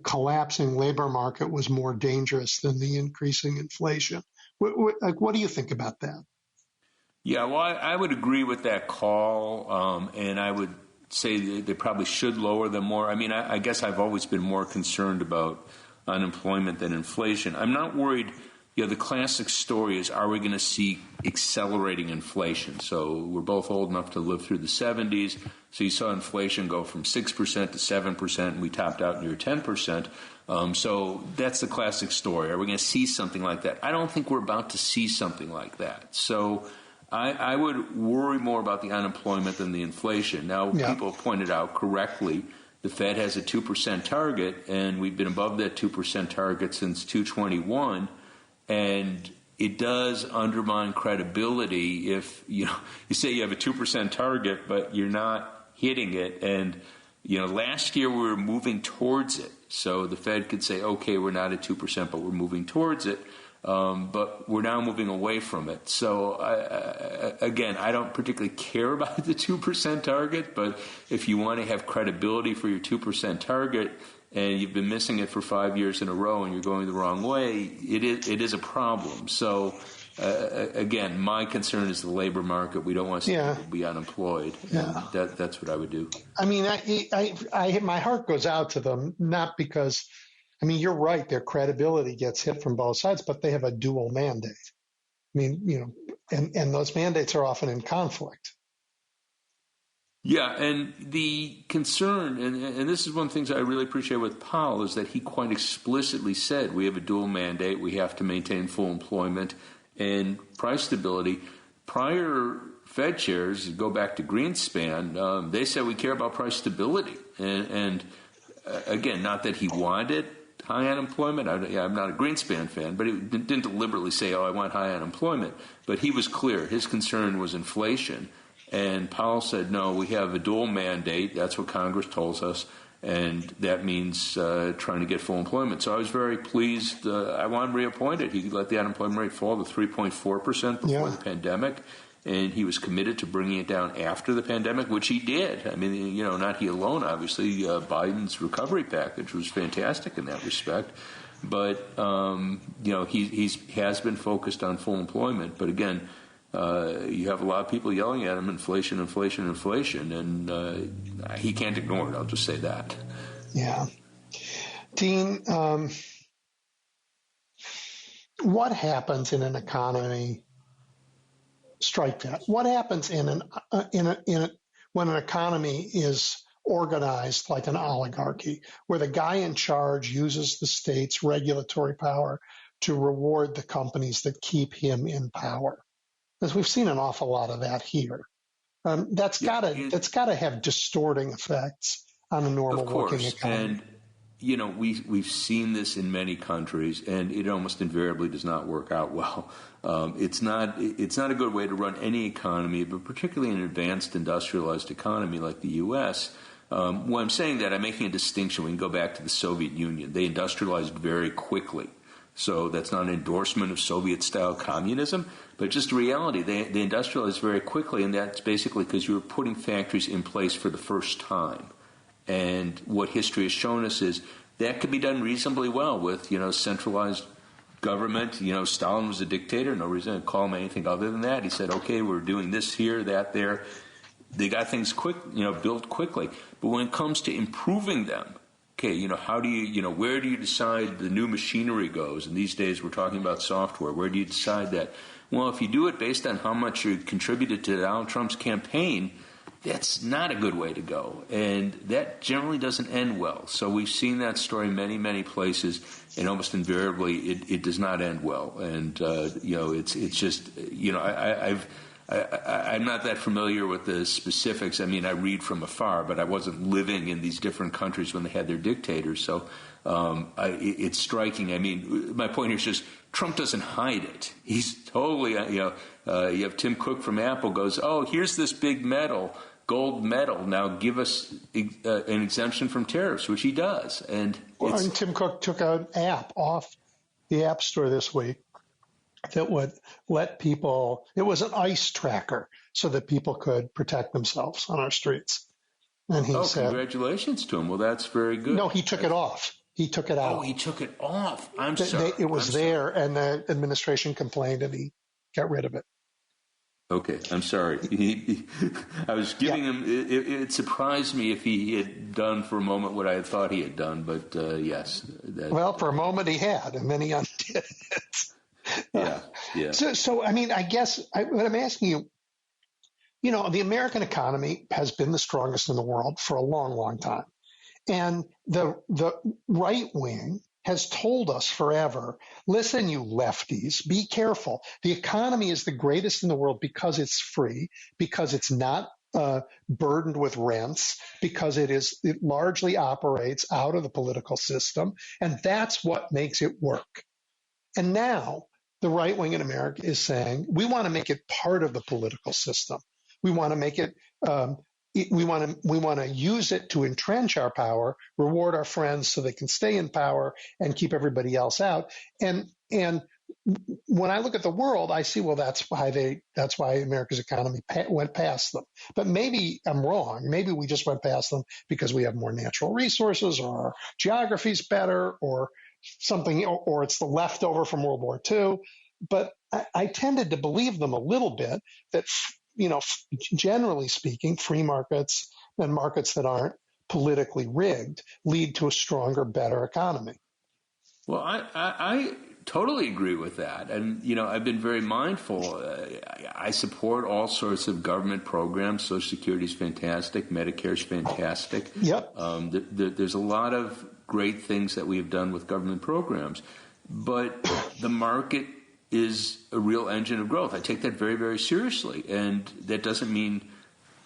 Speaker 3: collapsing labor market was more dangerous than the increasing inflation. What do you think about that?
Speaker 8: Yeah, well, I would agree with that call, and I would say they probably should lower them more. I mean, I guess I've always been more concerned about unemployment than inflation. I'm not worried. The classic story is, are we going to see accelerating inflation? So we're both old enough to live through the 70s. So you saw inflation go from 6% to 7%, and we topped out near 10%. So that's the classic story. Are we going to see something like that? I don't think we're about to see something like that. So I would worry more about the unemployment than the inflation. Now, people have pointed out correctly, the Fed has a 2% target, and we've been above that 2% target since 2021. And it does undermine credibility if you say you have a 2% target, but you're not hitting it. And last year we were moving towards it, so the Fed could say, okay, we're not at 2%, but we're moving towards it. But we're now moving away from it. So again, I don't particularly care about the 2% target, but if you want to have credibility for your 2% target, and you've been missing it for 5 years in a row and you're going the wrong way, it is a problem. So, again, my concern is the labor market. We don't want to see people be unemployed. Yeah. That's what I would do.
Speaker 6: I mean, my heart goes out to them, not because, you're right, their credibility gets hit from both sides, but they have a dual mandate. And those mandates are often in conflict.
Speaker 8: Yeah, and the concern, and this is one of the things I really appreciate with Powell, is that he quite explicitly said we have a dual mandate, we have to maintain full employment and price stability. Prior Fed chairs, go back to Greenspan, they said we care about price stability. And again, not that he wanted high unemployment. I'm not a Greenspan fan, but he didn't deliberately say, I want high unemployment. But he was clear. His concern was inflation. And Powell said, no, we have a dual mandate. That's what Congress tells us. And that means trying to get full employment. So I was very pleased. I want him reappointed. He let the unemployment rate fall to 3.4% before the pandemic. And he was committed to bringing it down after the pandemic, which he did. Not he alone, obviously. Biden's recovery package was fantastic in that respect. But, he has been focused on full employment. But again, you have a lot of people yelling at him, inflation, inflation, inflation, and he can't ignore it. I'll just say that.
Speaker 6: Yeah. Dean, what happens in an economy? Strike that. What happens when an economy is organized like an oligarchy, where the guy in charge uses the state's regulatory power to reward the companies that keep him in power? Because we've seen an awful lot of that here. That's got to have distorting effects on a normal working economy.
Speaker 8: And we've seen this in many countries, and it almost invariably does not work out well. It's not a good way to run any economy, but particularly an advanced industrialized economy like the U.S. When I'm saying that, I'm making a distinction. We can go back to the Soviet Union. They industrialized very quickly. So that's not an endorsement of Soviet-style communism, but just reality. They industrialized very quickly, and that's basically because you were putting factories in place for the first time. And what history has shown us is that could be done reasonably well with, centralized government. Stalin was a dictator. No reason to call him anything other than that. He said, okay, we're doing this here, that there. They got things built quickly. But when it comes to improving them, okay, how do you, where do you decide the new machinery goes? And these days we're talking about software. Where do you decide that? Well, if you do it based on how much you contributed to Donald Trump's campaign, that's not a good way to go. And that generally doesn't end well. So we've seen that story many, many places, and almost invariably it does not end well. And, it's just, I'm not that familiar with the specifics. I read from afar, but I wasn't living in these different countries when they had their dictators. So it's striking. My point here is just Trump doesn't hide it. He's totally, you have Tim Cook from Apple goes, oh, here's this big gold medal. Now give us an exemption from tariffs, which he does. And
Speaker 6: Tim Cook took an app off the App Store this week that would let people, it was an ICE tracker so that people could protect themselves on our streets. And he said,
Speaker 8: congratulations to him. Well, that's very good.
Speaker 6: No, he took it off. He took it out.
Speaker 8: Oh, he took it off. I'm sorry.
Speaker 6: It was there, and the administration complained, and he got rid of it.
Speaker 8: Okay, I'm sorry. I was giving him. It surprised me if he had done for a moment what I had thought he had done, but yes.
Speaker 3: Well, for a moment he had, and then he undid it.
Speaker 8: Yeah.
Speaker 3: So I mean, I guess what I'm asking you, the American economy has been the strongest in the world for a long, long time, and the right wing has told us forever, listen, you lefties, be careful. The economy is the greatest in the world because it's free, because it's not burdened with rents, because it largely operates out of the political system, and that's what makes it work. And now the right wing in America is saying, we want to make it part of the political system. We want to make it we want to use it to entrench our power, reward our friends so they can stay in power and keep everybody else out. And when I look at the world, I see, well, that's why America's economy went past them. But maybe I'm wrong. Maybe we just went past them because we have more natural resources, or our geography's better, or something, or it's the leftover from World War II. But I tended to believe them a little bit that, generally speaking, free markets and markets that aren't politically rigged lead to a stronger, better economy.
Speaker 8: Well, I totally agree with that. And, I've been very mindful. I support all sorts of government programs. Social Security is fantastic. Medicare is fantastic.
Speaker 3: Yep.
Speaker 8: There's a lot of great things that we have done with government programs. But the market is a real engine of growth. I take that very, very seriously. And that doesn't mean,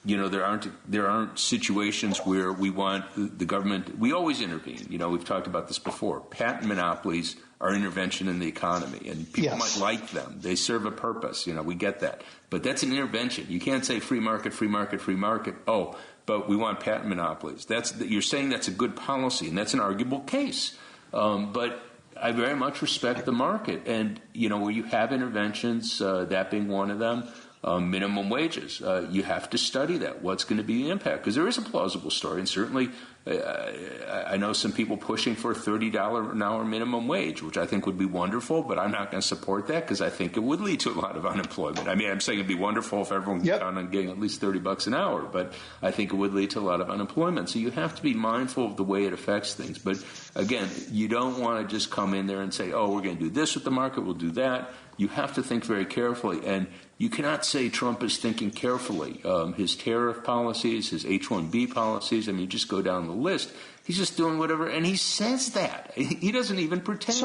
Speaker 8: there aren't situations where we want the government. We always intervene. We've talked about this before. Patent monopolies are intervention in the economy, and people might like them. They serve a purpose. We get that. But that's an intervention. You can't say free market, free market, free market. Oh, but we want patent monopolies. You're saying that's a good policy, and that's an arguable case. But I very much respect the market, and where you have interventions, that being one of them, minimum wages. You have to study that. What's going to be the impact? Because there is a plausible story, and certainly I know some people pushing for a $30 an hour minimum wage, which I think would be wonderful, but I'm not going to support that because I think it would lead to a lot of unemployment. I mean, I'm saying it'd be wonderful if everyone could count on getting at least $30 an hour, but I think it would lead to a lot of unemployment. So you have to be mindful of the way it affects things. But again, you don't want to just come in there and say, oh, we're going to do this with the market, we'll do that. You have to think very carefully, and you cannot say Trump is thinking carefully. His tariff policies, his H-1B policies, I mean, just go down the list. He's just doing whatever, and he says that. He doesn't even pretend.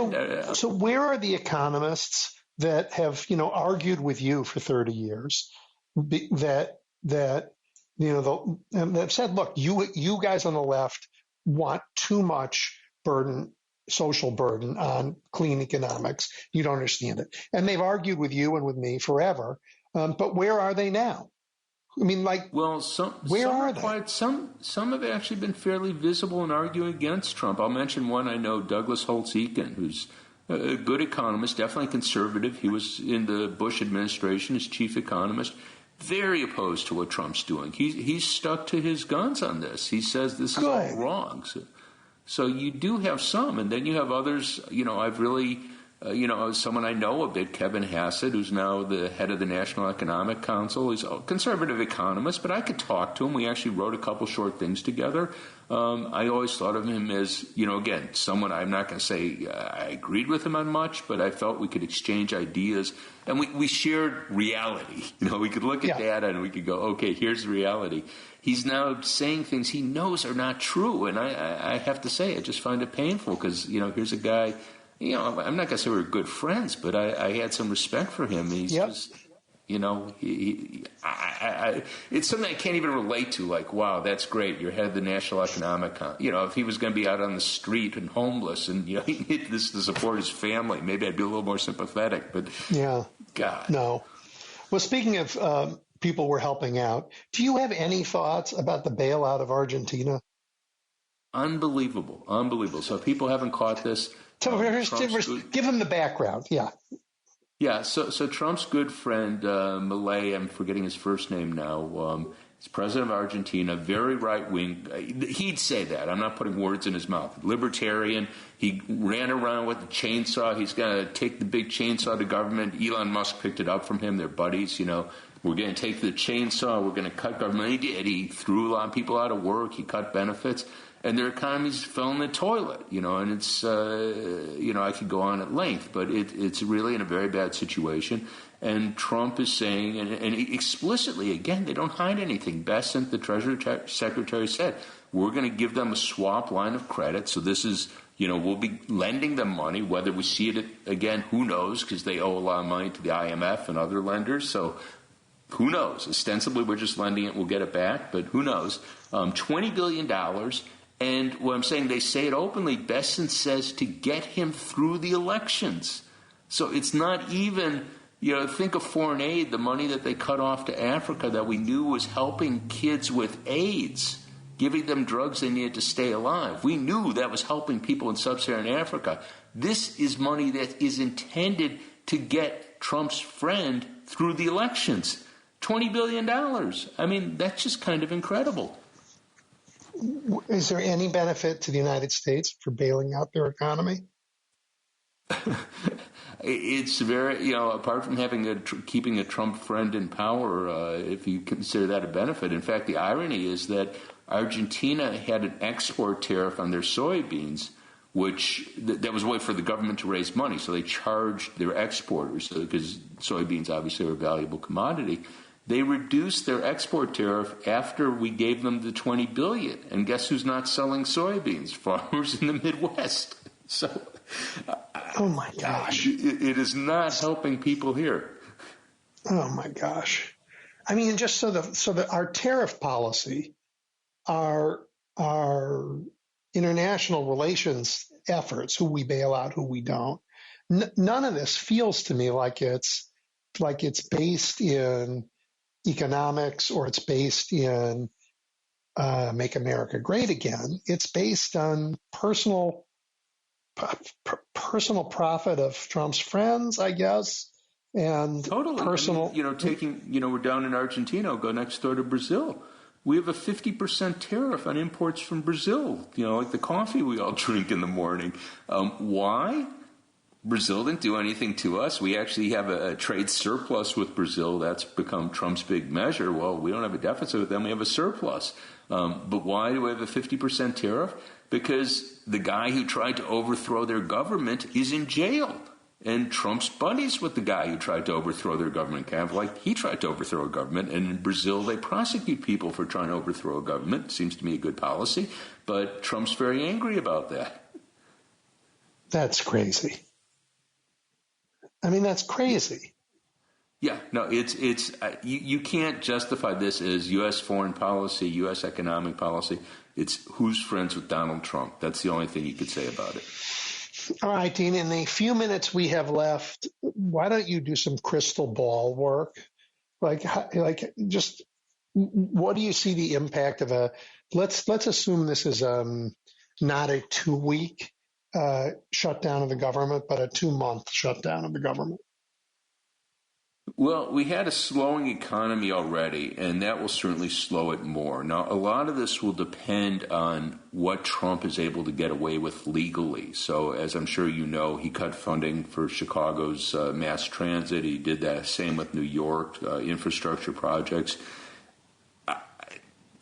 Speaker 3: So where are the economists that have, argued with you for 30 years that have said, look, you guys on the left want too much social burden on clean economics. You don't understand it. And they've argued with you and with me forever. But where are they now? I mean, where are they?
Speaker 8: Some have actually been fairly visible in arguing against Trump. I'll mention one I know, Douglas Holtz-Eakin, who's a good economist, definitely conservative. He was in the Bush administration as chief economist. Very opposed to what Trump's doing. He's stuck to his guns on this. He says this is all wrong. So you do have some, and then you have others. I've really, someone I know a bit, Kevin Hassett, who's now the head of the National Economic Council. He's a conservative economist, but I could talk to him. We actually wrote a couple short things together. I always thought of him as, again, someone I'm not going to say I agreed with him on much, but I felt we could exchange ideas, and we shared reality. We could look at data and we could go, okay, here's the reality. He's now saying things he knows are not true, and I have to say, I just find it painful because, here's a guy, I'm not going to say we're good friends, but I had some respect for him. He's just, it's something I can't even relate to, like, wow, that's great, you're head of the National Economic Council. If he was going to be out on the street and homeless and, he needed this to support his family, maybe I'd be a little more sympathetic, but God.
Speaker 3: No. Well, speaking of people we're helping out, do you have any thoughts about the bailout of Argentina?
Speaker 8: Unbelievable. So if people haven't caught this,
Speaker 3: give them the background.
Speaker 8: Yeah. So Trump's good friend Milei, I'm forgetting his first name now, is president of Argentina, very right wing. He'd say that. I'm not putting words in his mouth. Libertarian. He ran around with the chainsaw. He's going to take the big chainsaw to government. Elon Musk picked it up from him. They're buddies. we're going to take the chainsaw, we're going to cut government. He did. He threw a lot of people out of work. He cut benefits. And their economies fell in the toilet, and it's, I could go on at length, but it's really in a very bad situation. And Trump is saying, and explicitly, again, they don't hide anything. Bessent, the Treasury Secretary, said, we're going to give them a swap line of credit. So this is, we'll be lending them money. Whether we see it again, who knows, because they owe a lot of money to the IMF and other lenders. So who knows? Ostensibly, we're just lending it. We'll get it back, but who knows? $20 billion. And what I'm saying, they say it openly. Bessent says to get him through the elections. So it's not even, think of foreign aid, the money that they cut off to Africa that we knew was helping kids with AIDS, giving them drugs they needed to stay alive. We knew that was helping people in sub-Saharan Africa. This is money that is intended to get Trump's friend through the elections. $20 billion. I mean, that's just kind of incredible.
Speaker 3: Is there any benefit to the United States for bailing out their economy?
Speaker 8: It's very, apart from keeping a Trump friend in power, if you consider that a benefit. In fact, the irony is that Argentina had an export tariff on their soybeans, which that was a way for the government to raise money. So they charged their exporters, because soybeans obviously are a valuable commodity. They reduced their export tariff after we gave them the $20 billion. And guess who's not selling soybeans? Farmers in the Midwest. So,
Speaker 3: oh my gosh,
Speaker 8: it is not helping people here.
Speaker 3: Oh my gosh. I mean, just so that our tariff policy, our international relations efforts, who we bail out, who we don't, none of this feels to me like it's based in economics, or it's based in Make America Great Again. It's based on personal profit of Trump's friends, I guess, and
Speaker 8: totally
Speaker 3: personal.
Speaker 8: We're down in Argentina. Go next door to Brazil. We have a 50% tariff on imports from Brazil. Like the coffee we all drink in the morning. Why? Brazil didn't do anything to us. We actually have a trade surplus with Brazil. That's become Trump's big measure. Well, we don't have a deficit with them. We have a surplus. But why do we have a 50% tariff? Because the guy who tried to overthrow their government is in jail. And Trump's buddies with the guy who tried to overthrow their government. Kind of like he tried to overthrow a government. And in Brazil, they prosecute people for trying to overthrow a government. Seems to me a good policy. But Trump's very angry about that.
Speaker 3: That's crazy. I mean, that's crazy.
Speaker 8: Yeah, no, it's you can't justify this as U.S. foreign policy, U.S. economic policy. It's who's friends with Donald Trump. That's the only thing you could say about it.
Speaker 3: All right, Dean, in the few minutes we have left, why don't you do some crystal ball work? Just what do you see the impact of let's assume this is not a 2-week shutdown of the government, but a 2-month shutdown of the government?
Speaker 8: Well, we had a slowing economy already, and that will certainly slow it more. Now, a lot of this will depend on what Trump is able to get away with legally. So, as I'm sure you know, he cut funding for Chicago's mass transit. He did that same with New York, infrastructure projects.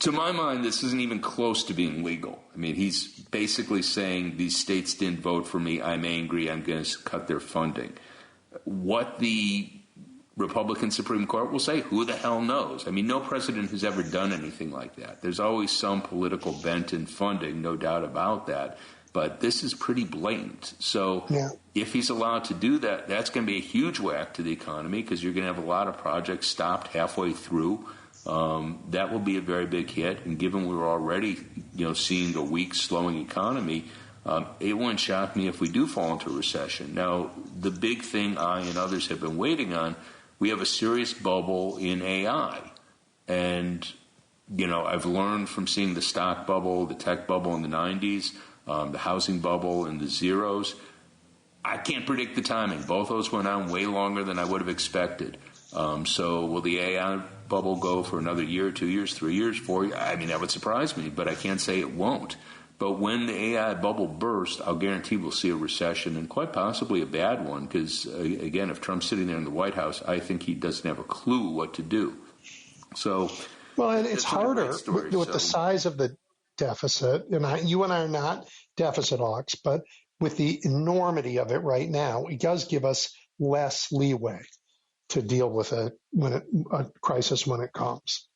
Speaker 8: To my mind, this isn't even close to being legal. I mean, he's basically saying these states didn't vote for me. I'm angry. I'm going to cut their funding. What the Republican Supreme Court will say, who the hell knows? I mean, no president has ever done anything like that. There's always some political bent in funding, no doubt about that. But this is pretty blatant. So if he's allowed to do that, that's going to be a huge whack to the economy, because you're going to have a lot of projects stopped halfway through. That will be a very big hit. And given we're already, seeing a weak, slowing economy, it wouldn't shock me if we do fall into a recession. Now, the big thing I and others have been waiting on, we have a serious bubble in AI. And, I've learned from seeing the stock bubble, the tech bubble in the 90s, the housing bubble in the zeros. I can't predict the timing. Both those went on way longer than I would have expected. So will the AI bubble go for another year, 2 years, 3 years, 4 years? I mean, that would surprise me, but I can't say it won't. But when the AI bubble bursts, I'll guarantee we'll see a recession, and quite possibly a bad one, because, again, if Trump's sitting there in the White House, I think he doesn't have a clue what to do. So,
Speaker 3: well, and it's harder with the size of the deficit. And you and I are not deficit hawks, but with the enormity of it right now, it does give us less leeway to deal with a crisis when it comes.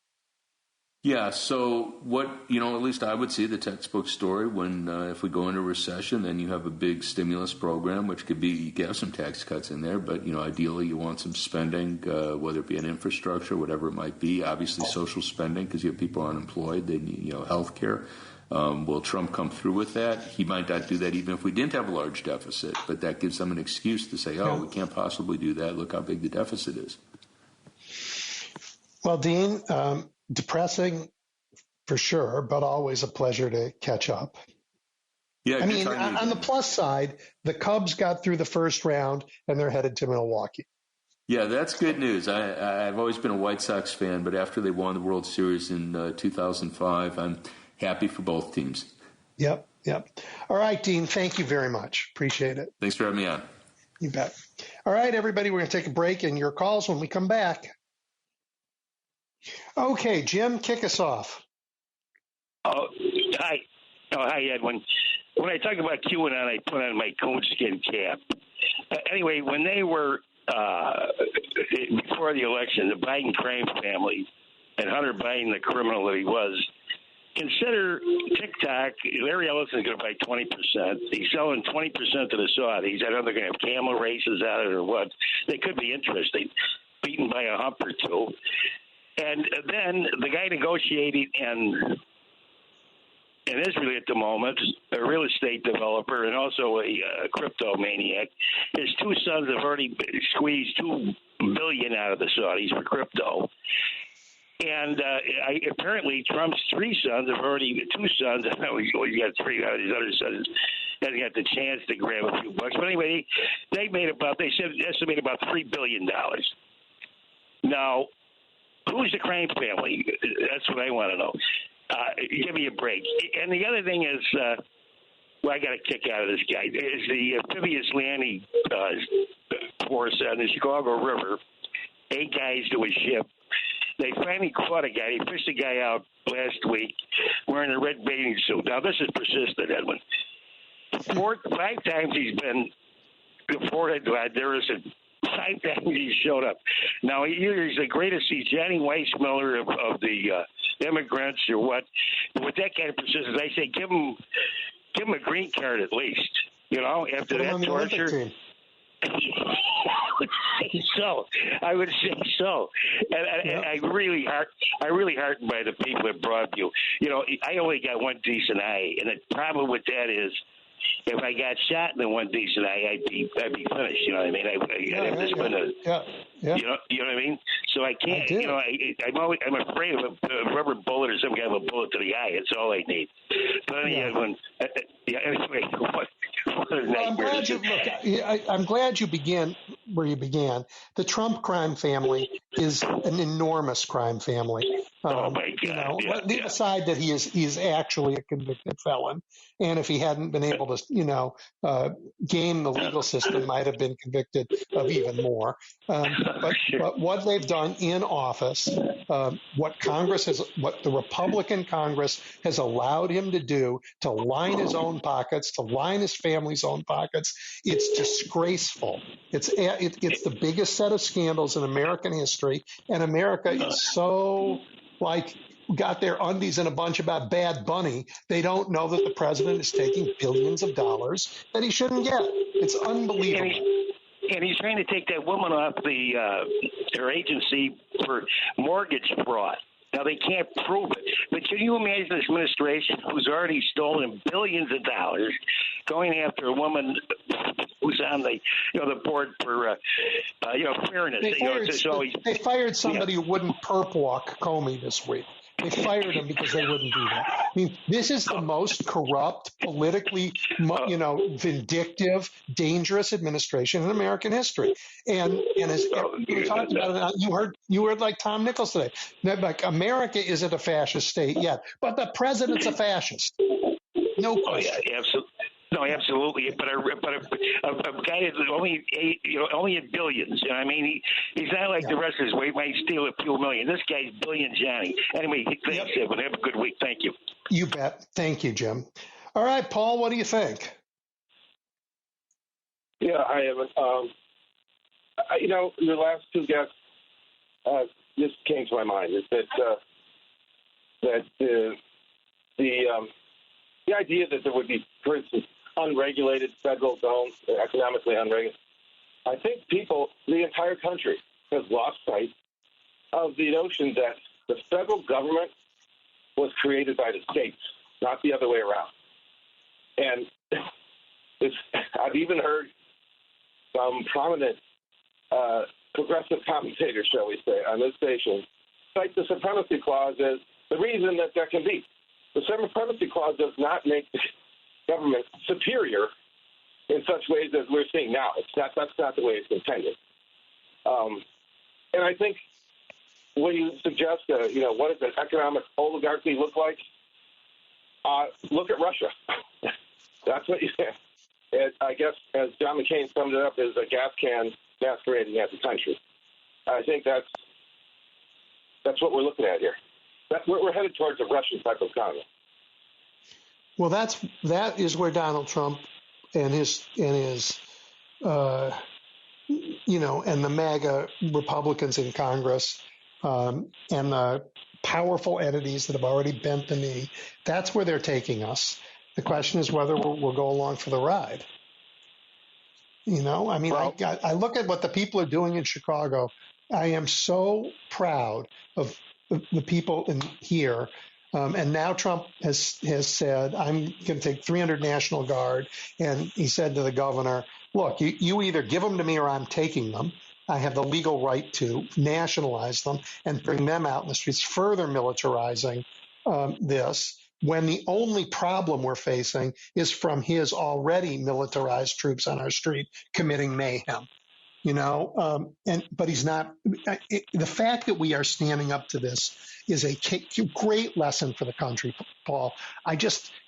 Speaker 8: Yeah, so what, at least I would see the textbook story when if we go into recession, then you have a big stimulus program, which could be, you can have some tax cuts in there, but, ideally you want some spending, whether it be in infrastructure, whatever it might be, obviously social spending, because you have people unemployed, they need, health care. Will Trump come through with that? He might not do that even if we didn't have a large deficit, but that gives them an excuse to say, we can't possibly do that. Look how big the deficit is.
Speaker 3: Well, Dean, depressing for sure, but always a pleasure to catch up.
Speaker 8: Yeah,
Speaker 3: I mean, on the plus side, the Cubs got through the first round and they're headed to Milwaukee.
Speaker 8: Yeah, that's good news. I've always been a White Sox fan, but after they won the World Series in 2005, I'm happy for both teams. Yep.
Speaker 3: All right, Dean, thank you very much. Appreciate it.
Speaker 8: Thanks for having me on.
Speaker 3: You bet. All right, everybody, we're going to take a break and your calls when we come back. Okay, Jim, kick us off.
Speaker 9: Hi. Hi, Edwin. When I talk about QAnon, I put on my coonskin cap. Anyway, when they were, before the election, the Biden crime family and Hunter Biden, the criminal that he was, consider TikTok, Larry Ellison's going to buy 20%. He's selling 20% to the Saudis. I don't know if they're going to have camel races out of it or what. They could be interesting, beaten by a hump or two. And then the guy negotiating in Israel at the moment, a real estate developer and also a crypto maniac, his two sons have already squeezed $2 billion out of the Saudis for crypto. And apparently Trump's two sons, I know he's got three out of his other sons, hasn't got the chance to grab a few bucks. But anyway, they estimate about $3 billion. Now, who's the crime family? That's what I want to know. Give me a break. And the other thing is, I got a kick out of this guy, is the amphibious landing force on the Chicago River. 8 guys to a ship. They finally caught a guy. They fished a guy out last week wearing a red bathing suit. Now, this is persistent, Edwin. 5 times he's been deported. There is a 5 times he showed up. Now, he's the greatest. He's Johnny Weissmuller of the immigrants or what. With that kind of persistence, I say give him a green card at least. After that torture. I would say so. And I really heartened by the people that brought you. I only got one decent eye, and the problem with that is, if I got shot in the one decent eye, I'd be finished. You know what I mean? I'd have to spend you know what I mean? So I can't. I'm afraid of a rubber bullet or some kind of a bullet to the eye. It's all I need. But anyway,
Speaker 3: I'm glad you began where you began. The Trump crime family is an enormous crime family.
Speaker 9: Oh my God!
Speaker 3: Leave aside that he is actually a convicted felon, and if he hadn't been able to, game the legal system, might have been convicted of even more. But what they've done in office, what the Republican Congress has allowed him to do, to line his own pockets, to line his family's own pockets, it's disgraceful. It's the biggest set of scandals in American history, and America is so got their undies in a bunch about Bad Bunny. They don't know that the president is taking billions of dollars that he shouldn't get. It's unbelievable.
Speaker 9: And he's trying to take that woman off her agency for mortgage fraud. Now, they can't prove it. But can you imagine this administration who's already stolen billions of dollars going after a woman who's on the board for, fairness?
Speaker 3: They fired somebody who wouldn't perp walk Comey this week. They fired him because they wouldn't do that. I mean, this is the most corrupt, politically, vindictive, dangerous administration in American history. And as you talked about it, you heard like Tom Nichols today. Like, America isn't a fascist state yet, but the president's a fascist. No question.
Speaker 9: Oh, yeah, absolutely. No, absolutely. But a guy is only in billions. I mean, he's not like the rest of us where he might steal a few million. This guy's billion, Johnny. Anyway, thanks, Edwin. Have a good week. Thank you.
Speaker 3: You bet. Thank you, Jim. All right, Paul, what do you think?
Speaker 10: Yeah, hi, Evan. Your last two guests, this came to my mind, is that the idea that there would be, for instance, unregulated federal zones, economically unregulated. I think the entire country has lost sight of the notion that the federal government was created by the states, not the other way around. And I've even heard some prominent progressive commentators, shall we say, on this station, cite the Supremacy Clause as the reason that can be. The Supremacy Clause does not make the government superior in such ways as we're seeing now. That's not the way it's intended. And I think when you suggest, what does an economic oligarchy look like? Look at Russia. That's what you say. I guess, as John McCain summed it up, is a gas can masquerading as a country. I think that's what we're looking at here. We're headed towards a Russian type of economy.
Speaker 3: Well, that is where Donald Trump and his and the MAGA Republicans in Congress and the powerful entities that have already bent the knee, that's where they're taking us. The question is whether we'll go along for the ride. I look at what the people are doing in Chicago. I am so proud of the people in here. And now Trump has said, I'm going to take 300 National Guard. And he said to the governor, look, you either give them to me or I'm taking them. I have the legal right to nationalize them and bring them out in the streets, further militarizing this, when the only problem we're facing is from his already militarized troops on our street committing mayhem. But he's not. The fact that we are standing up to this is a great lesson for the country, Paul.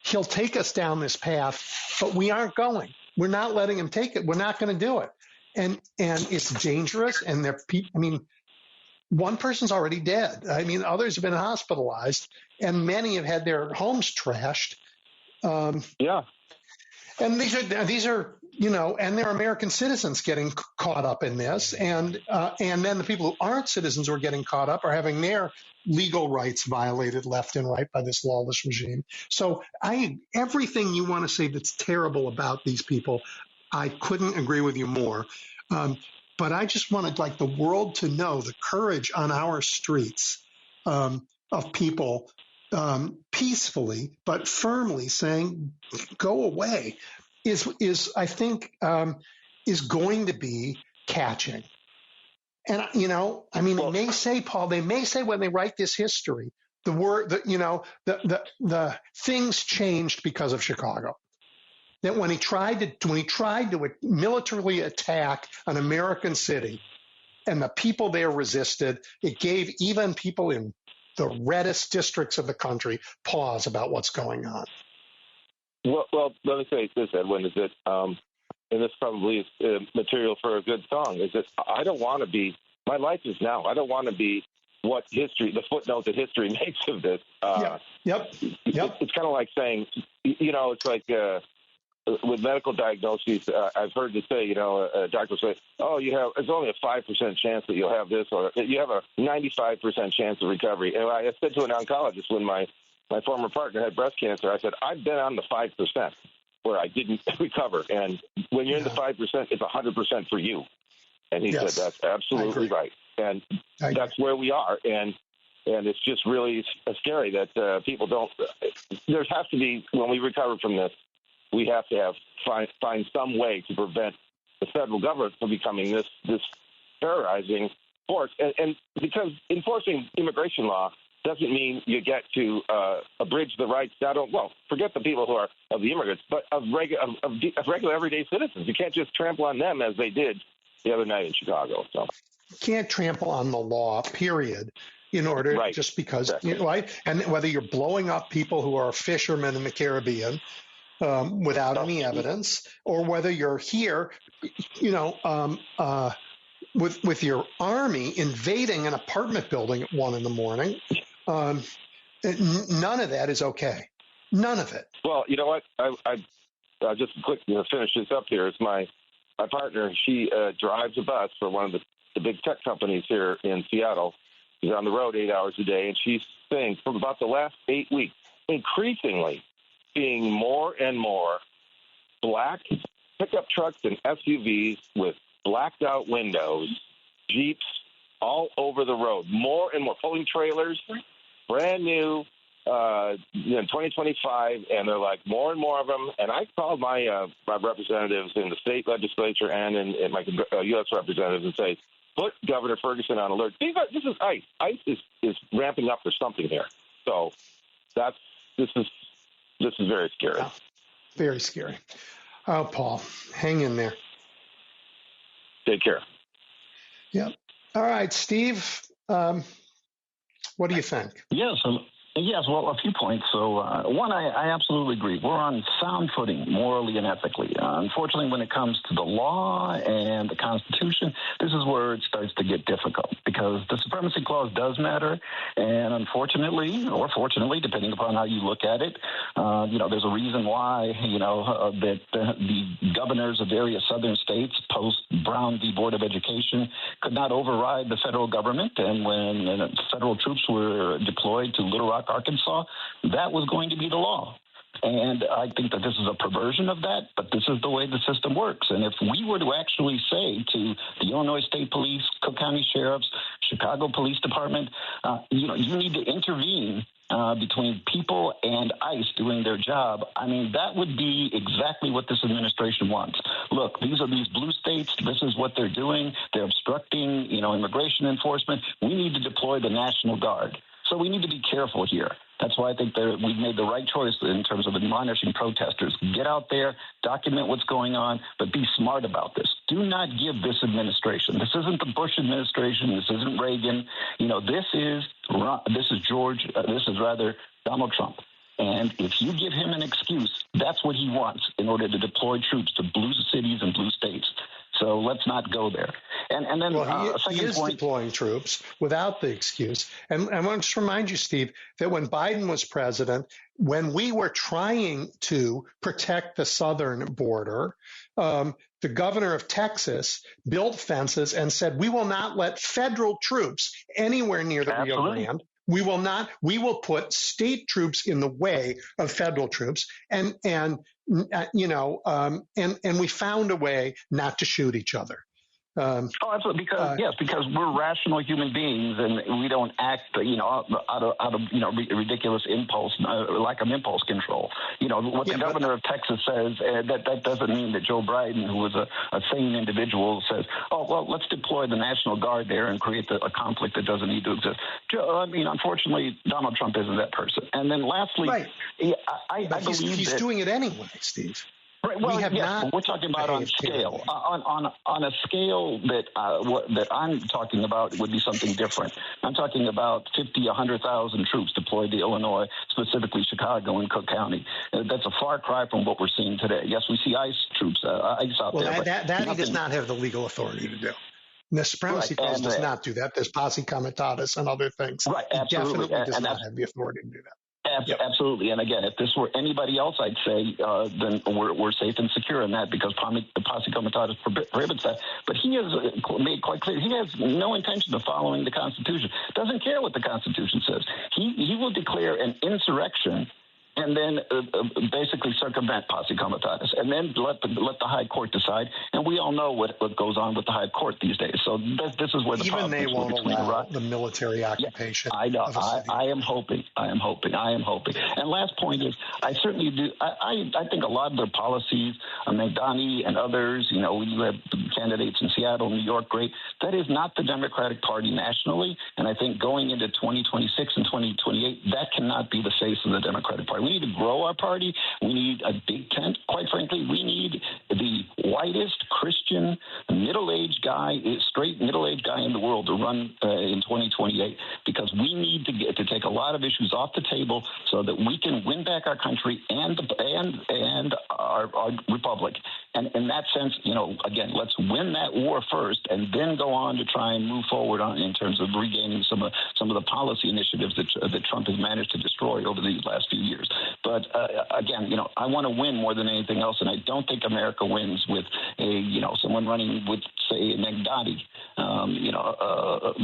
Speaker 3: He'll take us down this path, but we aren't going. We're not letting him take it. We're not going to do it. And it's dangerous. And one person's already dead. Others have been hospitalized, and many have had their homes trashed.
Speaker 10: Yeah.
Speaker 3: And these are and they're American citizens getting caught up in this, and then the people who aren't citizens who are getting caught up are having their legal rights violated left and right by this lawless regime. So everything you want to say that's terrible about these people, I couldn't agree with you more. But I just wanted the world to know the courage on our streets of people peacefully but firmly saying, go away, is I think is going to be catching. And, they may say, Paul, when they write this history, the word that, the things changed because of Chicago. That when he tried to militarily attack an American city and the people there resisted, it gave even people in the reddest districts of the country pause about what's going on.
Speaker 10: Well, let me say this, Edwin, is that, and this probably is material for a good song, is that I don't want to be, my life is now, I don't want to be what history, the footnote that history makes of this.
Speaker 3: Yep.
Speaker 10: It's kind of like saying, it's like, with medical diagnoses, I've heard to say, a doctor will say, it's only a 5% chance that you'll have this, or you have a 95% chance of recovery. And I said to an oncologist when my former partner had breast cancer, I said, I've been on the 5% where I didn't recover. And when you're in the 5%, it's 100% for you. And he said, that's absolutely right. And that's where we are. And it's just really scary that people don't, there has to be, when we recover from this, we have to find some way to prevent the federal government from becoming this terrorizing force. And because enforcing immigration law doesn't mean you get to abridge the rights, forget the people who are of the immigrants, but of regular everyday citizens. You can't just trample on them as they did the other night in Chicago. So
Speaker 3: you can't trample on the law, period. in order, just because, and whether you're blowing up people who are fishermen in the Caribbean without any evidence, or whether you're here, with your army invading an apartment building at 1 a.m, none of that is okay. None of it.
Speaker 10: Well, you know what? I just quick finish this up here. It's my partner. She drives a bus for one of the big tech companies here in Seattle. She's on the road 8 hours a day, and she's saying for about the last 8 weeks, increasingly seeing more and more black pickup trucks and SUVs with blacked out windows, Jeeps all over the road. More and more pulling trailers, brand new. 2025, and they're like more and more of them. And I called my representatives in the state legislature and in my U.S. representatives and say, put Governor Ferguson on alert. This is ICE. ICE is ramping up for something here. So this is very scary.
Speaker 3: Yeah, very scary. Oh, Paul, hang in there.
Speaker 10: Take care.
Speaker 3: Yep. All right, Steve. What do you think?
Speaker 11: Yes, well, a few points. So, one, I absolutely agree. We're on sound footing, morally and ethically. Unfortunately, when it comes to the law and the Constitution, this is where it starts to get difficult, because the Supremacy Clause does matter, and unfortunately, or fortunately, depending upon how you look at it, there's a reason why, that the governors of various southern states, post-Brown v. Board of Education, could not override the federal government, and when federal troops were deployed to Little Rock, Arkansas, that was going to be the law. And I think that this is a perversion of that, but this is the way the system works. And if we were to actually say to the Illinois State Police, Cook County Sheriffs, Chicago Police Department, you need to intervene between people and ICE doing their job, I mean, that would be exactly what this administration wants. Look, these are these blue states. This is what they're doing. They're obstructing, immigration enforcement. We need to deploy the National Guard. So we need to be careful here. That's why I think we've made the right choice in terms of admonishing protesters. Get out there, document what's going on, but be smart about this. Do not give this administration. This isn't the Bush administration. This isn't Reagan. This is Donald Trump. And if you give him an excuse, that's what he wants in order to deploy troops to blue cities and blue states. So let's not go there. And then
Speaker 3: he is deploying troops without the excuse. And I want to just remind you, Steve, that when Biden was president, when we were trying to protect the southern border, the governor of Texas built fences and said, we will not let federal troops anywhere near the Rio Grande. We will not. We will put state troops in the way of federal troops, and we found a way not to shoot each other.
Speaker 11: Absolutely. Because we're rational human beings, and we don't act, out of ridiculous impulse, lack of impulse control. What the governor of Texas says, that doesn't mean that Joe Biden, who was a sane individual, says, "Oh, well, let's deploy the National Guard there and create a conflict that doesn't need to exist." Unfortunately, Donald Trump isn't that person. And then, lastly, I believe he's
Speaker 3: doing it anyway, Steve.
Speaker 11: Right. Well, we're talking about on scale. On a scale that I'm talking about would be something different. I'm talking about 50, 100,000 troops deployed to Illinois, specifically Chicago and Cook County. That's a far cry from what we're seeing today. Yes, we see ICE troops, ICE out there.
Speaker 3: Well, that he does not have the legal authority to do. The Supremacy Clause does not do that. There's posse comitatus and other things.
Speaker 11: Right, absolutely.
Speaker 3: He definitely does not have the authority to do that.
Speaker 11: Absolutely. And again, if this were anybody else, I'd say then we're safe and secure in that, because the posse comitatus prohibits that. But he has made quite clear he has no intention of following the Constitution. Doesn't care what the Constitution says. He will declare an insurrection and then basically circumvent posse comitatus, and then let the High Court decide. And we all know what goes on with the High Court these days. So this is where the
Speaker 3: even they won't allow the military occupation.
Speaker 11: I know. I am hoping. And last point is, I certainly do. I think a lot of their policies, Megdani and others. We have candidates in Seattle, New York, great. That is not the Democratic Party nationally. And I think going into 2026 and 2028, that cannot be the face of the Democratic Party. We We need to grow our party. We need a big tent. Quite frankly, we need the whitest Christian middle-aged guy, straight middle-aged guy in the world to run in 2028, because we need to take a lot of issues off the table so that we can win back our country and our republic. And in that sense, again, let's win that war first, and then go on to try and move forward in terms of regaining some of the policy initiatives that Trump has managed to destroy over these last few years. But again, I want to win more than anything else, and I don't think America wins with someone running with, say, an Negdati,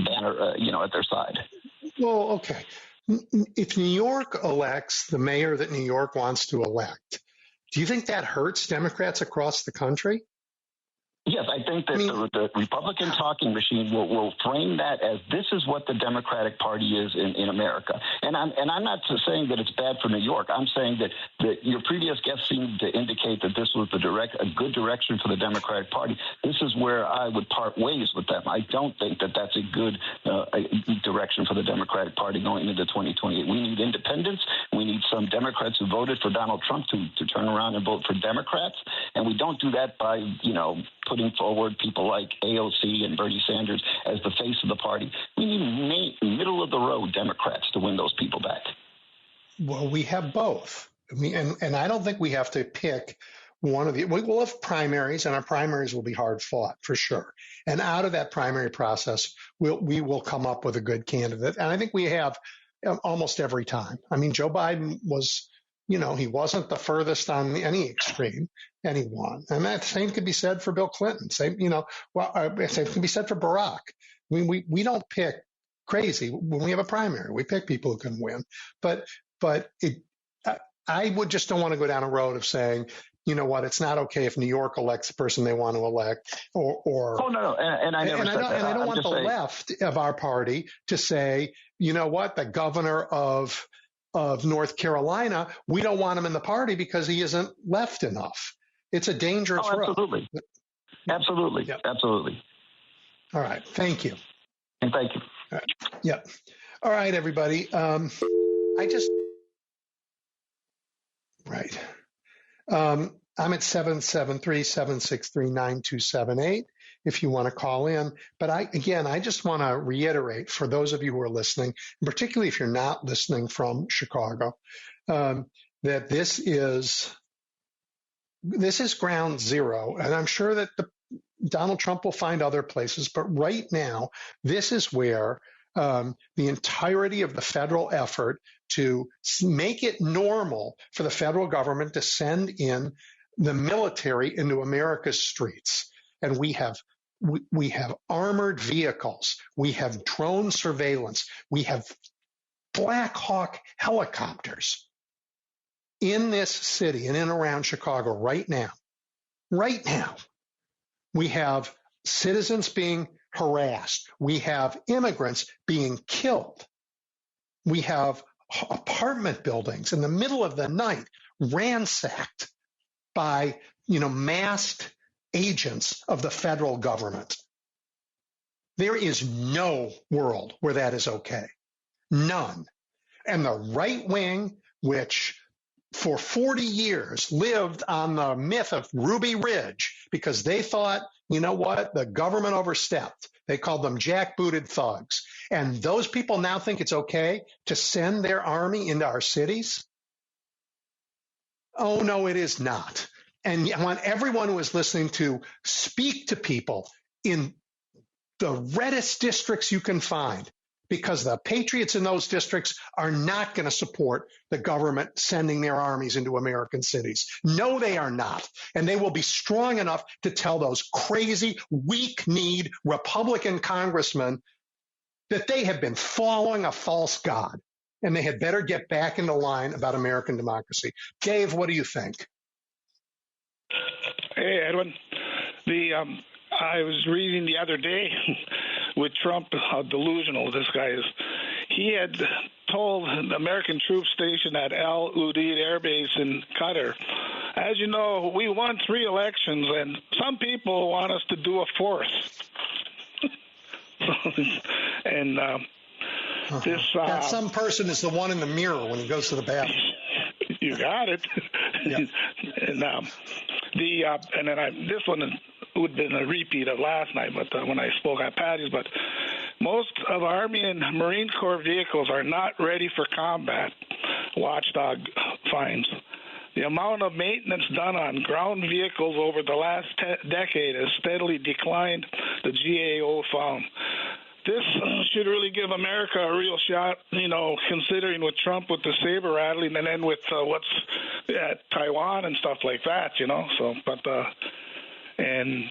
Speaker 11: banner, at their side.
Speaker 3: Well, okay. If New York elects the mayor that New York wants to elect, do you think that hurts Democrats across the country?
Speaker 11: Yes, I think that the Republican talking machine will frame that as this is what the Democratic Party is in America. And I'm not saying that it's bad for New York. I'm saying that your previous guest seemed to indicate that this was a good direction for the Democratic Party. This is where I would part ways with them. I don't think that that's a good direction for the Democratic Party going into 2028. We need independence. We need some Democrats who voted for Donald Trump to turn around and vote for Democrats. And we don't do that by, putting forward people like AOC and Bernie Sanders as the face of the party. We need middle-of-the-road Democrats to win those people back.
Speaker 3: Well, we have both. And I don't think we have to pick one of the – we will have primaries, and our primaries will be hard fought for sure. And out of that primary process, we will come up with a good candidate. And I think we have almost every time. I mean, Joe Biden was – he wasn't the furthest on any extreme, and he won. And that same could be said for Bill Clinton. Same can be said for Barack. I mean, we don't pick crazy when we have a primary. We pick people who can win. But I would just don't want to go down a road of saying, you know what, it's not okay if New York elects the person they want to elect, or
Speaker 11: oh no, and I never said that.
Speaker 3: And I don't want the left of our party to say, you know what, the governor of North Carolina, we don't want him in the party because he isn't left enough. It's a dangerous road.
Speaker 11: Absolutely.
Speaker 3: Yep.
Speaker 11: Absolutely.
Speaker 3: All right. Thank you.
Speaker 11: And thank you.
Speaker 3: All right. Yep. All right, everybody. I'm at 773-763-9278 if you want to call in. But I just want to reiterate for those of you who are listening, and particularly if you're not listening from Chicago, that this is ground zero. And I'm sure that Donald Trump will find other places. But right now, this is where the entirety of the federal effort to make it normal for the federal government to send in the military into America's streets. And we have armored vehicles. We have drone surveillance. We have Black Hawk helicopters in this city and in around Chicago right now. Right now, we have citizens being harassed. We have immigrants being killed. We have apartment buildings in the middle of the night ransacked by, masked agents of the federal government. There is no world where that is okay. None. And the right wing, which for 40 years lived on the myth of Ruby Ridge because they thought, you know what, the government overstepped. They called them jackbooted thugs. And those people now think it's okay to send their army into our cities? Oh, no, it is not. And I want everyone who is listening to speak to people in the reddest districts you can find, because the patriots in those districts are not going to support the government sending their armies into American cities. No, they are not. And they will be strong enough to tell those crazy, weak-kneed Republican congressmen that they have been following a false god, and they had better get back into line about American democracy. Dave, what do you think?
Speaker 12: Hey, Edwin. I was reading the other day with Trump how delusional this guy is. He had told the American troops stationed at Al Udeid Air Base in Qatar, as you know, we won 3 elections, and some people want us to do a 4th. And
Speaker 3: that some person is the one in the mirror when he goes to the bathroom.
Speaker 12: You got it.
Speaker 3: Yeah.
Speaker 12: And this one would have been a repeat of last night, but when I spoke at Patty's, but most of Army and Marine Corps vehicles are not ready for combat, Watchdog finds. The amount of maintenance done on ground vehicles over the last decade has steadily declined, the GAO found. This should really give America a real shot, considering with Trump with the saber rattling and then with what's at Taiwan and stuff like that, So, and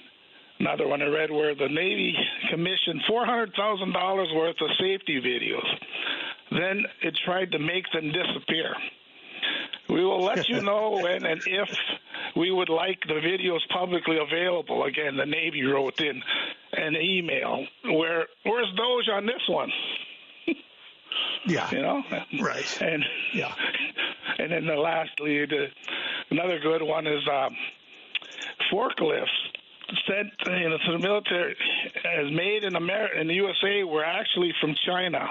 Speaker 12: another one I read where the Navy commissioned $400,000 worth of safety videos. Then it tried to make them disappear. We will let you know when and if we would like the videos publicly available. Again, the Navy wrote in an email. Where's Doge on this one?
Speaker 3: Yeah.
Speaker 12: Right. And then lastly, another good one is forklifts sent to the military as made in America in the USA were actually from China.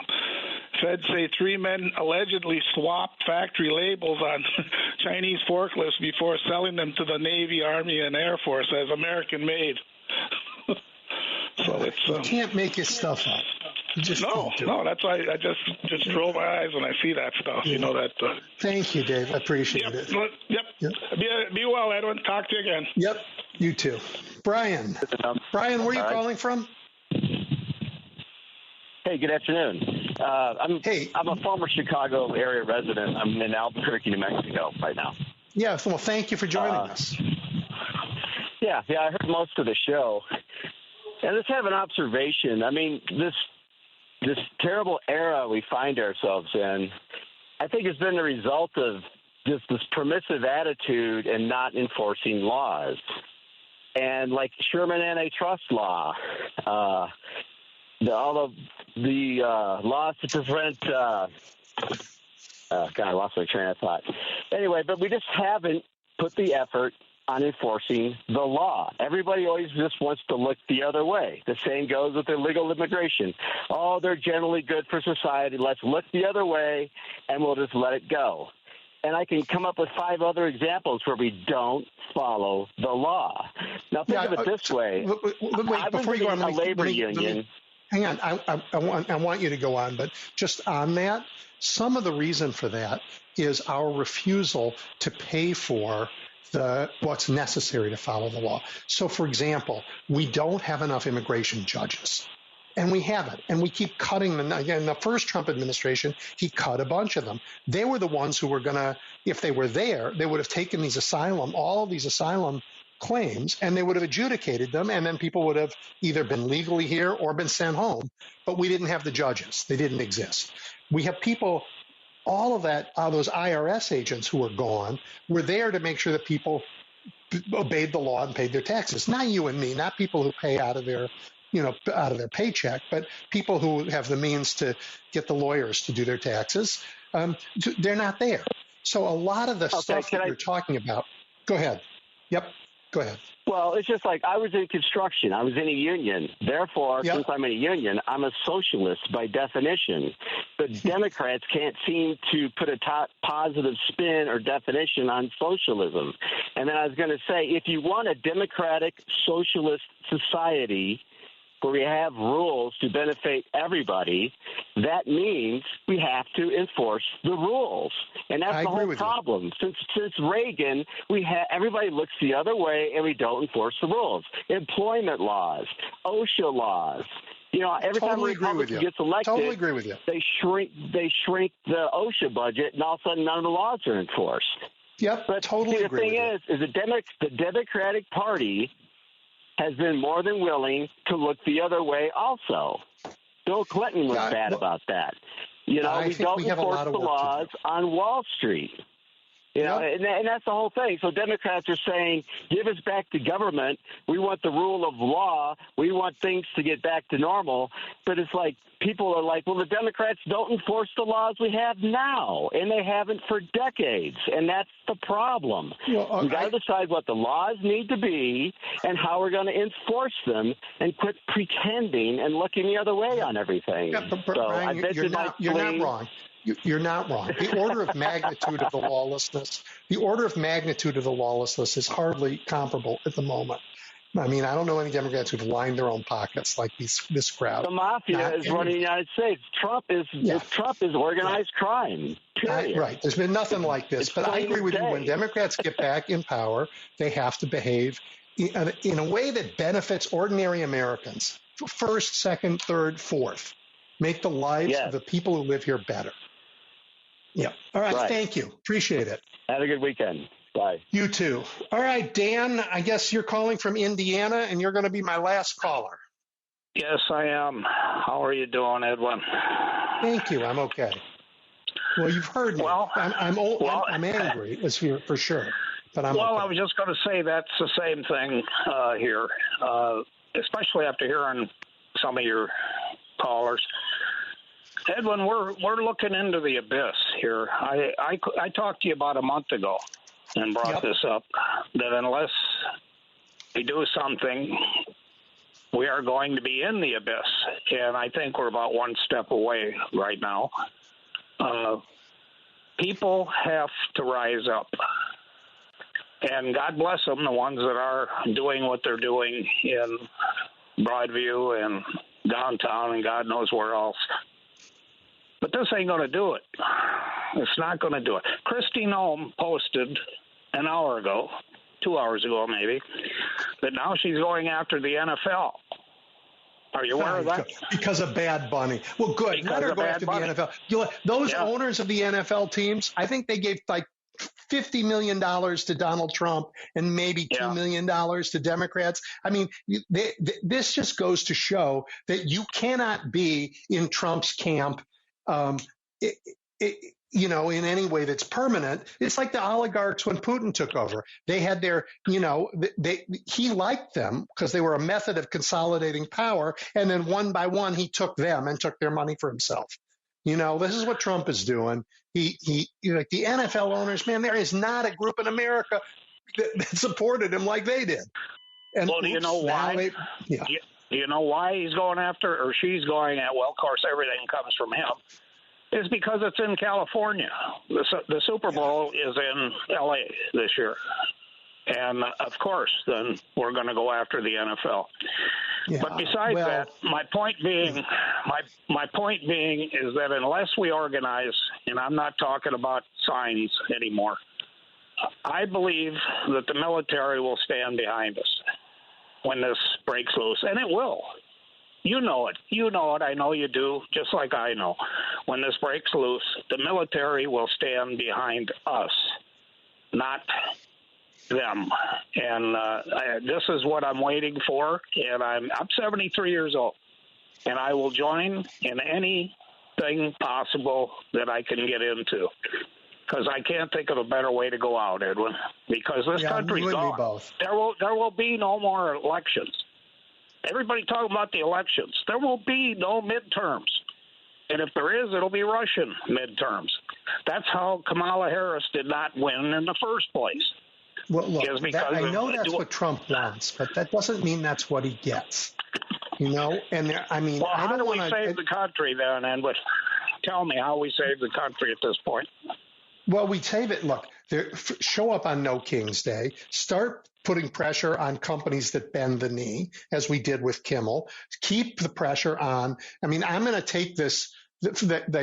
Speaker 12: Feds say 3 men allegedly swapped factory labels on Chinese forklifts before selling them to the Navy, Army, and Air Force as American-made. So it's
Speaker 3: you can't make your stuff up. You just
Speaker 12: no. That's why I just roll my eyes when I see that stuff.
Speaker 3: Yeah. Thank you, Dave. I appreciate it.
Speaker 12: Yep. Be well, Edwin. Talk to you again.
Speaker 3: Yep. You too, Brian. Brian, where are you calling from?
Speaker 13: Hey, good afternoon. I'm a former Chicago area resident. I'm in Albuquerque, New Mexico right now.
Speaker 3: Yeah, well, thank you for joining us.
Speaker 13: Yeah, I heard most of the show. And let's have an observation. I mean, this terrible era we find ourselves in, I think has been the result of just this permissive attitude and not enforcing laws. And like Sherman antitrust law, all of the laws to prevent God, I lost my train of thought. Anyway, but we just haven't put the effort on enforcing the law. Everybody always just wants to look the other way. The same goes with illegal immigration. Oh, they're generally good for society. Let's look the other way, and we'll just let it go. And I can come up with 5 other examples where we don't follow the law. Now, think of it this way.
Speaker 3: Wait, before you go on,
Speaker 13: a labor union.
Speaker 3: Hang on. I want you to go on, but just on that, some of the reason for that is our refusal to pay for what's necessary to follow the law. So, for example, we don't have enough immigration judges. And we haven't. And we keep cutting them. Again, the first Trump administration, he cut a bunch of them. They were the ones who were going to, if they were there, they would have taken all of these asylum claims, and they would have adjudicated them, and then people would have either been legally here or been sent home. But we didn't have the judges. They didn't exist. We have people, all of that, those IRS agents who were gone, were there to make sure that people obeyed the law and paid their taxes. Not you and me, not people who pay out of their paycheck, but people who have the means to get the lawyers to do their taxes. They're not there. So a lot of the stuff that you're talking about, go ahead. Yep, go ahead.
Speaker 13: Well, it's just like I was in construction. I was in a union. Therefore, since I'm in a union, I'm a socialist by definition. But Democrats can't seem to put a positive spin or definition on socialism. And then I was going to say, if you want a democratic socialist society where we have rules to benefit everybody, that means we have to enforce the rules. And that's the whole problem. Since Reagan, everybody looks the other way and we don't enforce the rules. Employment laws, OSHA laws. Every time a Republican gets elected, they shrink the OSHA budget, and all of a sudden none of the laws are enforced.
Speaker 3: Yep,
Speaker 13: but the thing is the Democratic Party has been more than willing to look the other way also. Bill Clinton was bad about that. We don't enforce the laws on Wall Street. And that's the whole thing. So Democrats are saying, give us back to government. We want the rule of law. We want things to get back to normal. But it's like people are like, well, the Democrats don't enforce the laws we have now, and they haven't for decades. And that's the problem. Well, we got to decide what the laws need to be and how we're going to enforce them, and quit pretending and looking the other way on everything.
Speaker 3: Yeah, but Brian, you're not wrong. You're not wrong. The order of magnitude of the lawlessness is hardly comparable at the moment. I mean, I don't know any Democrats who've lined their own pockets like this crowd.
Speaker 13: The mafia is running the United States. Trump is organized crime. Period.
Speaker 3: Right. There's been nothing like this. But I agree with you. When Democrats get back in power, they have to behave in a way that benefits ordinary Americans. First, second, third, fourth. Make the lives of the people who live here better. Yeah. All right. Thank you. Appreciate it.
Speaker 13: Have a good weekend. Bye.
Speaker 3: You too. All right, Dan, I guess you're calling from Indiana, and you're going to be my last caller.
Speaker 14: Yes, I am. How are you doing, Edwin?
Speaker 3: Thank you. I'm okay. Well, you've heard me.
Speaker 14: Well,
Speaker 3: I'm angry, for sure. But I'm okay.
Speaker 14: I was just going to say that's the same thing here, especially after hearing some of your callers. Edwin, we're looking into the abyss here. I talked to you about a month ago and brought this up, that unless we do something, we are going to be in the abyss. And I think we're about one step away right now. People have to rise up. And God bless them, the ones that are doing what they're doing in Broadview and downtown and God knows where else. But this ain't going to do it. It's not going to do it. Kristi Noem posted an hour ago, 2 hours ago maybe, that now she's going after the NFL. Are you aware of that?
Speaker 3: Because of Bad Bunny. Well, good. Let her go after the NFL. Those owners of the NFL teams, I think they gave like $50 million to Donald Trump and maybe $2 million to Democrats. I mean, this just goes to show that you cannot be in Trump's camp in any way that's permanent. It's like the oligarchs when Putin took over. They had their, he liked them because they were a method of consolidating power. And then one by one, he took them and took their money for himself. This is what Trump is doing. He like the NFL owners, man, there is not a group in America that supported him like they did. And
Speaker 14: do you know why? Do you know why he's going after, or she's going at? Well, of course, everything comes from him. It's because it's in California. The Super Bowl is in L.A. this year. And, of course, then we're going to go after the NFL. Yeah, but besides that, my point being is that unless we organize, and I'm not talking about signs anymore, I believe that the military will stand behind us when this breaks loose. And it will. You know it. I know you do, just like I know. When this breaks loose, the military will stand behind us, not them. And this is what I'm waiting for. And I'm 73 years old, and I will join in anything possible that I can get into. Because I can't think of a better way to go out, Edwin. Because this country's gone. There will be no more elections. Everybody talking about the elections. There will be no midterms. And if there is, it'll be Russian midterms. That's how Kamala Harris did not win in the first place.
Speaker 3: Well, look, I know that's what Trump wants, but that doesn't mean that's what he gets. And
Speaker 14: how do we save the country then? And tell me how we save the country at this point.
Speaker 3: Well, we save it. Look, show up on No King's Day. Start putting pressure on companies that bend the knee, as we did with Kimmel. Keep the pressure on. I mean, I'm going to take this. The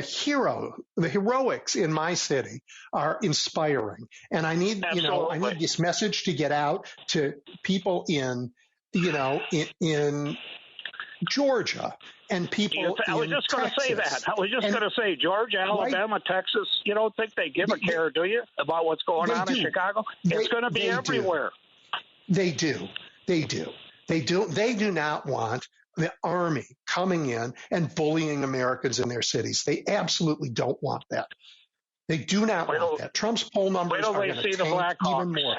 Speaker 3: heroics in my city are inspiring, and I need I need this message to get out to people in Georgia and people.
Speaker 14: I was just going to say that. I was just going to say Georgia, Alabama, Texas. You don't think they give a care, do you, about what's going on in Chicago? It's going to be everywhere.
Speaker 3: They do. They do not want the army coming in and bullying Americans in their cities. They absolutely don't want that. They do not want that. Trump's poll numbers are going to tank even more.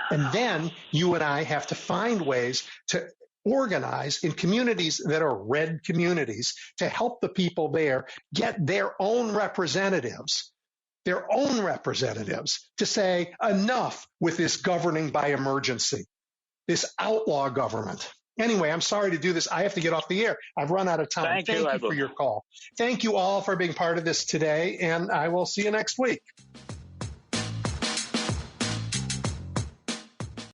Speaker 3: And then you and I have to find ways to organize in communities that are red communities to help the people there get their own representatives to say enough with this governing by emergency, this outlaw government. Anyway, I'm sorry to do this. I have to get off the air. I've run out of time. Thank you for your call. Thank you all for being part of this today, and I will see you next week.